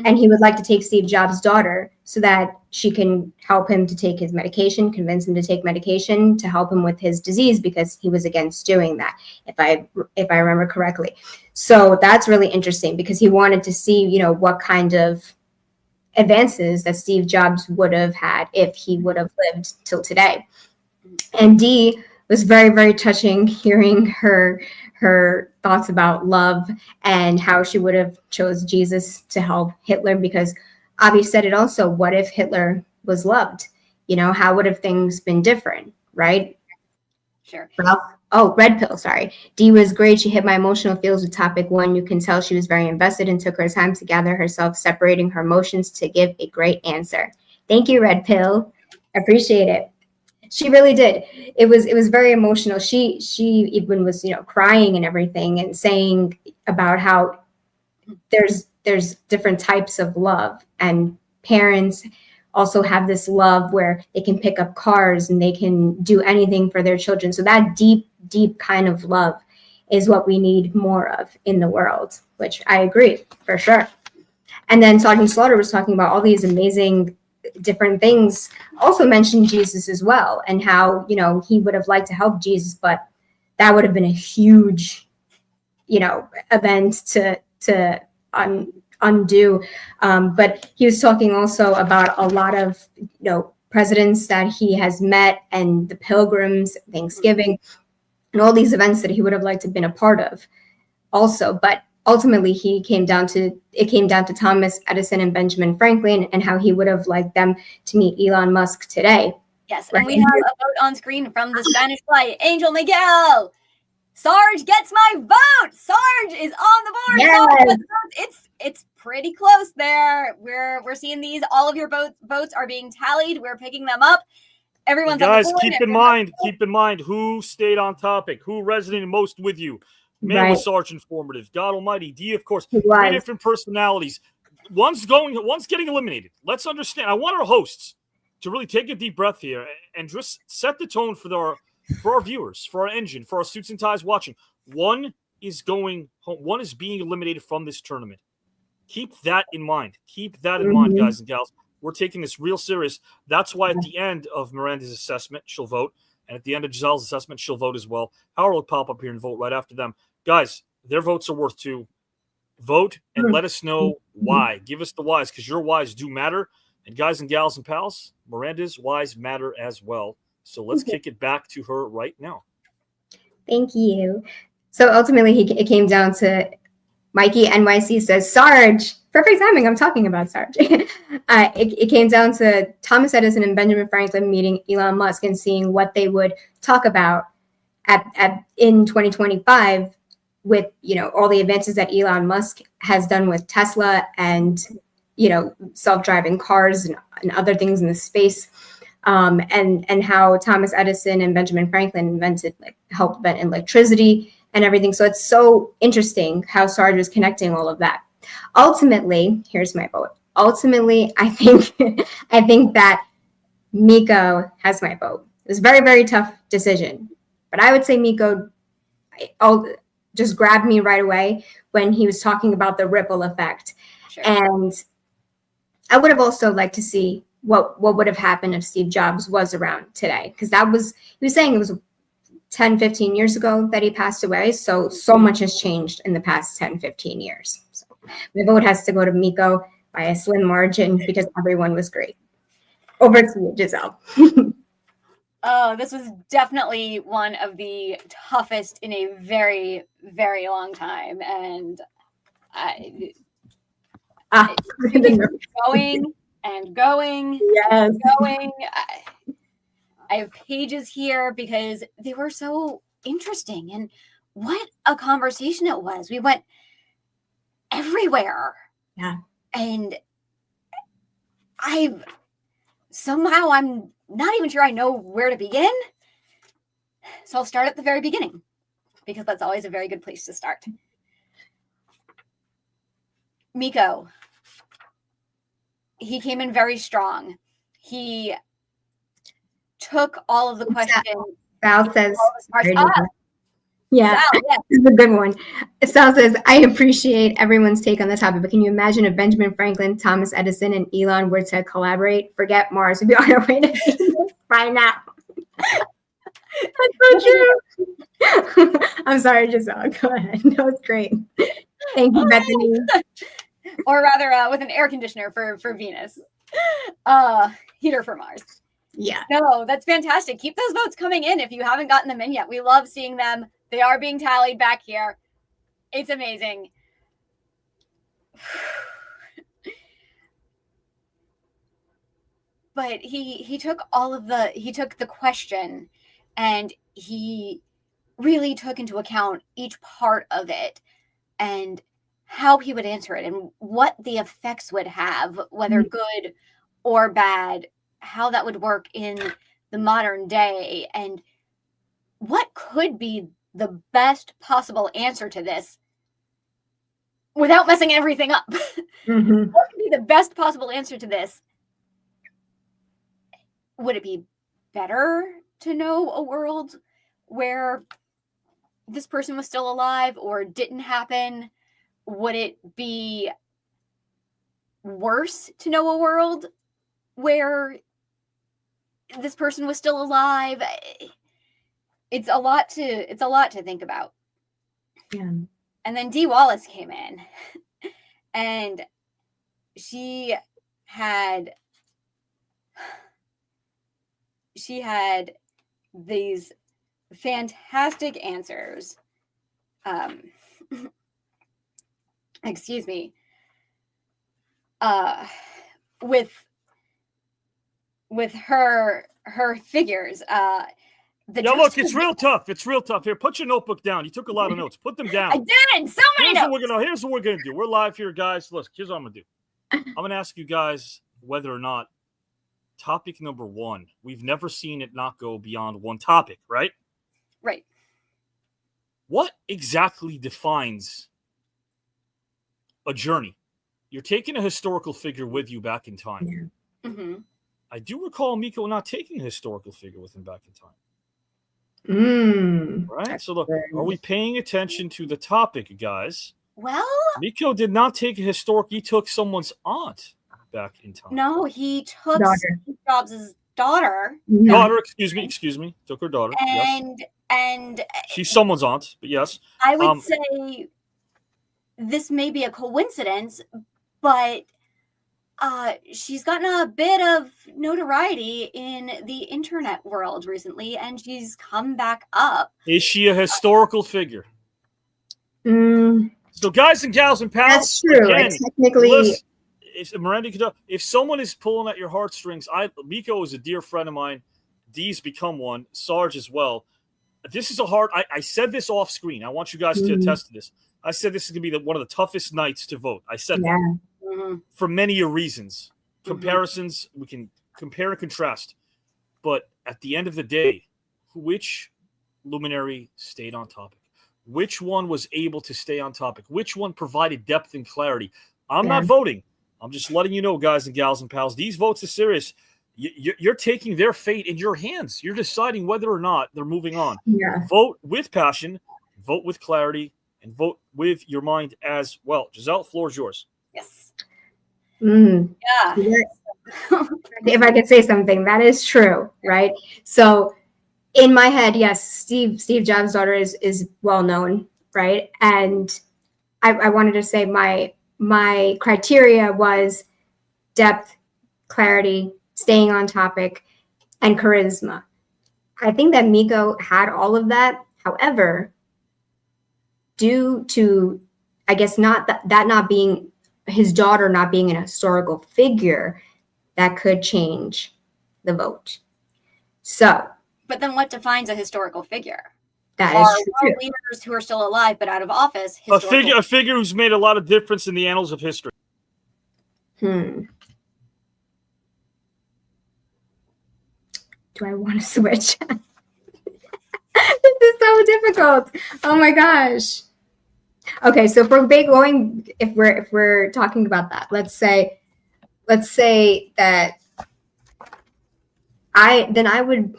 and he would like to take Steve Jobs' daughter so that she can help him to take his medication, convince him to take medication to help him with his disease, because he was against doing that, if I remember correctly. So that's really interesting, because he wanted to see, what kind of advances that Steve Jobs would have had if he would have lived till today. And Dee was very, very touching, hearing her thoughts about love and how she would have chose Jesus to help Hitler, because Avi said it also, what if Hitler was loved? How would have things been different, right? Sure. Red pill, sorry. Dee was great. She hit my emotional feels with topic 1. You can tell she was very invested and took her time to gather herself, separating her emotions to give a great answer. Thank you, Red Pill. Appreciate it. She really did. It was very emotional. She even was, crying and everything, and saying about how there's different types of love, and parents also have this love where they can pick up cars and they can do anything for their children. So that deep, deep kind of love is what we need more of in the world, which I agree for sure. And then Sergeant Slaughter was talking about all these amazing different things, also mentioned Jesus as well, and how, he would have liked to help Jesus, but that would have been a huge, event to undo. But he was talking also about a lot of, presidents that he has met, and the Pilgrims, Thanksgiving, and all these events that he would have liked to have been a part of also. But ultimately, it came down to Thomas Edison and Benjamin Franklin, and how he would have liked them to meet Elon Musk today. Yes, and we have a vote on screen from the Spanish Fly, Angel Miguel. Sarge gets my vote. Sarge is on the board. Yes. Sarge gets votes. It's pretty close there. We're seeing these. All of your votes are being tallied. We're picking them up. Everyone's guys, on the board. keep in mind who stayed on topic, who resonated most with you. Man, was Sarge informative. God Almighty, Dee, of course, 3 different personalities. One's getting eliminated. Let's understand. I want our hosts to really take a deep breath here and just set the tone for our viewers, for our engine, for our suits and ties watching. One is going home. One is being eliminated from this tournament. Keep that in mind. Keep that in mind, guys and gals. We're taking this real serious. That's why at the end of Miranda's assessment, she'll vote. And at the end of Giselle's assessment, she'll vote as well. Howard will pop up here and vote right after them. Guys, their votes are worth 2. Vote and let us know why. Give us the whys, because your whys do matter. And guys and gals and pals, Miranda's whys matter as well. So let's kick it back to her right now. Thank you. So ultimately, it came down to Mikey NYC says, Sarge, perfect timing. I'm talking about Sarge. It came down to Thomas Edison and Benjamin Franklin meeting Elon Musk and seeing what they would talk about in 2025 with, all the advances that Elon Musk has done with Tesla and, self-driving cars and other things in the space. And how Thomas Edison and Benjamin Franklin helped invent electricity and everything. So it's so interesting how Sarge was connecting all of that. Ultimately, here's my vote. Ultimately, I think that Miko has my vote. It was a very, very tough decision. But I would say Miko just grabbed me right away when he was talking about the ripple effect. Sure. And I would have also liked to see what would have happened if Steve Jobs was around today. Because he was saying it was 10, 15 years ago that he passed away. So much has changed in the past 10, 15 years. So my vote has to go to Miko by a slim margin because everyone was great. Over to you, Giselle. Oh, this was definitely one of the toughest in a very, very long time. And going and going and going. I have pages here because they were so interesting. And what a conversation it was. We went everywhere. Yeah. And I'm not even sure I know where to begin. So I'll start at the very beginning because that's always a very good place to start. Miko, he came in very strong. He took all of the questions. Sal says, yeah, Sal, yes. This is a good one. Sal says, I appreciate everyone's take on the topic, but can you imagine if Benjamin Franklin, Thomas Edison, and Elon were to collaborate? Forget Mars. We'd be on our way to Venus by now. That's so true. I'm sorry, Giselle. Go ahead. That was great. Thank you, Bethany. Or rather, with an air conditioner for Venus. Heater for Mars. Yeah. No, that's fantastic. Keep those votes coming in if you haven't gotten them in yet. We love seeing them. They are being tallied back here. It's amazing. But he took the question and he really took into account each part of it and how he would answer it and what the effects would have, whether good or bad, how that would work in the modern day, and what could be the best possible answer to this without messing everything up. Mm-hmm. What would be the best possible answer to this? Would it be better to know a world where this person was still alive or it didn't happen? Would it be worse to know a world where this person was still alive? It's a lot to think about. Yeah. And then Dee Wallace came in and she had these fantastic answers. Excuse me. With her her figures. Look, it's real tough. It's real tough. Here, put your notebook down. You took a lot of notes. Put them down. I did. So many notes. Here's what we're gonna do. We're live here, guys. Look, here's what I'm gonna do. I'm gonna ask you guys whether or not topic number 1. We've never seen it not go beyond one topic, right? Right. What exactly defines a journey? You're taking a historical figure with you back in time. Yeah. Mm-hmm. I do recall Miko not taking a historical figure with him back in time. Right? So look, are we paying attention to the topic, guys? Well, Miko did not take a historic. He took someone's aunt back in time. No, he took Steve Jobs' daughter. Daughter, excuse me. Took her daughter. And she's someone's aunt, but yes. I would say this may be a coincidence, but she's gotten a bit of notoriety in the internet world recently, and she's come back up. Is she a historical figure? So, guys and gals and pals, that's true. Again, technically, listen, Miranda, if someone is pulling at your heartstrings, Miko is a dear friend of mine. Dee's become one. Sarge as well. This is a hard. I said this off screen. I want you guys to attest to this. I said this is going to be one of the toughest nights to vote. I said that for many reasons. Comparisons, we can compare and contrast. But at the end of the day, which luminary stayed on topic? Which one was able to stay on topic? Which one provided depth and clarity? I'm not voting. I'm just letting you know, guys and gals and pals, these votes are serious. You're taking their fate in your hands. You're deciding whether or not they're moving on. Vote with passion, vote with clarity, and vote with your mind as well. Giselle, floor is yours. Yes. Yeah. If I could say something, that is true, right? So in my head, yes, Steve Jobs' daughter is well known, right? And I wanted to say my criteria was depth, clarity, staying on topic, and charisma. I think that Miko had all of that. However, due to, I guess, not that not being his daughter not being an historical figure, that could change the vote. So, but then what defines a historical figure? That is true. Leaders who are still alive but out of office. A figure who's made a lot of difference in the annals of history. Do I want to switch? This is so difficult. Oh my gosh. Okay, so if we're talking about that, let's say that I would,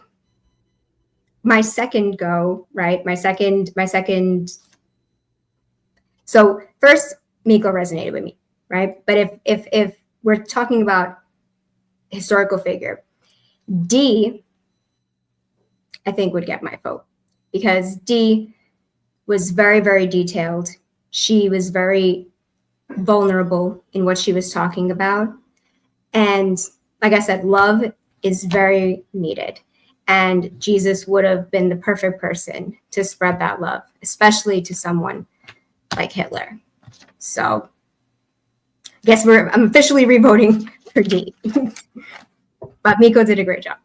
my second go, right? My second. So first, Miko resonated with me, right? But if we're talking about historical figure, Dee, I think, would get my vote, because Dee was very, very detailed. She was very vulnerable in what she was talking about. And like I said, love is very needed. And Jesus would have been the perfect person to spread that love, especially to someone like Hitler. So I guess I'm officially revoting for Dee. But Miko did a great job.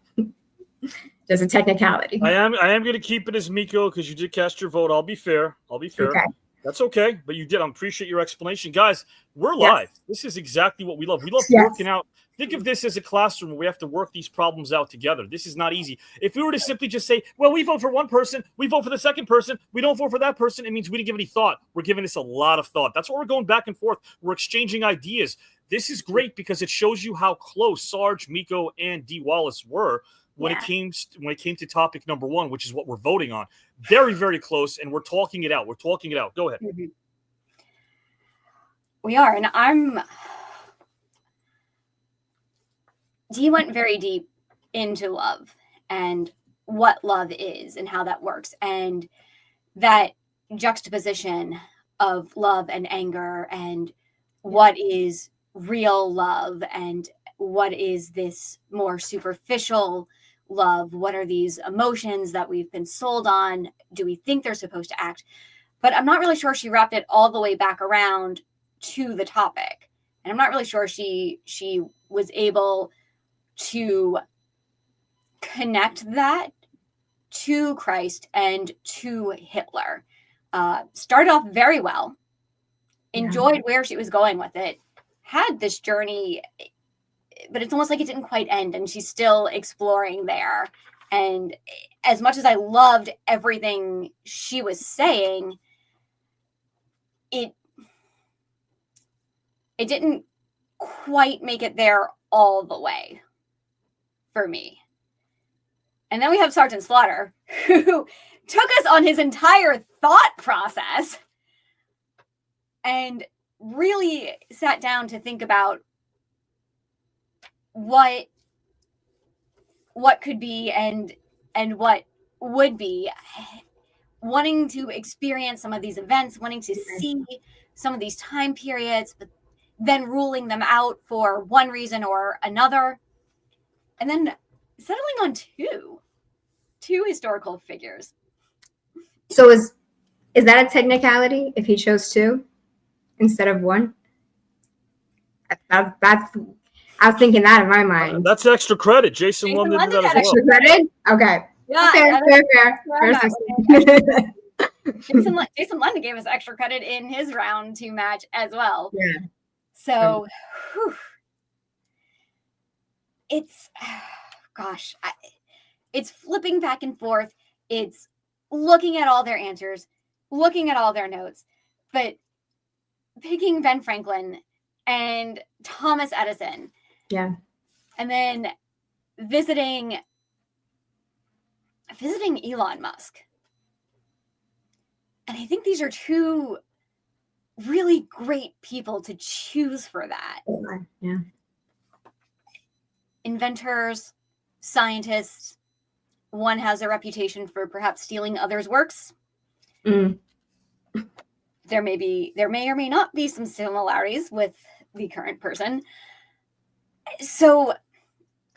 Just a technicality. I am going to keep it as Miko because you did cast your vote. I'll be fair. Okay. That's okay. But you did. I appreciate your explanation. Guys, we're live. This is exactly what we love. We love working out. Think of this as a classroom where we have to work these problems out together. This is not easy. If we were to simply just say, well, we vote for one person, we vote for the second person, we don't vote for that person, it means we didn't give any thought. We're giving this a lot of thought. That's why we're going back and forth. We're exchanging ideas. This is great because it shows you how close Sarge, Miko, and Dee Wallace were when it came to topic number 1, which is what we're voting on. Very, very close, and we're talking it out. Go ahead. Mm-hmm. We are, and Dee went very deep into love and what love is and how that works, and that juxtaposition of love and anger, and what is real love and what is this more superficial love. What are these emotions that we've been sold on? Do we think they're supposed to act? But I'm not really sure she wrapped it all the way back around to the topic. And I'm not really sure she was able to connect that to Christ and to Hitler. Started off very well, enjoyed where she was going with it, had this journey, but it's almost like it didn't quite end, and she's still exploring there. And as much as I loved everything she was saying, it didn't quite make it there all the way for me. And then we have Sergeant Slaughter, who took us on his entire thought process and really sat down to think about what could be and what would be, wanting to experience some of these events, wanting to see some of these time periods, but then ruling them out for one reason or another, and then settling on two historical figures. So is that a technicality if he chose two instead of one? That's I was thinking that in my mind. That's extra credit. Jason London did that as well. Extra credit? Okay. Yeah, fair. Jason London gave us extra credit in his round 2 match as well. Yeah. So, it's, gosh, it's flipping back and forth. It's looking at all their answers, looking at all their notes, but picking Ben Franklin and Thomas Edison. Yeah. And then visiting Elon Musk. And I think these are two really great people to choose for that. Yeah. Inventors, scientists. One has a reputation for perhaps stealing others' works. Mm. There may or may not be some similarities with the current person. So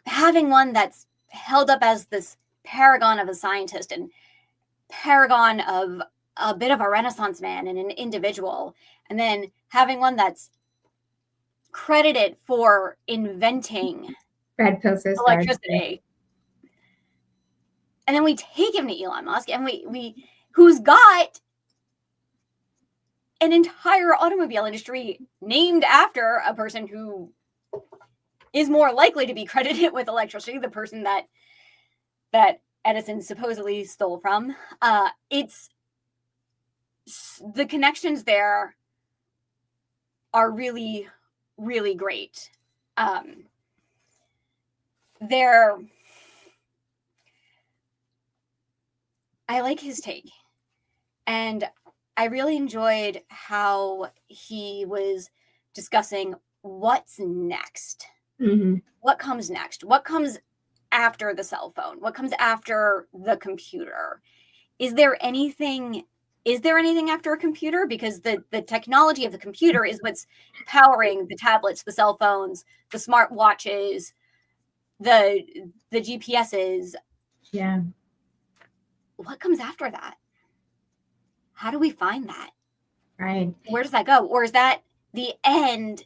having one that's held up as this paragon of a scientist and paragon of a bit of a Renaissance man and an individual, and then having one that's credited for inventing electricity. And then we take him to Elon Musk, and we who's got an entire automobile industry named after a person who is more likely to be credited with electricity, the person that Edison supposedly stole from. It's the connections there are really, really great. I like his take, and I really enjoyed how he was discussing what's next. Mm-hmm. What comes next? What comes after the cell phone? What comes after the computer? Is there anything after a computer? Because the technology of the computer is what's powering the tablets, the cell phones, the smart watches, the GPSs. Yeah. What comes after that? How do we find that? Right. Where does that go? Or is that the end?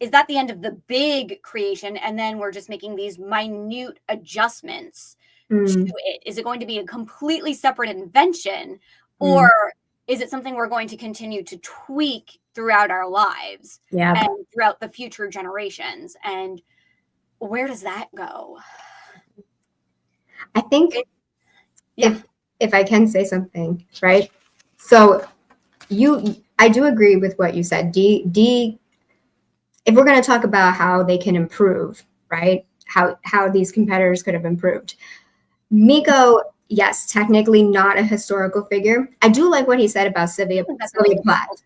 Is that the end of the big creation, and then we're just making these minute adjustments to it? Is it going to be a completely separate invention, or is it something we're going to continue to tweak throughout our lives and throughout the future generations? And where does that go? I think if I can say something, right? So I do agree with what you said. Dee, if we're going to talk about how they can improve, right? How these competitors could have improved. Miko, yes, technically not a historical figure. I do like what he said about Sylvia Plath.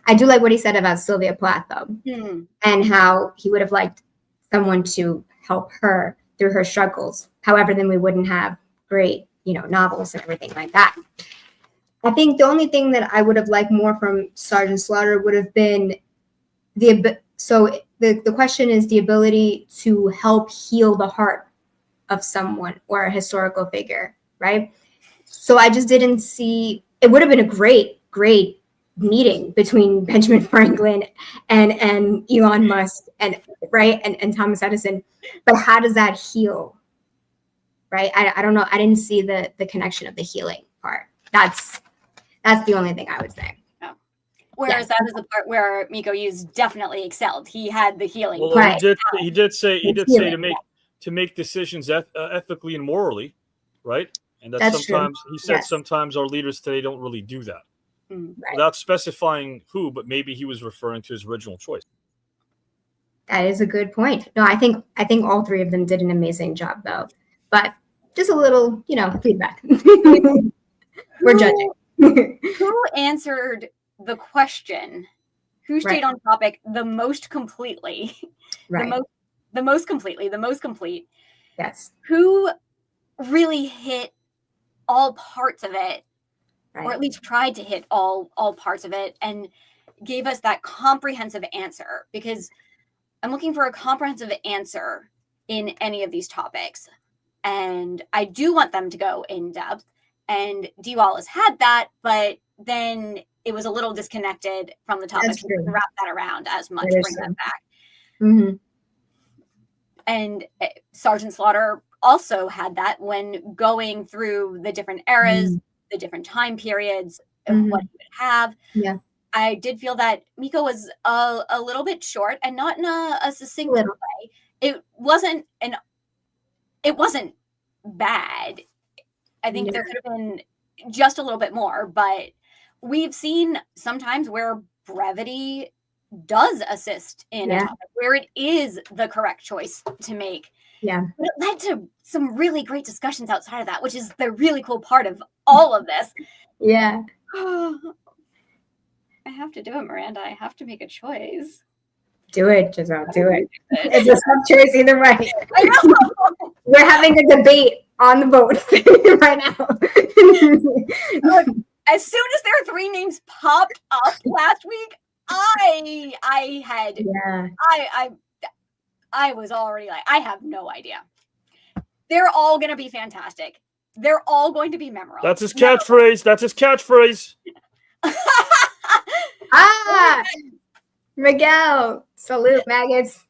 I do like what he said about Sylvia Plath, though, and how he would have liked someone to help her through her struggles. However, then we wouldn't have great, novels and everything like that. I think the only thing that I would have liked more from Sergeant Slaughter would have been the question is the ability to help heal the heart of someone or a historical figure, right? So I just didn't see, it would have been a great meeting between Benjamin Franklin and Elon Musk and Thomas Edison. But how does that heal right? I don't know. I didn't see the connection of the healing part. That's the only thing I would say. Whereas that is the part where Miko Hughes definitely excelled. He had the healing. Well, part. he did say to make decisions ethically and morally, right? And that sometimes he said sometimes our leaders today don't really do that. Without specifying who, but maybe he was referring to his original choice. That is a good point. No, I think all three of them did an amazing job, though. But just a little, feedback. We're judging. Who answered the question? Who stayed on topic the most completely? Right. The most completely, the most complete. Yes. Who really hit all parts of it, or at least tried to hit all parts of it, and gave us that comprehensive answer? Because I'm looking for a comprehensive answer in any of these topics, and I do want them to go in depth. And Dee Wallace had that, but then it was a little disconnected from the topic. So didn't wrap that around as much, bring that back. Mm-hmm. And Sergeant Slaughter also had that when going through the different eras, the different time periods, of what he would have. Yeah. I did feel that Miko was a little bit short, and not in a succinct way. It wasn't bad. I think there could have been just a little bit more, but we've seen sometimes where brevity does assist in a topic, where it is the correct choice to make. Yeah. But it led to some really great discussions outside of that, which is the really cool part of all of this. Yeah. I have to do it, Miranda. I have to make a choice. Do it, Giselle. Do it. It's a tough choice either way. I know. We're having a debate on the vote right now. Look, as soon as their three names popped up last week, I was already like, I have no idea. They're all going to be fantastic. They're all going to be memorable. That's his catchphrase. That's his catchphrase. Miguel. Salute, maggots.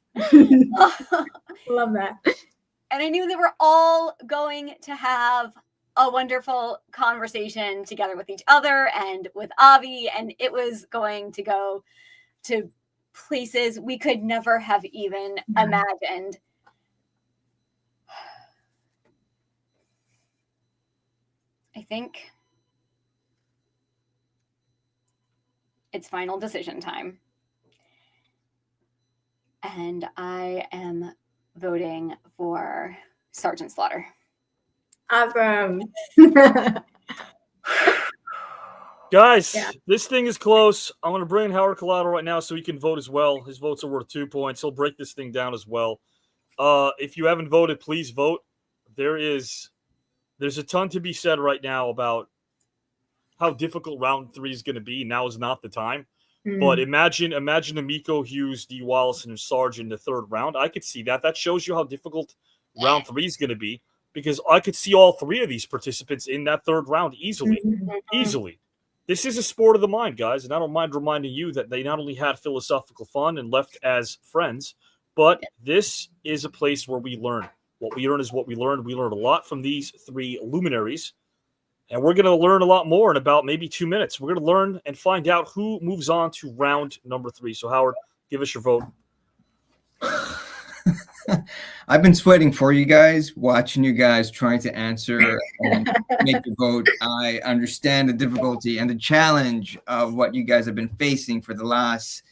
Love that. And I knew they were all going to have a wonderful conversation together with each other and with Avi, and it was going to go to places we could never have even imagined. I think it's final decision time. And I am voting for Sergeant Slaughter. Awesome. Guys, this thing is close. I'm going to bring in Howard Collado right now so he can vote as well. His votes are worth 2 points. He'll break this thing down as well. If you haven't voted, please vote. There's a ton to be said right now about how difficult round 3 is going to be. Now is not the time. But imagine a Miko Hughes, Dee Wallace, and Sarge in the third round. I could see that. That shows you how difficult round 3 is going to be, because I could see all three of these participants in that third round easily. Easily. This is a sport of the mind, guys, and I don't mind reminding you that they not only had philosophical fun and left as friends, but this is a place where we learn. What we learn is what we learned. We learned a lot from these three luminaries. And we're going to learn a lot more in about maybe 2 minutes. We're going to learn and find out who moves on to round number 3. So, Howard, give us your vote. I've been sweating for you guys, watching you guys trying to answer and make the vote. I understand the difficulty and the challenge of what you guys have been facing for the last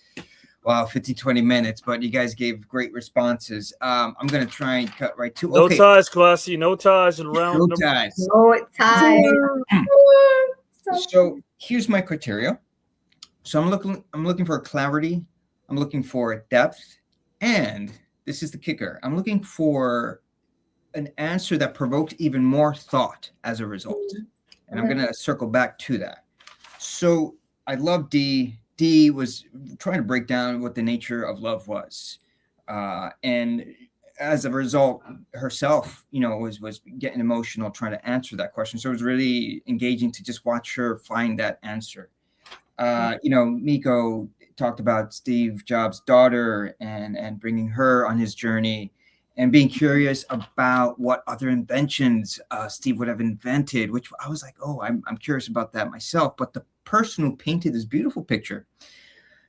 15-20 minutes, but you guys gave great responses. I'm going to try and cut right to No ties, Classy. No ties in round no ties. No ties. So here's my criteria. So I'm looking for clarity. I'm looking for depth, and this is the kicker. I'm looking for an answer that provoked even more thought as a result. And I'm going to circle back to that. So I love Dee. Dee was trying to break down what the nature of love was. And as a result, herself, was getting emotional trying to answer that question. So it was really engaging to just watch her find that answer. Miko talked about Steve Jobs' daughter and bringing her on his journey. and being curious about what other inventions Steve would have invented, which I was like, oh, I'm curious about that myself. But the person who painted this beautiful picture,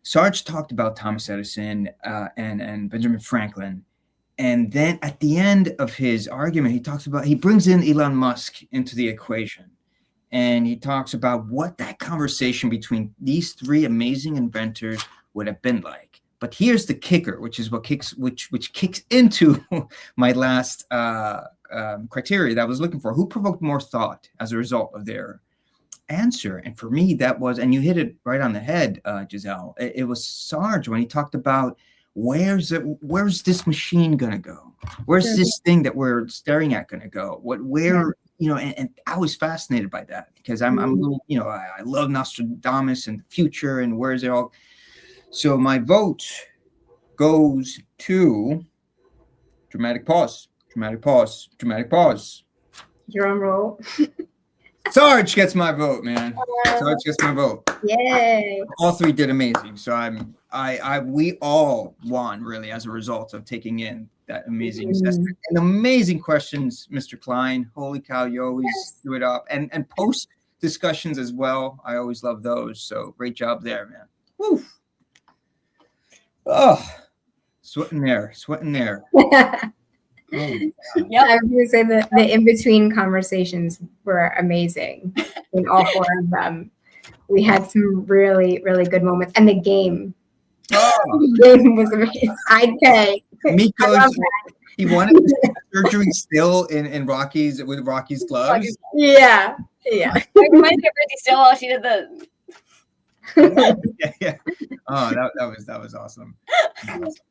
Sarge, talked about Thomas Edison and Benjamin Franklin. And then at the end of his argument, he brings in Elon Musk into the equation. And he talks about what that conversation between these three amazing inventors would have been like. But here's the kicker, which is what kicks into my last criteria that I was looking for. Who provoked more thought as a result of their answer? And for me, that was, and you hit it right on the head, Giselle. It was Sarge when he talked about where's this machine gonna go? Where's this thing that we're staring at gonna go? And I was fascinated by that because I'm a little, I love Nostradamus and the future and where's it all. So my vote goes to dramatic pause. Drum roll. Sarge gets my vote, man. Sarge gets my vote. Yay. All three did amazing. So we all won really as a result of taking in that amazing assessment and amazing questions, Mr. Klein. Holy cow, you always do it up. And post discussions as well. I always love those. So great job there, man. Woo. Oh, sweating there. Yeah, I was going to say the in-between conversations were amazing in all four of them. We had some really, really good moments. And the game. The game was amazing. I'd pay. Miko, he wanted the surgery still in Rocky's with Rocky's gloves. Yeah. I reminded me of Britney still while she did the. Yeah. Oh, that was awesome.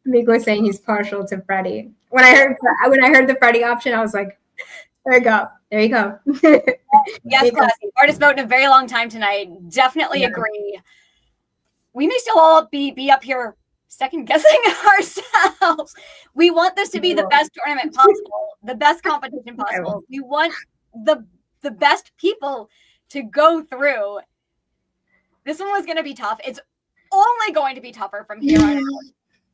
Miko was saying he's partial to Freddie. When I heard the Freddie option, I was like, there you go. Yes, classy. Hardest vote in a very long time tonight. Definitely agree. We may still all be up here second guessing ourselves. We want this to be the best tournament possible, the best competition possible. We want the best people to go through. This one was going to be tough. It's only going to be tougher from here on out.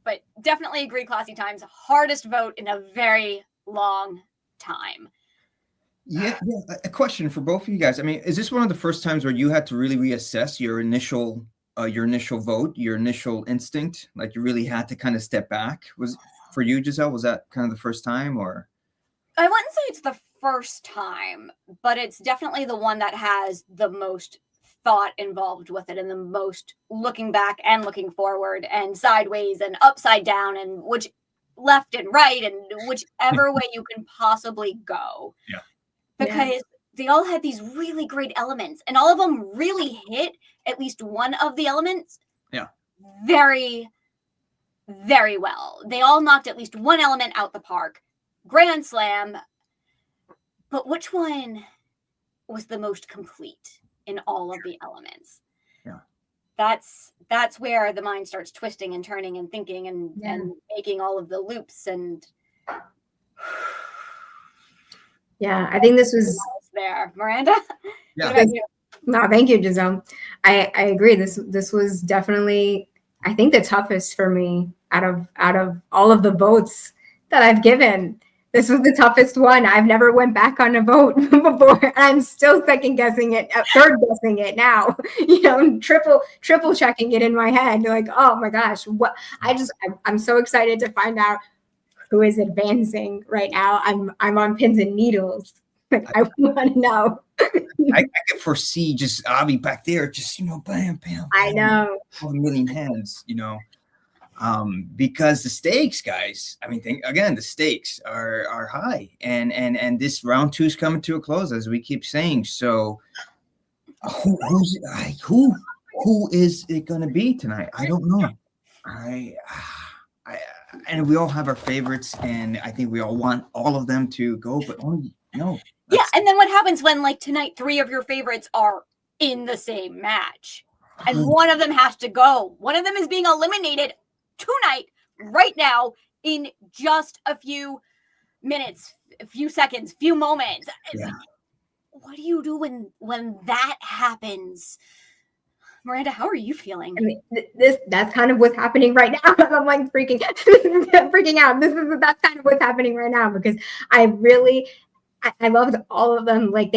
But definitely agree, Classy Times. Hardest vote in a very long time. Yeah. A question for both of you guys. I mean, is this one of the first times where you had to really reassess your initial vote, your initial instinct? Like you really had to kind of step back? Was for you, Giselle, was that kind of the first time or? I wouldn't say it's the first time, but it's definitely the one that has the most thought involved with it and the most looking back and looking forward and sideways and upside down and which left and right and whichever way you can possibly go. Yeah. Because they all had these really great elements and all of them really hit at least one of the elements. Yeah. Very, very well. They all knocked at least one element out the park. Grand slam. But which one was the most complete in all of the elements? Yeah. That's where the mind starts twisting and turning and thinking and making all of the loops and yeah, I think this was there. Miranda? Yeah. No, thank you, Giselle. I agree. This was definitely, I think, the toughest for me out of all of the votes that I've given. This was the toughest one. I've never went back on a vote before. I'm still second guessing it, third guessing it now. Triple checking it in my head. Like, oh my gosh, what? I'm so excited to find out who is advancing right now. I'm on pins and needles. Like, I want to know. I can foresee just Avi back there, just bam, bam. I know. A million hands, because the stakes, guys. I mean, the stakes are high, and this round 2 is coming to a close, as we keep saying. So, who is it going to be tonight? I don't know. And we all have our favorites, and I think we all want all of them to go, but only no. Yeah, and then what happens when, like, tonight 3 of your favorites are in the same match, and one of them has to go? One of them is being eliminated tonight, right now, in just a few minutes, a few seconds, few moments. Yeah. What do you do when that happens? Miranda, how are you feeling? I mean, that's kind of what's happening right now. I'm like freaking out. That's kind of what's happening right now because I loved all of them. Like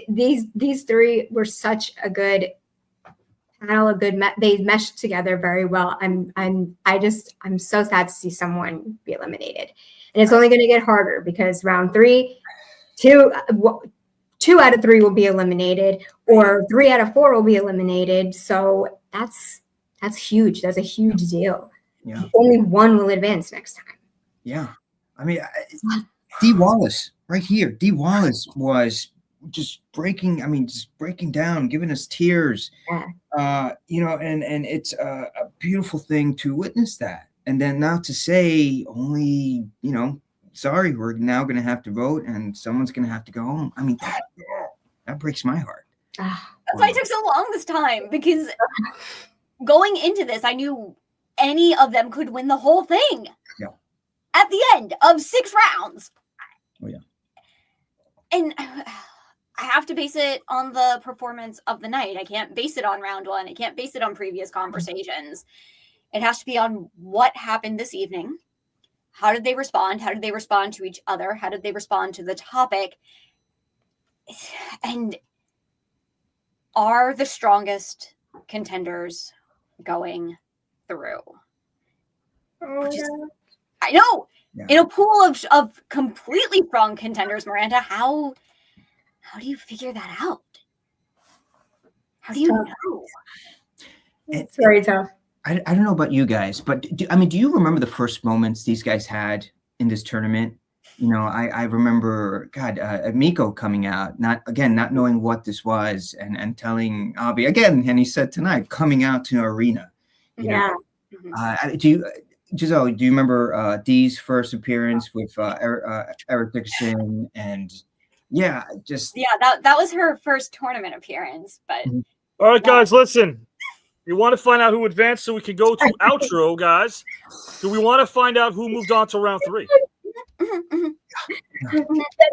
these three were such a good panel, they meshed together very well. I'm so sad to see someone be eliminated, and it's only going to get harder because round 3, 2 out of 3 will be eliminated, or 3 out of 4 will be eliminated. So that's huge. That's a huge deal. Yeah. Only one will advance next time. Yeah. I mean, Dee Wallace right here. Dee Wallace was just breaking down, giving us tears. Yeah. And it's a beautiful thing to witness that. And then now to say only, sorry, we're now going to have to vote and someone's going to have to go home. I mean, that breaks my heart. That's why it took so long this time, because going into this, I knew any of them could win the whole thing. Yeah. At the end of 6 rounds. Oh, yeah. And I have to base it on the performance of the night. I can't base it on round 1. I can't base it on previous conversations. It has to be on what happened this evening. How did they respond? How did they respond to each other? How did they respond to the topic? And are the strongest contenders going through? I know. Yeah. In a pool of completely strong contenders, Miranda, how do you figure that out? How do you know? It's very tough. I don't know about you guys, but do you remember the first moments these guys had in this tournament? I remember, Miko coming out, not knowing what this was, and telling Avi again, and he said tonight, coming out to an arena. Giselle, do you remember Dee's first appearance with Eric Dickerson? And that was her first tournament appearance. But all right, guys, listen. You want to find out who advanced so we can go to outro, guys? Do we want to find out who moved on to round 3?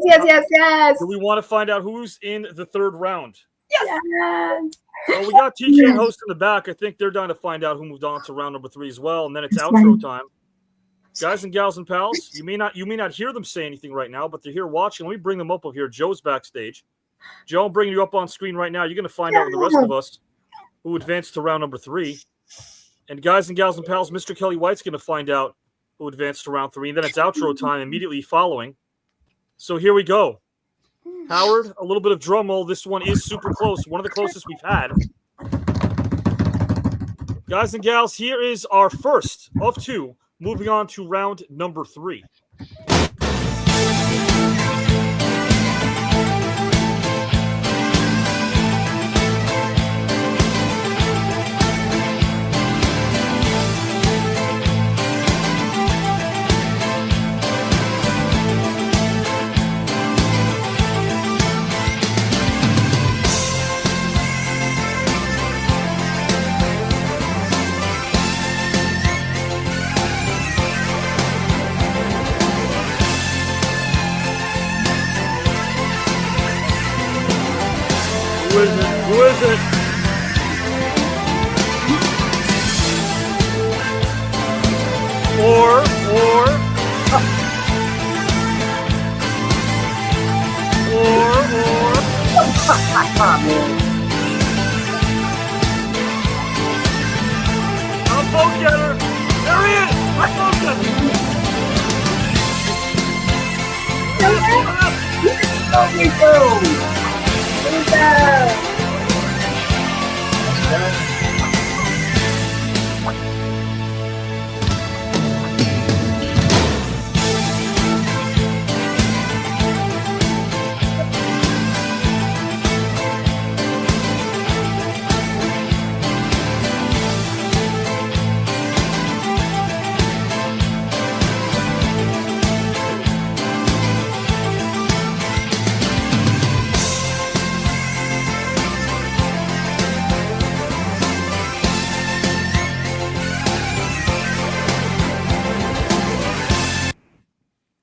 Yes. Do we want to find out who's in the 3rd round? Yes. Well, we got TKN host in the back. I think they're dying to find out who moved on to round number 3 as well, and then it's outro time. Guys and gals and pals, you may not hear them say anything right now, but they're here watching. Let me bring them up over here. Joe's backstage. Joe, I'm bringing you up on screen right now. You're going to find out with the rest of us who advanced to round number 3. And guys and gals and pals, Mr. Kelly White's going to find out who advanced to round 3. And then it's outro time immediately following. So here we go. Howard, a little bit of drum roll. This one is super close. One of the closest we've had. Guys and gals, here is our first of 2. Moving on to round number 3. Who is it? Or I'll poke at her. There he is. I poked him.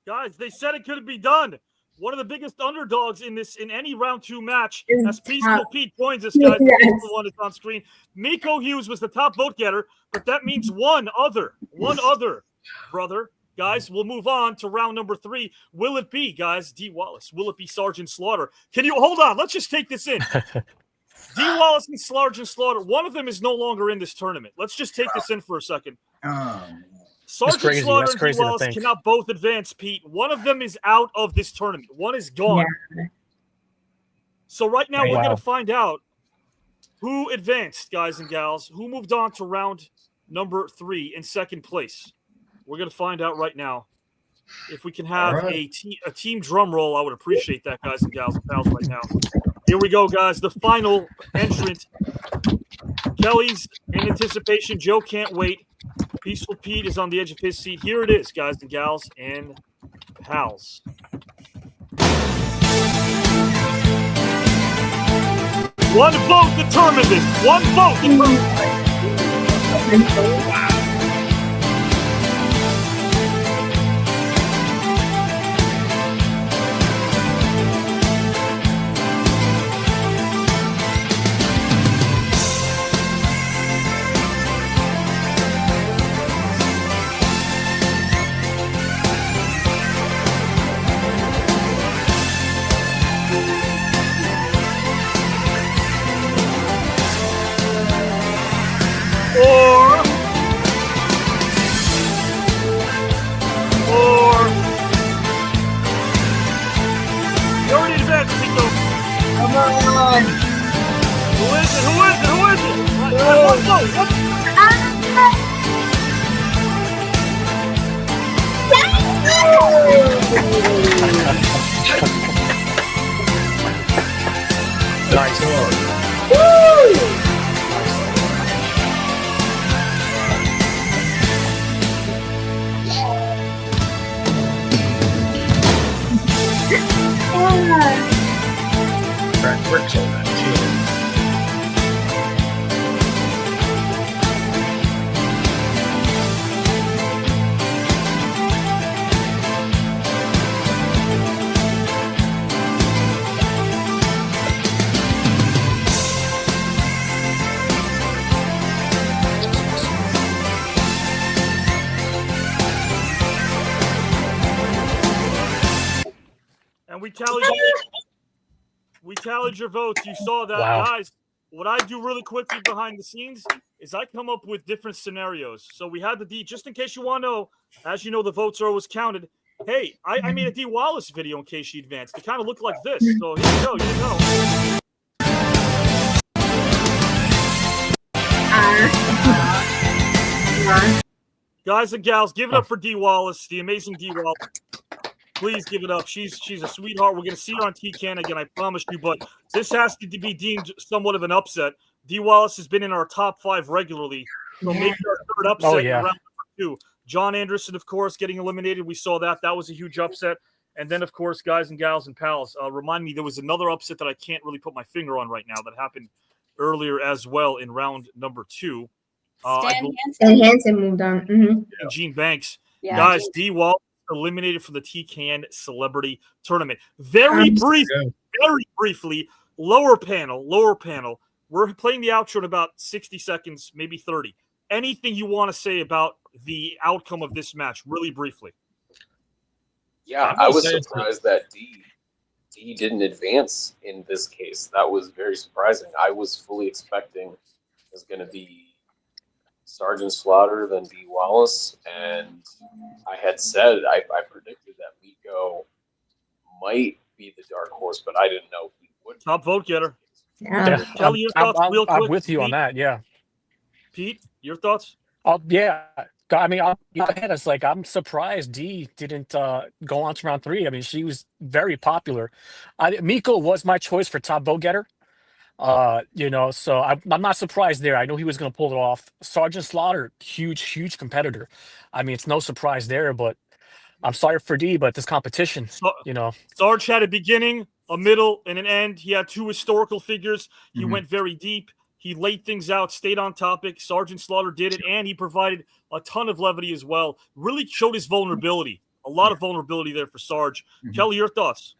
Guys, they said it couldn't be done. one of the biggest underdogs in any round 2 match. It's As Peaceful top. Pete joins us, guys. The Yes. Peaceful one is on screen. Miko Hughes was the top vote getter, but that means one other, brother. Guys, we'll move on to round number 3. Will it be, guys, Dee Wallace? Will it be Sergeant Slaughter? Can you hold on? Let's just take this in. Dee Wallace and Sergeant Slaughter, one of them is no longer in this tournament. Let's just take this in for a second. Sergeant Slaughter and Dee Wallace cannot both advance, Pete. One of them is out of this tournament. One is gone. Yeah. So right now we're going to find out who advanced, guys and gals, who moved on to round number 3 in second place. We're going to find out right now. If we can have a team drum roll, I would appreciate that, guys and gals and pals, right now. Here we go, guys. The final entrant. Kelly's in anticipation. Joe can't wait. Peaceful Pete is on the edge of his seat. Here it is, guys and gals and pals. One vote determined this. One vote determined. Wow. Nice. Brad works on that too. And we tallied your votes. You saw that, guys. What I do really quickly behind the scenes is I come up with different scenarios. So we had the D, just in case you want to know, as you know, the votes are always counted. Hey, I made a Dee Wallace video in case she advanced. It kind of looked like this. So here you go. Here you go. Guys and gals, give it up for Dee Wallace, the amazing Dee Wallace. Please give it up. She's a sweetheart. We're going to see her on TKN again, I promise you. But this has to be deemed somewhat of an upset. Dee Wallace has been in our top 5 regularly. So maybe our third upset in round number 2. John Anderson, of course, getting eliminated. We saw that. That was a huge upset. And then, of course, guys and gals and pals, remind me, there was another upset that I can't really put my finger on right now that happened earlier as well in round number 2. Stan Hansen moved on. And Gene Banks. Yeah. Guys, Dee Wallace eliminated from the TKN Celebrity Tournament. Very briefly, lower panel. We're playing the outro in about 60 seconds, maybe 30. Anything you want to say about the outcome of this match, really briefly? Yeah, I was surprised that Dee didn't advance in this case. That was very surprising. I was fully expecting it was going to be Sergeant Slaughter, then Dee Wallace, and I had said I predicted that Miko might be the dark horse, but I didn't know he would. Top vote getter. Yeah. Kelly, your thoughts real quick. I'm with you on that. Yeah. Pete, your thoughts? Yeah. I mean, it's like I'm surprised Dee didn't go on to round 3. I mean, she was very popular. Miko was my choice for top vote getter. So I'm not surprised there. I know he was going to pull it off. Sergeant Slaughter, huge competitor. I mean, it's no surprise there, but I'm sorry for Dee, but this competition, Sarge had a beginning, a middle, and an end. He had 2 historical figures. He went very deep. He laid things out, stayed on topic. Sergeant Slaughter did it, and he provided a ton of levity as well. Really showed his vulnerability. A lot of vulnerability there for Sarge. Kelly, your thoughts?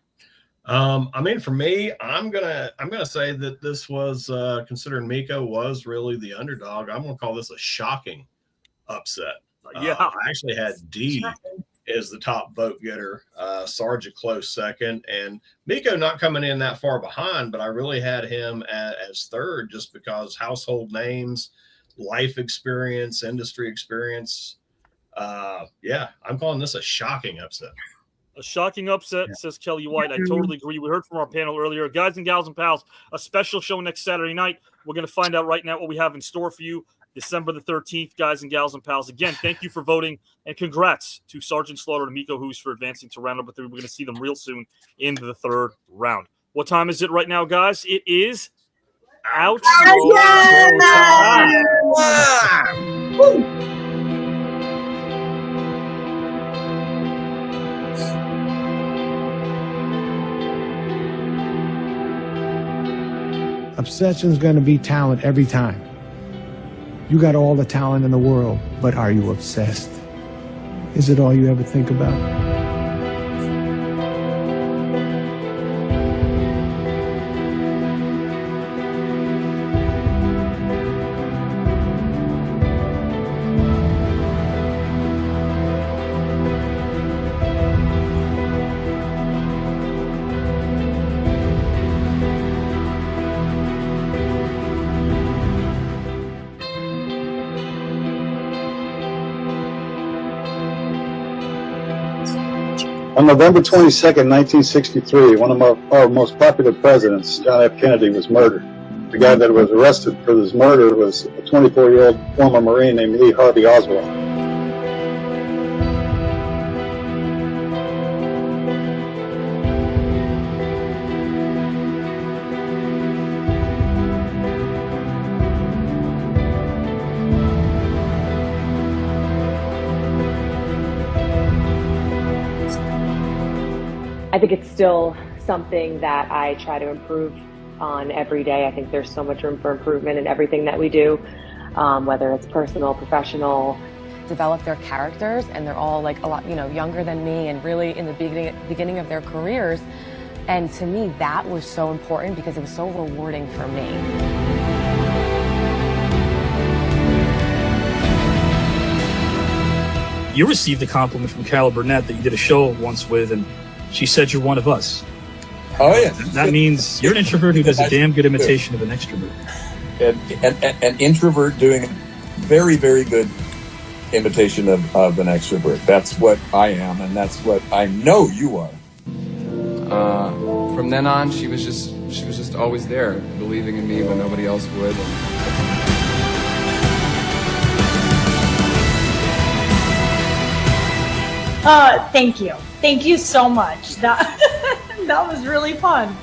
I mean, for me, I'm gonna say that this was considering Miko was really the underdog. I'm gonna call this a shocking upset. I actually had Dee as the top vote getter, Sarge a close second, and Miko not coming in that far behind, but I really had him as third just because household names, life experience, industry experience. Yeah, I'm calling this a shocking upset. A shocking upset, says Kelly White. I totally agree. We heard from our panel earlier. Guys and gals and pals, a special show next Saturday night. We're going to find out right now what we have in store for you December the 13th, guys and gals and pals. Again, thank you for voting, and congrats to Sergeant Slaughter and Miko Hughes for advancing to round number 3. We're going to see them real soon into the 3rd round. What time is it right now, guys? It is outro time. Obsession's going to be talent every time. You got all the talent in the world, but are you obsessed? Is it all you ever think about? On November 22nd, 1963, one of our most popular presidents, John F. Kennedy, was murdered. The guy that was arrested for this murder was a 24-year-old former Marine named Lee Harvey Oswald. I think it's still something that I try to improve on every day. I think there's so much room for improvement in everything that we do, whether it's personal, professional. Develop their characters, and they're all like a lot, younger than me and really in the beginning of their careers. And to me, that was so important because it was so rewarding for me. You received a compliment from Carol Burnett that you did a show once with, and she said you're one of us. Oh, yeah. That means you're an introvert who does a damn good imitation of an extrovert. An introvert doing a very, very good imitation of an extrovert. That's what I am, and that's what I know you are. From then on, she was just always there, believing in me when nobody else would. Thank you. Thank you so much. That was really fun.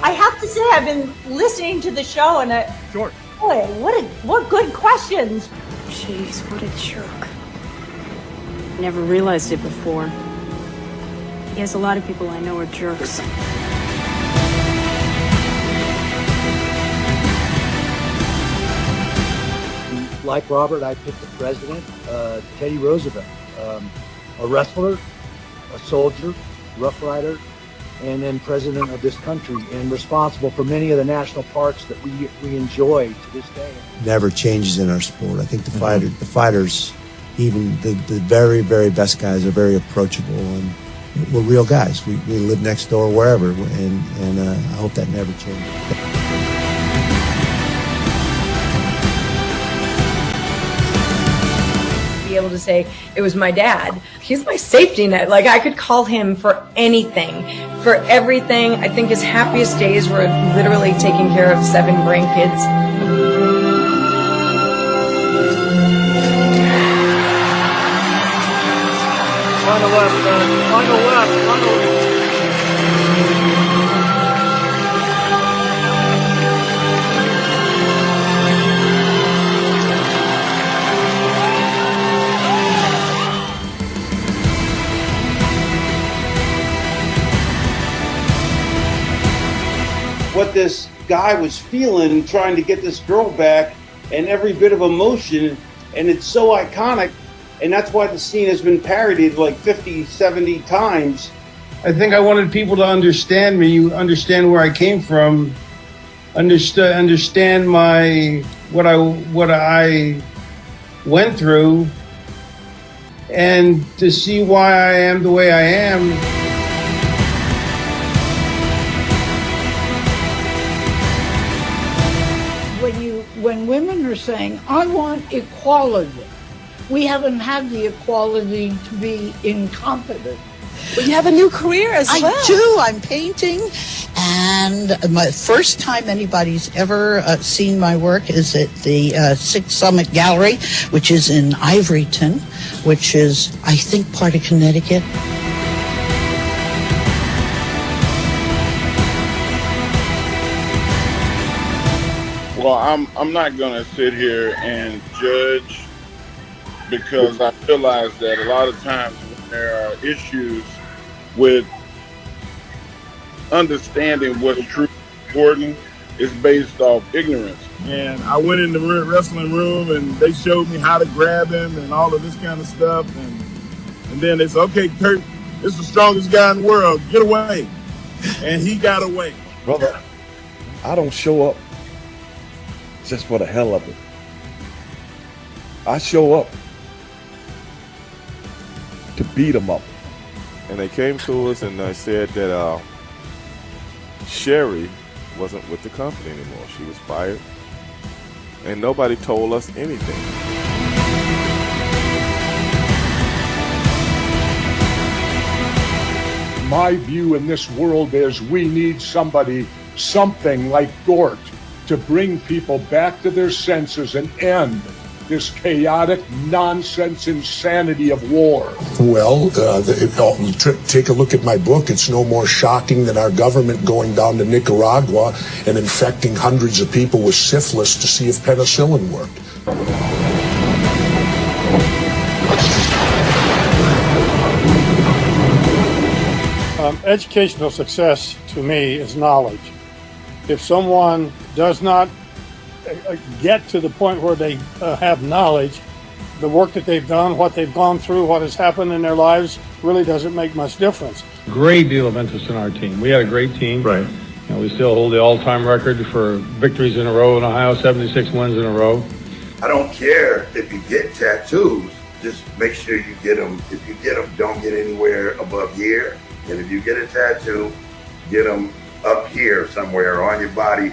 I have to say, I've been listening to the show, and boy, what good questions. Jeez, what a jerk. Never realized it before. I guess a lot of people I know are jerks. Like Robert, I picked the president, Teddy Roosevelt, a wrestler, a soldier, Rough Rider, and then president of this country, and responsible for many of the national parks that we enjoy to this day. Never changes in our sport. I think the fighters, even the very, very best guys, are very approachable, and we're real guys. We live next door wherever, and I hope that never changes. Be able to say it was my dad. He's my safety net. Like, I could call him for anything, for everything. I think his happiest days were literally taking care of 7 grandkids. On the left, on the left, on the left. What this guy was feeling trying to get this girl back, and every bit of emotion, and it's so iconic, and that's why the scene has been parodied like 50, 70 times. I think I wanted people to understand me, understand where I came from, understand what I went through, and to see why I am the way I am. When women are saying, I want equality, we haven't had the equality to be incompetent. But you have a new career as well. I do. I'm painting. And my first time anybody's ever seen my work is at the Sixth Summit Gallery, which is in Ivoryton, which is, I think, part of Connecticut. Well, I'm not going to sit here and judge, because I realize that a lot of times when there are issues with understanding what's truly important, it's based off ignorance. And I went in the wrestling room and they showed me how to grab him and all of this kind of stuff. And then they said, okay, Kurt, this is the strongest guy in the world. Get away. And he got away. Brother, I don't show up just for the hell of it. I show up to beat them up. And they came to us and they said that Sherry wasn't with the company anymore. She was fired. And nobody told us anything. My view in this world is we need something like Gort, to bring people back to their senses and end this chaotic nonsense insanity of war. Well, take a look at my book. It's no more shocking than our government going down to Nicaragua and infecting hundreds of people with syphilis to see if penicillin worked. Educational success to me is knowledge. If someone does not get to the point where they have knowledge, the work that they've done, what they've gone through, what has happened in their lives really doesn't make much difference. Great deal of interest in our team. We had a great team. Right. And we still hold the all-time record for victories in a row in Ohio, 76 wins in a row. I don't care if you get tattoos, just make sure you get them. If you get them, don't get anywhere above here. And if you get a tattoo, get them up here somewhere on your body.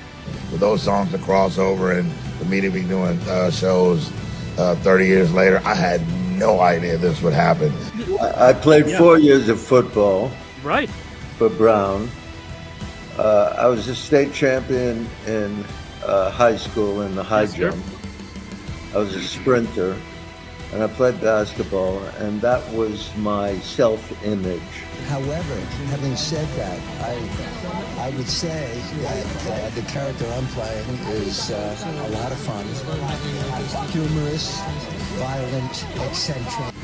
With those songs, the crossover, and for me to be doing shows 30 years later, I had no idea this would happen. I played 4 years of football. Right. For Brown. I was a state champion in high school in the high jump. I was a sprinter, and I played basketball, and that was my self-image. However, having said that, I would say that the character I'm playing is a lot of fun, humorous, violent, eccentric.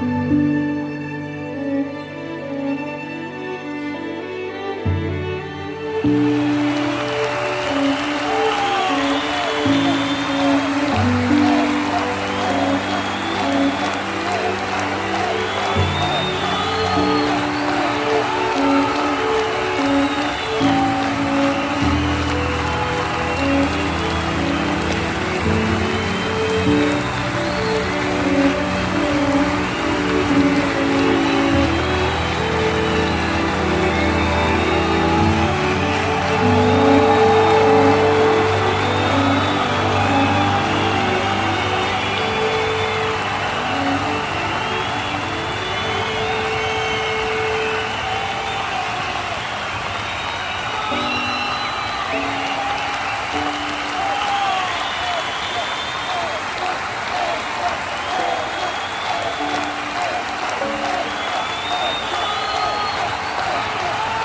you.